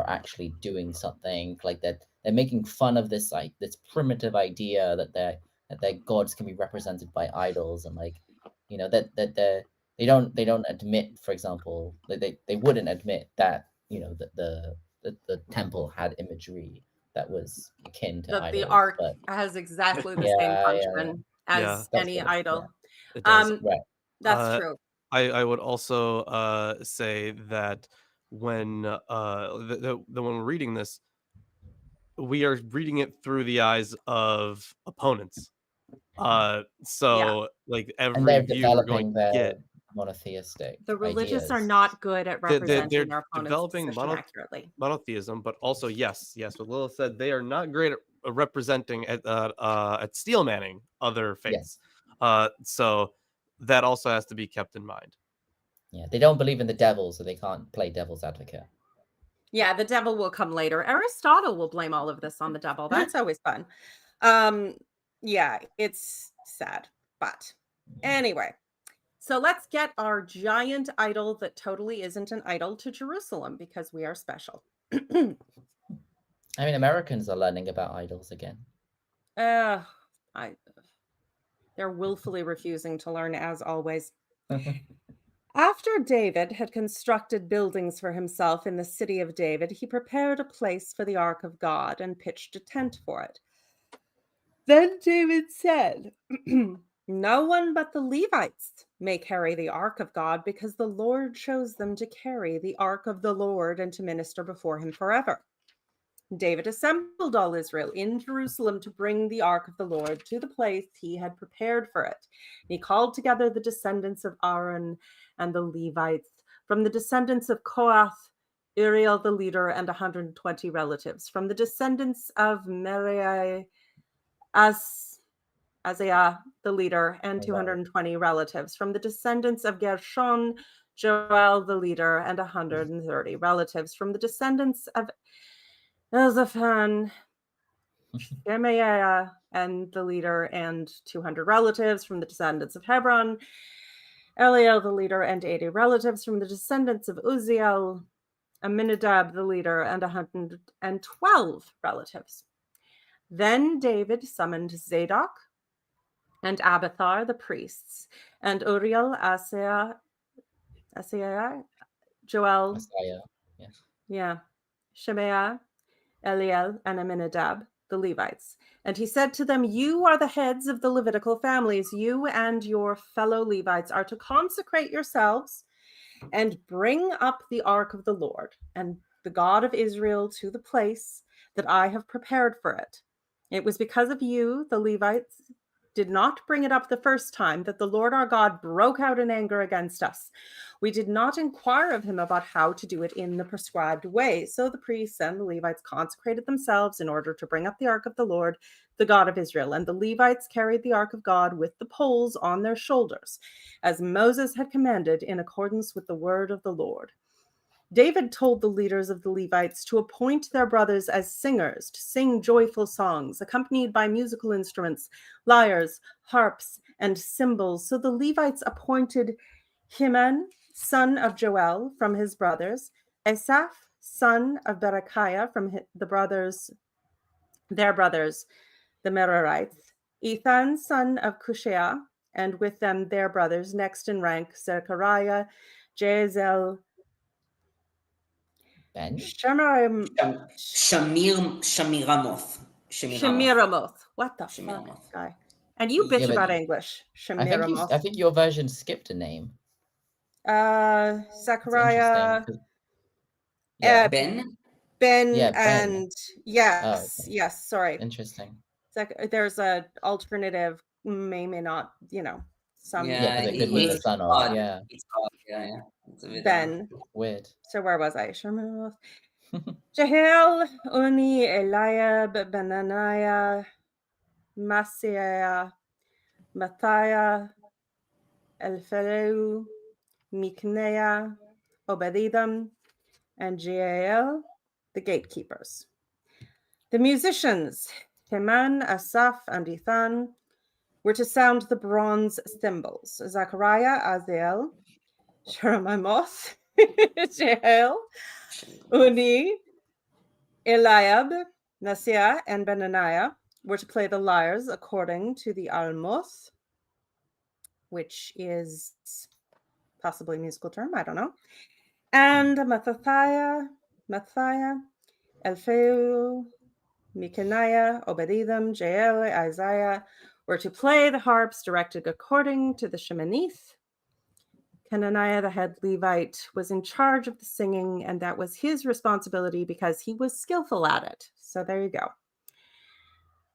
actually doing something, like that they're making fun of this like this primitive idea that their gods can be represented by idols, and like that they don't admit, for example, they wouldn't admit that that the temple had imagery that was akin to that idols, the ark but has exactly the same function as any idol. It does. Right. That's true. I would also say that when when we're reading this, we are reading it through the eyes of opponents. So like every view we're going to get monotheistic. The religious ideas. are not good at representing their opponent's developing position accurately. monotheism, but also yes, what Lilith said, they are not great at representing at steel manning other faiths. Yes. So that also has to be kept in mind. Yeah, they don't believe in the devil, so they can't play devil's advocate. Yeah, the devil will come later. Aristotle will blame all of this on the devil. That's always fun. Yeah, it's sad, but anyway. So let's get our giant idol that totally isn't an idol to Jerusalem, because we are special. I mean, Americans are learning about idols again. They're willfully refusing to learn, as always. After David had constructed buildings for himself in the city of David, he prepared a place for the ark of God and pitched a tent for it. Then David said, "No one but the Levites may carry the ark of God, because the Lord chose them to carry the ark of the Lord and to minister before him forever." David assembled all Israel in Jerusalem to bring the ark of the Lord to the place he had prepared for it. He called together the descendants of Aaron and the Levites, from the descendants of Kohath, Uriel the leader, and 120 relatives, from the descendants of Merari, Azariah the leader, and 220 relatives, from the descendants of Gershon, Joel the leader, and 130 relatives, from the descendants of Elzaphan, Shemaiah and the leader, and 200 relatives, from the descendants of Hebron, Eliel the leader, and 80 relatives, from the descendants of Uzziel, Aminadab the leader, and 112 relatives. Then David summoned Zadok and Abiathar the priests, and Uriel, Asaiah, Joel, Shemaiah, Eliel, and Aminadab, the Levites. And he said to them, "You are the heads of the Levitical families. You and your fellow Levites are to consecrate yourselves and bring up the ark of the Lord and the God of Israel to the place that I have prepared for it. It was because of you, the Levites, did not bring it up the first time, that the Lord our God broke out in anger against us. We did not inquire of him about how to do it in the prescribed way. So the priests and the Levites consecrated themselves in order to bring up the ark of the Lord, the God of Israel. And the Levites carried the ark of God with the poles on their shoulders, as Moses had commanded, in accordance with the word of the Lord. David told the leaders of the Levites to appoint their brothers as singers to sing joyful songs, accompanied by musical instruments, lyres, harps, and cymbals. So the Levites appointed Heman, son of Joel, from his brothers, Asaph, son of Berechiah, from their brothers, the Merarites, Ethan, son of Cushiah, and with them their brothers, next in rank, Zechariah, Jazel, Shamiramoth. What the fuck, guy? And you bitch about English. Shamiramoth. I think your version skipped a name. Zechariah. Yeah. Ben. Ben Yeah, Ben. and yes, Oh, okay. yes. Sorry. Interesting. There's a alternative, may not, some Yeah, because it could be the son of. odd. Yeah, It's odd. Yeah. It's a bit Ben. weird. So where was I? Jahel, Uni, Eliab, Benaniah, Masiah, Matthiah, Elphelu, Mikneah, Obededom, and Jael, the gatekeepers. The musicians, Heman, Asaph, and Ethan, were to sound the bronze cymbals. Zechariah, Aziel, Sheremoth, Jael, Uni, Eliab, Nasiah, and Benaniah were to play the lyres according to the almoth, which is possibly a musical term, I don't know. And Matthiah, Elpheu, Mikaniah, Obededom, Jael, Isaiah were to play the harps directed according to the Sheminith. Kenaniah, the head Levite, was in charge of the singing, and that was his responsibility because he was skillful at it. So there you go.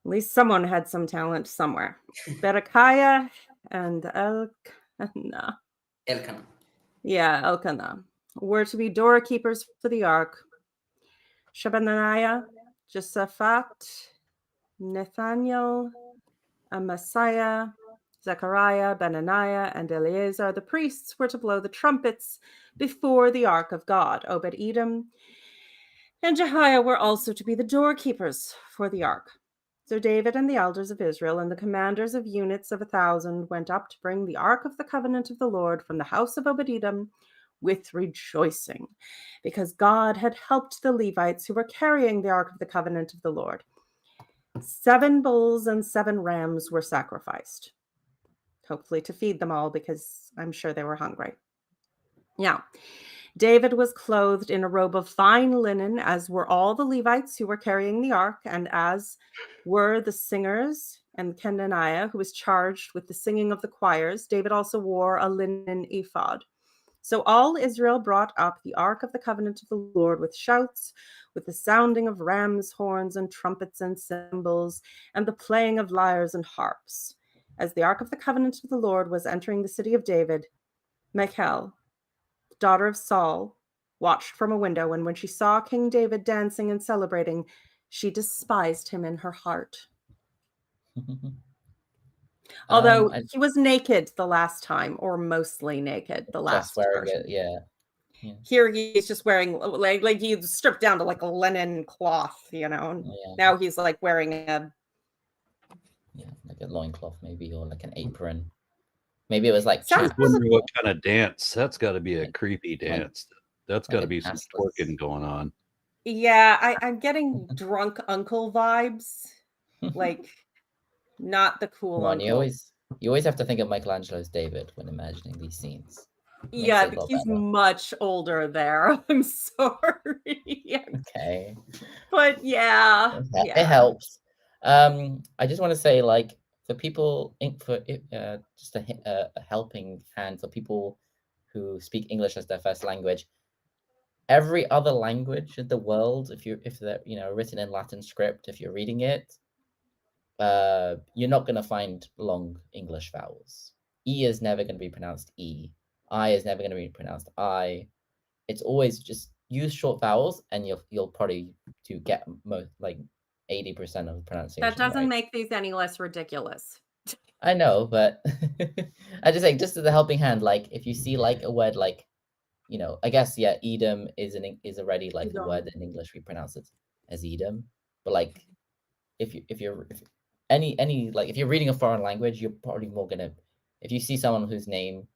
At least someone had some talent somewhere. Berechiah and Elkanah. Yeah, Elkanah were to be doorkeepers for the ark. Shabaniah, Josaphat, Nathaniel, Amasiah, Zechariah, Benaniah, and Eleazar, the priests, were to blow the trumpets before the ark of God. Obed-Edom and Jehiah were also to be the doorkeepers for the ark. So David and the elders of Israel and the commanders of units of 1,000 went up to bring the ark of the covenant of the Lord from the house of Obed-Edom with rejoicing, because God had helped the Levites who were carrying the ark of the covenant of the Lord. 7 bulls and 7 rams were sacrificed, hopefully to feed them all, because I'm sure they were hungry. Now, David was clothed in a robe of fine linen, as were all the Levites who were carrying the ark, and as were the singers and Kenaniah, who was charged with the singing of the choirs. David also wore a linen ephod. So all Israel brought up the ark of the covenant of the Lord with shouts, with the sounding of rams' horns and trumpets and cymbals, and the playing of lyres and harps. As the ark of the covenant of the Lord was entering the city of David, Michal, daughter of Saul, watched from a window, and when she saw King David dancing and celebrating, she despised him in her heart. Although he was naked the last time, or mostly naked the last version. Yeah. Here he's just wearing like he's stripped down to like a linen cloth, and now he's like wearing like a loincloth maybe, or like an apron. Maybe it was like I was wondering what kind of dance. That's got to be a creepy dance. That's got to be some twerking going on. Yeah, I'm getting drunk uncle vibes. Like, not the cool uncle. You always have to think of Michelangelo's David when imagining these scenes. Yeah, he's much older there. I'm sorry. Okay. But yeah. It helps. I just want to say, like, for people, just a helping hand for people who speak English as their first language. Every other language in the world, if they're written in Latin script, if you're reading it, you're not going to find long English vowels. E is never going to be pronounced E. I is never going to be pronounced I. It's always just use short vowels, and you'll probably get most, like 80% of the pronunciation. That doesn't make these any less ridiculous. I know, but I just think, just as a helping hand, like if you see like a word like, I guess Edom is already like a word in English, we pronounce it as Edom, but like if you're reading a foreign language, you're probably more gonna, if you see someone whose name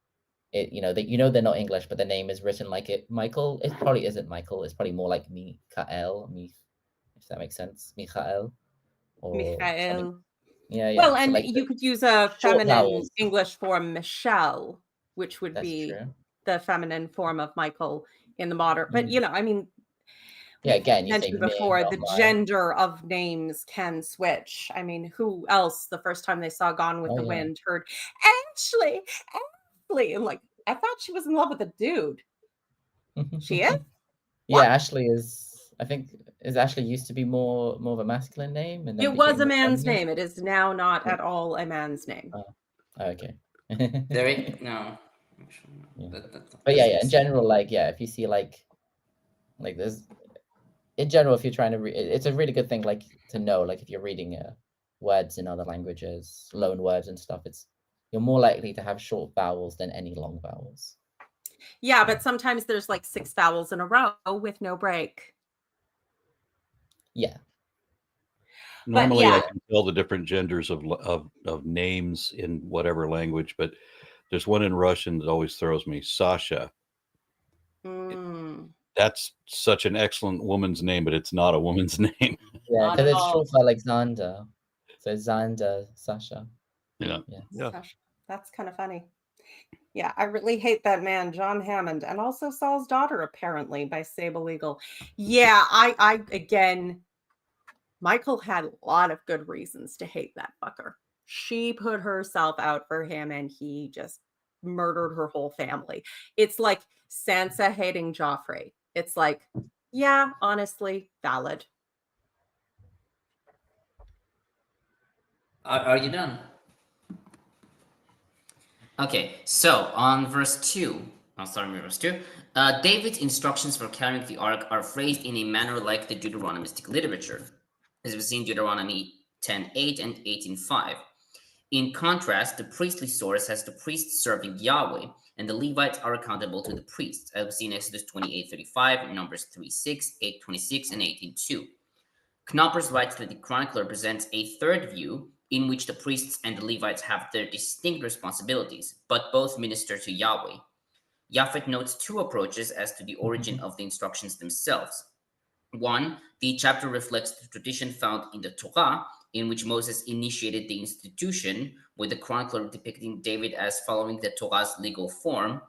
they're not English, but the name is written like Michael, it probably isn't Michael. It's probably more like Michael, if that makes sense. Michael. Michael. Yeah. Well, and like you could use a feminine English form, Michelle, which would be the feminine form of Michael in the modern. But again, you mentioned before, the gender of names can switch. I mean, who else the first time they saw Gone with the Wind heard Ashley, and like, I thought she was in love with a dude. She is? Yeah, Ashley is I think it actually used to be more of a masculine name, and then It was a became more man's feminine. name. It is now not Yeah. at all a man's name. Okay. No. Yeah. That But yeah, in makes sense. general, like, yeah, if you see like there's, in general, if you're trying to read, it's a really good thing, like, to know, like, if you're reading words in other languages, loan words and stuff, you're more likely to have short vowels than any long vowels. Yeah, but sometimes there's like 6 vowels in a row with no break. Yeah. Normally, yeah. I can tell the different genders of names in whatever language, but there's one in Russian that always throws me, Sasha. That's such an excellent woman's name, but it's not a woman's name. Yeah, because it's short for Alexander. So Xander, Sasha. Yeah. Sasha. That's kind of funny. Yeah, I really hate that man, John Hammond, and also Saul's daughter, apparently, by Sable Eagle. Yeah, I again, Michael had a lot of good reasons to hate that fucker. She put herself out for him, and he just murdered her whole family. It's like Sansa hating Joffrey. It's like, yeah, honestly, valid. Are you done? Okay, so on verse 2, I'll start with verse 2. David's instructions for carrying the ark are phrased in a manner like the Deuteronomistic literature, as we see in Deuteronomy 10:8 and 18:5. In contrast, the priestly source has the priests serving Yahweh, and the Levites are accountable to the priests, as we see in Exodus 28:35, Numbers 3:6, 8:26, and 18:2. Knoppers writes that the chronicler presents a third view in which the priests and the Levites have their distinct responsibilities, but both minister to Yahweh. Japhet notes 2 approaches as to the origin of the instructions themselves. 1, the chapter reflects the tradition found in the Torah, in which Moses initiated the institution, with the chronicler depicting David as following the Torah's legal form.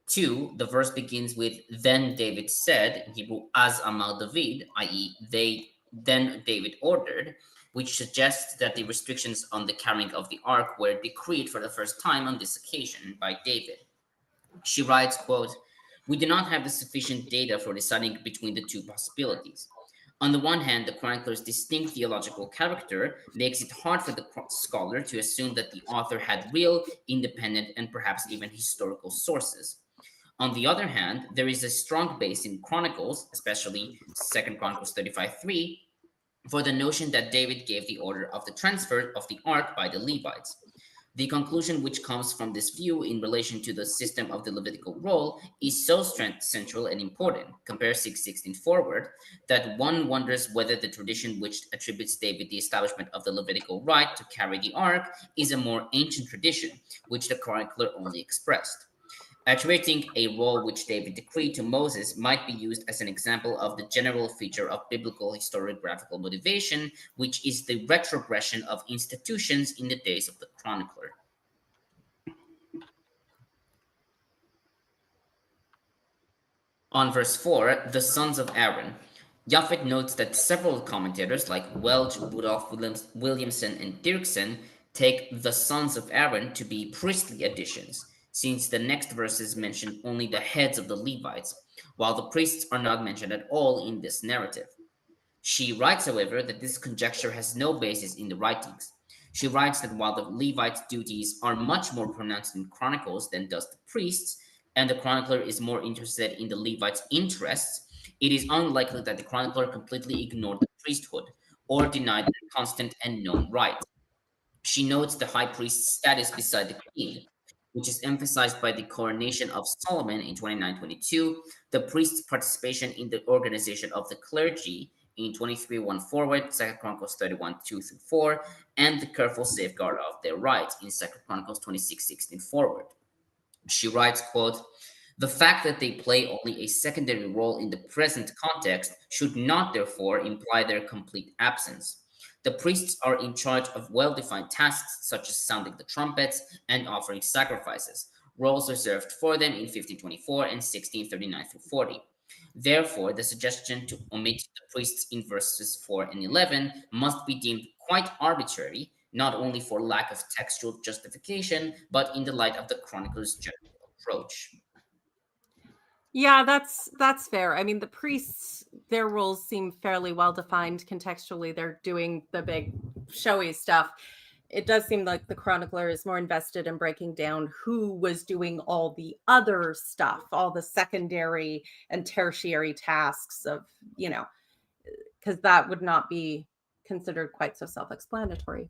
2, the verse begins with, "Then David said," in Hebrew, "Az Amar David," i.e., then David ordered, which suggests that the restrictions on the carrying of the ark were decreed for the first time on this occasion by David. She writes, quote, "We do not have the sufficient data for deciding between the 2 possibilities. On the one hand, the chronicler's distinct theological character makes it hard for the scholar to assume that the author had real, independent, and perhaps even historical sources. On the other hand, there is a strong base in Chronicles, especially 2 Chronicles 35:3, for the notion that David gave the order of the transfer of the ark by the Levites. The conclusion which comes from this view in relation to the system of the Levitical role is so central and important, compare 6:16 forward, that one wonders whether the tradition which attributes David the establishment of the Levitical right to carry the ark is a more ancient tradition, which the chronicler only expressed. Attributing a role which David decreed to Moses might be used as an example of the general feature of biblical historiographical motivation, which is the retrogression of institutions in the days of the chronicler. On verse 4, the sons of Aaron. Japhet notes that several commentators like Welch, Rudolph Williamson, and Dirksen take the sons of Aaron to be priestly additions, since the next verses mention only the heads of the Levites, while the priests are not mentioned at all in this narrative. She writes, however, that this conjecture has no basis in the writings. She writes that while the Levites' duties are much more pronounced in Chronicles than does the priests, and the chronicler is more interested in the Levites' interests, it is unlikely that the chronicler completely ignored the priesthood or denied their constant and known right. She notes the high priest's status beside the king, which is emphasized by the coronation of Solomon in 29:22, the priest's participation in the organization of the clergy in 23:1 forward, 2 Chronicles 31:2-4, and the careful safeguard of their rights in 2 Chronicles 26:16 forward. She writes, quote, "The fact that they play only a secondary role in the present context should not therefore imply their complete absence. The priests are in charge of well-defined tasks such as sounding the trumpets and offering sacrifices, roles reserved for them in 1524 and 1639-40. Therefore, the suggestion to omit the priests in verses 4 and 11 must be deemed quite arbitrary, not only for lack of textual justification, but in the light of the chronicler's general approach." Yeah, that's fair. I mean, the priests, their roles seem fairly well defined contextually. They're doing the big showy stuff. It does seem like the chronicler is more invested in breaking down who was doing all the other stuff, all the secondary and tertiary tasks of, because that would not be considered quite so self-explanatory.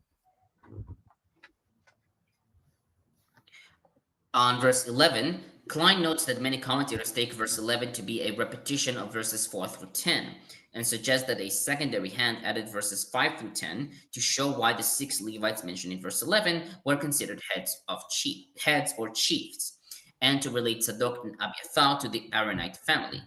On verse 11, Klein notes that many commentators take verse 11 to be a repetition of verses 4 through 10 and suggests that a secondary hand added verses 5 through 10 to show why the 6 Levites mentioned in verse 11 were considered heads or chiefs, and to relate Zadok and Abiathar to the Aaronite family.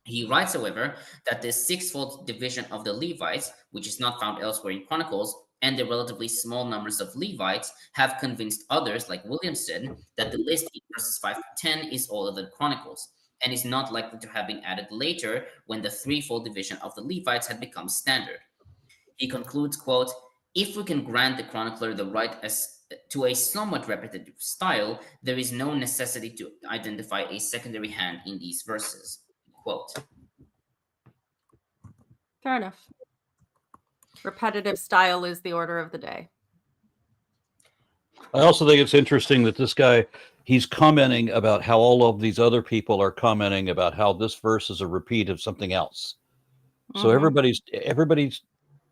He writes, however, that the sixfold division of the Levites, which is not found elsewhere in Chronicles, and the relatively small numbers of Levites have convinced others, like Williamson, that the list in verses 5 to 10 is older than Chronicles, and is not likely to have been added later when the threefold division of the Levites had become standard. He concludes, quote, "If we can grant the chronicler the right to a somewhat repetitive style, there is no necessity to identify a secondary hand in these verses." Quote. Fair enough. Repetitive style is the order of the day. I also think it's interesting that this guy, he's commenting about how all of these other people are commenting about how this verse is a repeat of something else. So everybody's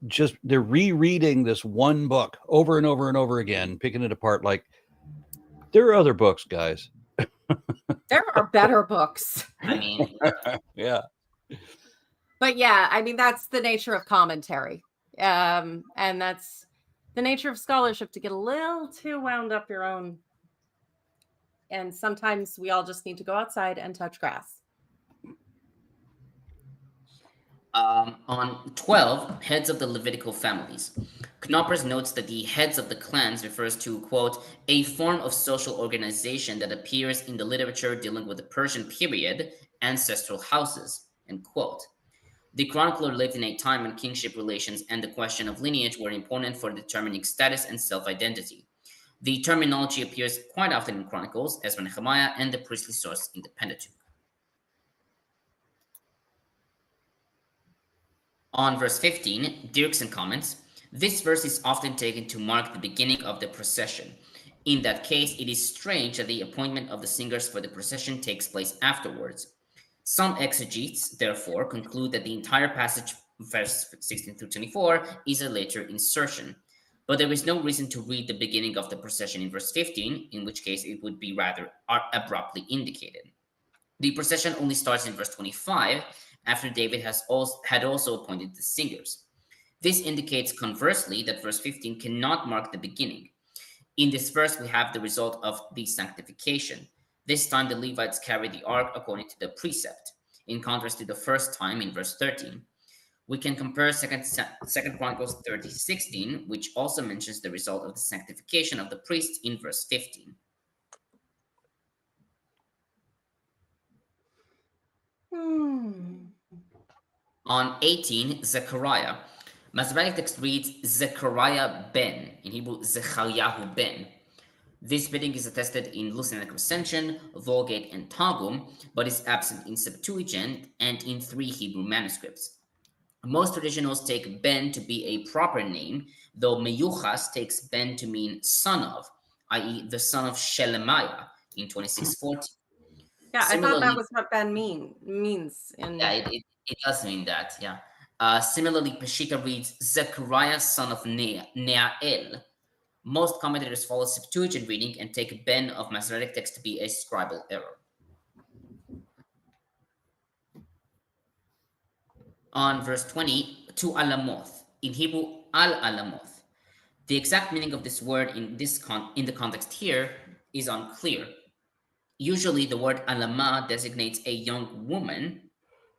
just, they're rereading this one book over and over and over again, picking it apart. Like, there are other books, guys. There are better books. I mean, yeah. But yeah, I mean, that's the nature of commentary. And that's the nature of scholarship, to get a little too wound up your own. And sometimes we all just need to go outside and touch grass. On 12, heads of the Levitical families. Knoppers notes that the heads of the clans refers to, quote, "a form of social organization that appears in the literature dealing with the Persian period, ancestral houses," end quote. The chronicler lived in a time when kingship relations and the question of lineage were important for determining status and self-identity. The terminology appears quite often in Chronicles, Ezra, Nehemiah, and the priestly source in the Pentateuch. On verse 15, Dirksen comments, "This verse is often taken to mark the beginning of the procession. In that case, it is strange that the appointment of the singers for the procession takes place afterwards. Some exegetes, therefore, conclude that the entire passage, verse 16 through 24, is a later insertion. But there is no reason to read the beginning of the procession in verse 15, in which case it would be rather abruptly indicated. The procession only starts in verse 25, after David had also appointed the singers. This indicates, conversely, that verse 15 cannot mark the beginning. In this verse, we have the result of the sanctification. This time, the Levites carry the ark according to the precept, in contrast to the first time in verse 13. We can compare 2 Chronicles 30:16, which also mentions the result of the sanctification of the priests in verse 15. On 18, Zechariah. Masoretic text reads Zechariah ben, in Hebrew Zechariah ben. This spelling is attested in Lucinic Recension, Vulgate, and Targum, but is absent in Septuagint and in 3 Hebrew manuscripts. Most traditionals take Ben to be a proper name, though Meyuchas takes Ben to mean son of, i.e. the son of Shelemiah in 2640. Yeah, I thought that was what Ben means. Yeah, it does mean that, yeah. Similarly, Peshitta reads Zechariah, son of Neael. Most commentators follow Septuagint reading and take Ben of Masoretic text to be a scribal error. On verse 20, to Alamoth, in Hebrew Al-Alamoth. The exact meaning of this word in the context here is unclear. Usually the word Alama designates a young woman,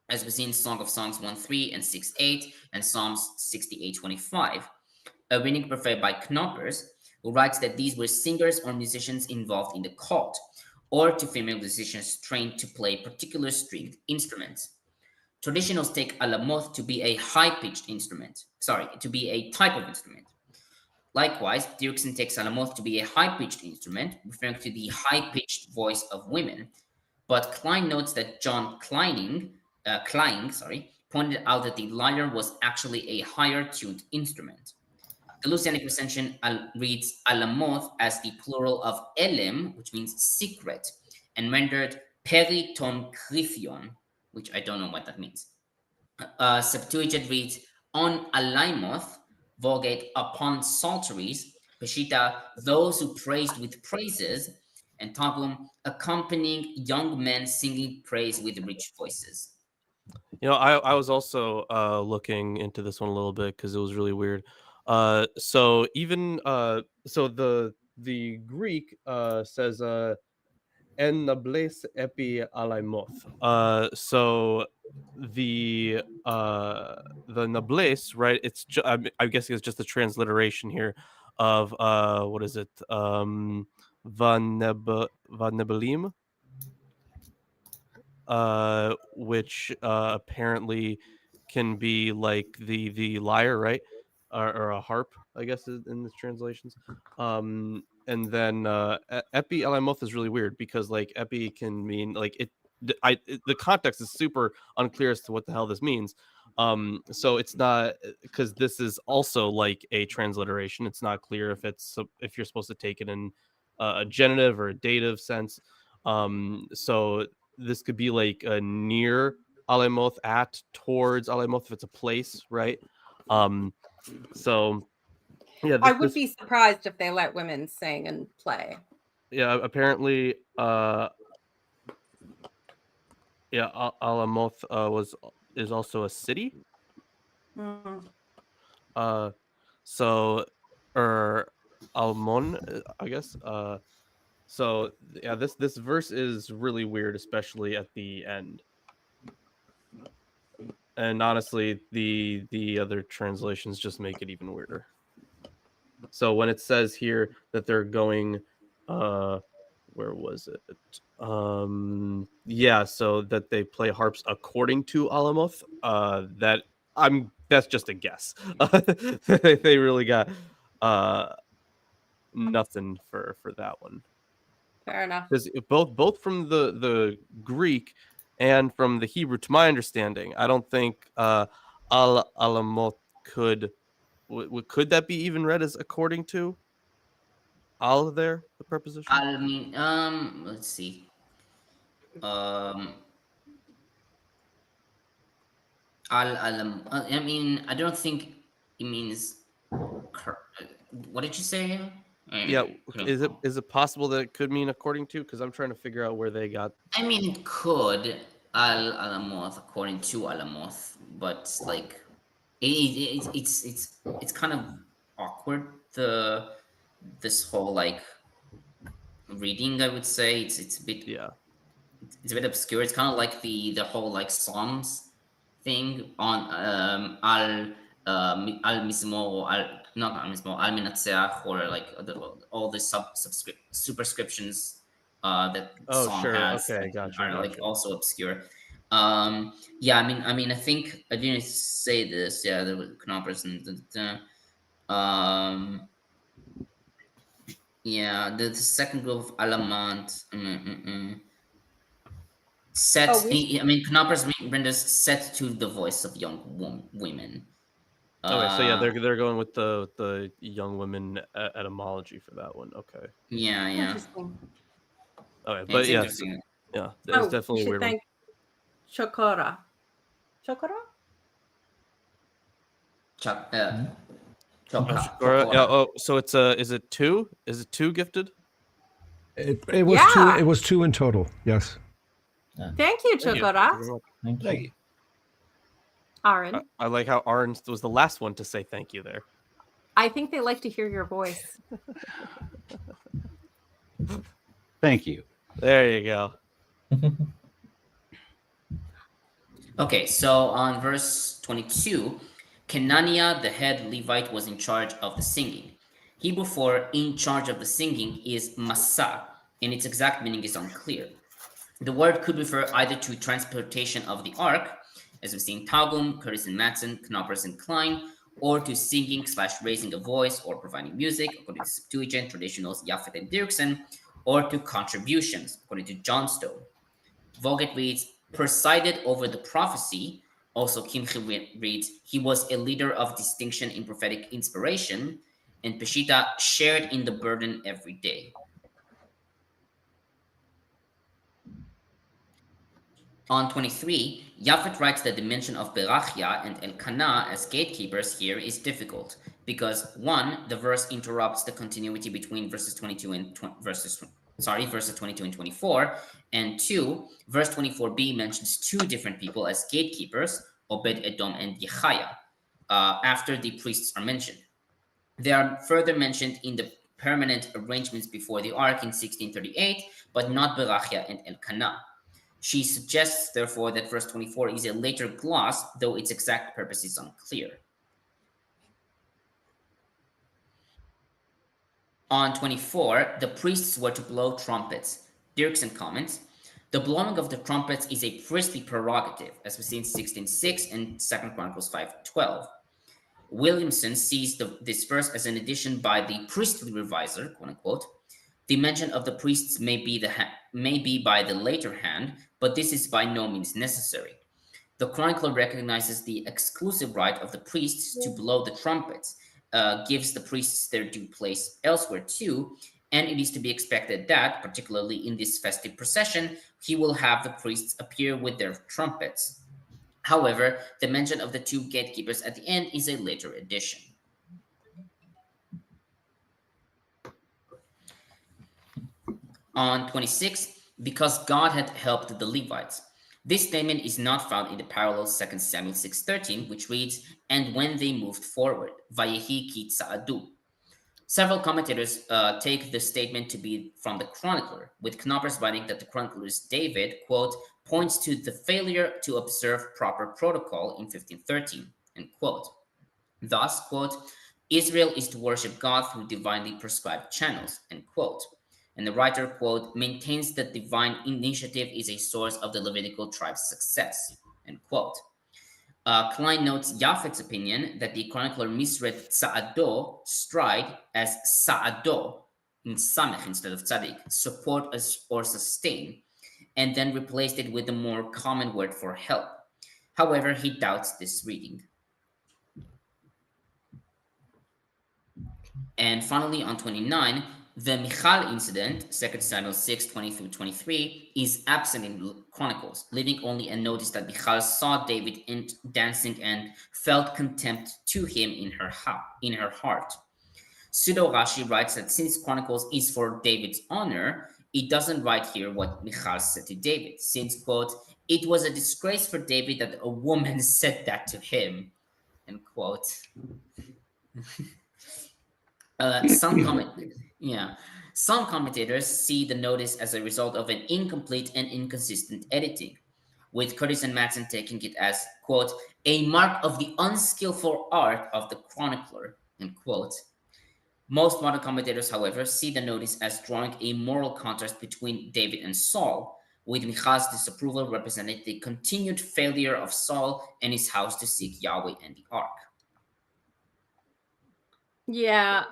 as we see in Song of Songs 1:3 and 6:8 and Psalms 68:25. A reading preferred by Knoppers, who writes that these were singers or musicians involved in the cult, or to female musicians trained to play particular stringed instruments. Traditionals take alamoth to be a high-pitched instrument, to be a type of instrument. Likewise, Dirksen takes alamoth to be a high-pitched instrument, referring to the high-pitched voice of women, But Klein notes that John Klein, pointed out that the lyre was actually a higher tuned instrument. The Lucianic recension reads alamoth as the plural of elem, which means secret, and rendered periton krithion, which I don't know what that means. Septuagint reads on alaimoth, Vulgate upon psalteries, Peshitta those who praised with praises, and Targum accompanying young men singing praise with rich voices. I was also looking into this one a little bit because it was really weird. So even so the Greek says en nables epi alaimoth. So the nables, right? It's I guess it's just a transliteration here of what is it? Vanebelim, which apparently can be like the lyre, right? Or a harp, I guess, in the translations. And then epi alamoth is really weird because like epi can mean like the context is super unclear as to what the hell this means. So it's not, because this is also like a transliteration. It's not clear if you're supposed to take it in a genitive or a dative sense. So this could be like a near Alamoth, at, towards Alamoth, if it's a place, right? So yeah, I would be surprised if they let women sing and play. Yeah, apparently Alamoth is also a city. So Almon, I guess. So yeah, this verse is really weird, especially at the end. And honestly, the other translations just make it even weirder. So when it says here that they're going, where was it? Yeah, so that they play harps according to Alamoth. That's just a guess. They really got nothing for that one. Fair enough. Because both from the Greek and from the Hebrew, to my understanding, I don't think Alamoth could that be even read as according to al there, the preposition? I mean, let's see. I mean, I don't think it means. What did you say? Yeah, is it possible that it could mean according to? Because I'm trying to figure out where they got. I mean, it could Alamoth according to Alamoth, but like it's kind of awkward, this whole like reading. I would say it's a bit it's a bit obscure. It's kind of like the whole like Psalms thing on al mismo or not al mismo al menatzeach, or like all the superscriptions that song has. Okay, gotcha. Are like also obscure. Yeah, I mean I think I didn't say this. Yeah, there was Knoppers and yeah, the second group of Alamant. Set. I mean, Knoppers renders set to the voice of young women. Okay, so yeah, they're going with the young women etymology for that one. Okay. Yeah. Okay, but yeah, there's definitely a weird one. Chokora. Chokora. Yeah. Oh, so it's is it two? Is it two gifted? It was two. It was two in total. Yes. Thank you, Chokora. Thank you. Aaron. I like how Aaron was the last one to say thank you there. I think they like to hear your voice. Thank you. There you go. Okay, so on verse 22, Kenania, the head Levite, was in charge of the singing. Hebrew for in charge of the singing is masa, and its exact meaning is unclear. The word could refer either to transportation of the ark, as we've seen Targum, Curtis and Matson, Knoppers and Klein, or to singing / raising a voice or providing music, according to Septuagint, traditionals Japhet and Dirksen, or to contributions, according to Johnstone. Vogt reads, presided over the prophecy. Also, Kimchi reads, he was a leader of distinction in prophetic inspiration. And Peshitta shared in the burden every day. On 23, Japhet writes that the mention of Berachia and Elkanah as gatekeepers here is difficult because 1, the verse interrupts the continuity between verses 22 and verses 22 and 24, and 2, verse 24b mentions 2 different people as gatekeepers, Obed Edom and Yechaya, after the priests are mentioned. They are further mentioned in the permanent arrangements before the ark in 1638, but not Berachia and Elkanah. She suggests, therefore, that verse 24 is a later gloss, though its exact purpose is unclear. On 24, the priests were to blow trumpets. Dirksen comments, the blowing of the trumpets is a priestly prerogative, as we see in 16:6 and 2 Chronicles 5:12. Williamson sees this verse as an addition by the priestly reviser, quote unquote. The mention of the priests may be by the later hand, but this is by no means necessary. The chronicler recognizes the exclusive right of the priests to blow the trumpets, gives the priests their due place elsewhere too, and it is to be expected that, particularly in this festive procession, he will have the priests appear with their trumpets. However, the mention of the 2 gatekeepers at the end is a later addition. On 26, because God had helped the Levites. This statement is not found in the parallel 2 Samuel 6:13, which reads, and when they moved forward, Vayehi ki tza'adu. Several commentators take the statement to be from the chronicler, with Knoppers writing that the chronicler's David, quote, points to the failure to observe proper protocol in 1513, end quote. Thus, quote, Israel is to worship God through divinely prescribed channels, end quote. And the writer, quote, maintains that divine initiative is a source of the Levitical tribe's success, end quote. Klein notes Japhet's opinion that the chronicler misread tza'ado, stride, as sa'ado, in samech instead of tzadik, support or sustain, and then replaced it with a more common word for help. However, he doubts this reading. And finally, on 29, the Michal incident, 2 Samuel 6:20-23, is absent in Chronicles, leaving only a notice that Michal saw David dancing and felt contempt to him in her heart. Pseudo Rashi writes that since Chronicles is for David's honor, it doesn't write here what Michal said to David, since, quote, it was a disgrace for David that a woman said that to him, end quote. Some commentators see the notice as a result of an incomplete and inconsistent editing, with Curtis and Mattson taking it as, quote, a mark of the unskillful art of the chronicler, end quote. Most modern commentators, however, see the notice as drawing a moral contrast between David and Saul, with Michal's disapproval representing the continued failure of Saul and his house to seek Yahweh and the ark. Yeah,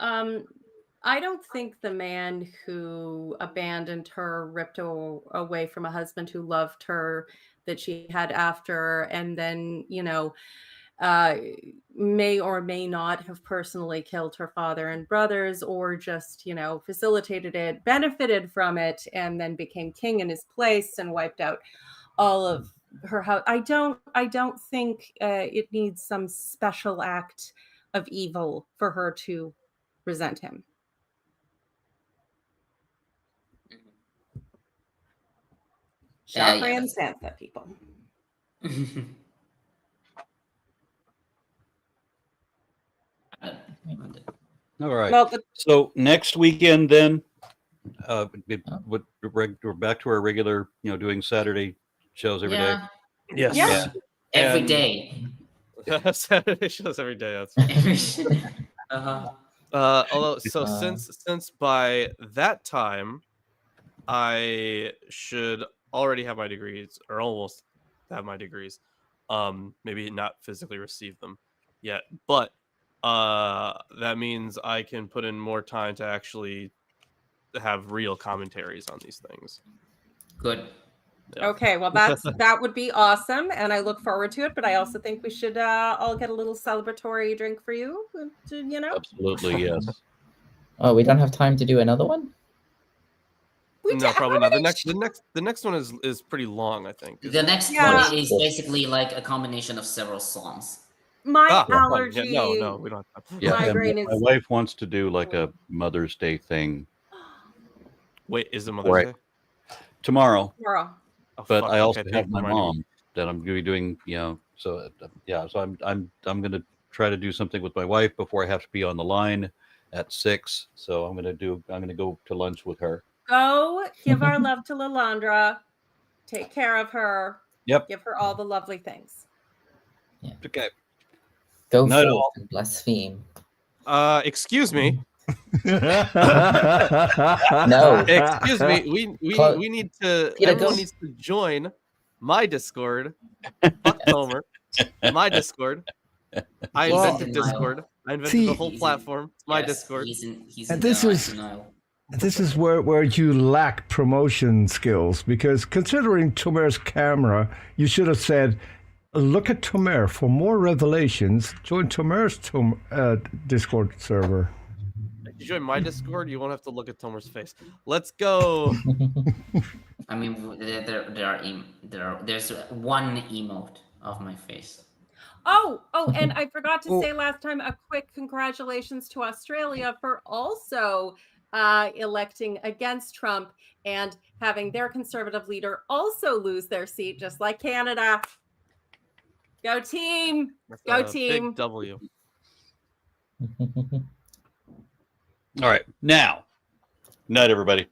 I don't think the man who abandoned her, ripped her away from a husband who loved her, that she had after, and then, may or may not have personally killed her father and brothers, or just, facilitated it, benefited from it, and then became king in his place and wiped out all of her house. I don't think it needs some special act of evil for her to resent him. Joffrey and Sansa, people. All right. Well, so next weekend, then, we're back to our regular, doing Saturday shows every day. Yes. Yeah. Every day. Saturday shows every day. That's although, since by that time, I should already have my degrees, or almost have my degrees. Maybe not physically receive them yet, but that means I can put in more time to actually have real commentaries on these things. Good. Yeah. Okay, well that would be awesome, and I look forward to it. But I also think we should all get a little celebratory drink for you. You know, Absolutely, yes. Oh, we don't have time to do another one? No, probably not. The next one is pretty long, I think. The next one is basically like a combination of several songs. My allergy. Yeah, no, we don't have time. Yeah, Migraine my is. wife wants to do like a Mother's Day thing. Wait, is it Mother's Day? Tomorrow. Oh, But fuck, I also okay, have thanks my for reminding mom me. that I'm going to be doing, so so I'm going to try to do something with my wife before I have to be on the line at 6. So I'm going to go to lunch with her. Go give our love to Lalandra. Take care of her. Yep. Give her all the lovely things. Yeah. Okay. Go forth and blaspheme. Excuse me. No. Excuse me. We need to. Peter, everyone go. needs to join my Discord. Fuck Homer. My Discord. I invented Discord. I invented the whole platform. It's my Discord. And this is where you lack promotion skills, because considering Tomer's camera, you should have said, look at Tomer for more revelations. Join Tomer's Discord server. If you join my Discord, you won't have to look at Tomer's face. Let's go. I mean, there's one emote of my face. Oh, and I forgot to say last time, a quick congratulations to Australia for also electing against Trump and having their conservative leader also lose their seat, just like Canada. Go team! Go team! Big W. All right. Now, night, everybody.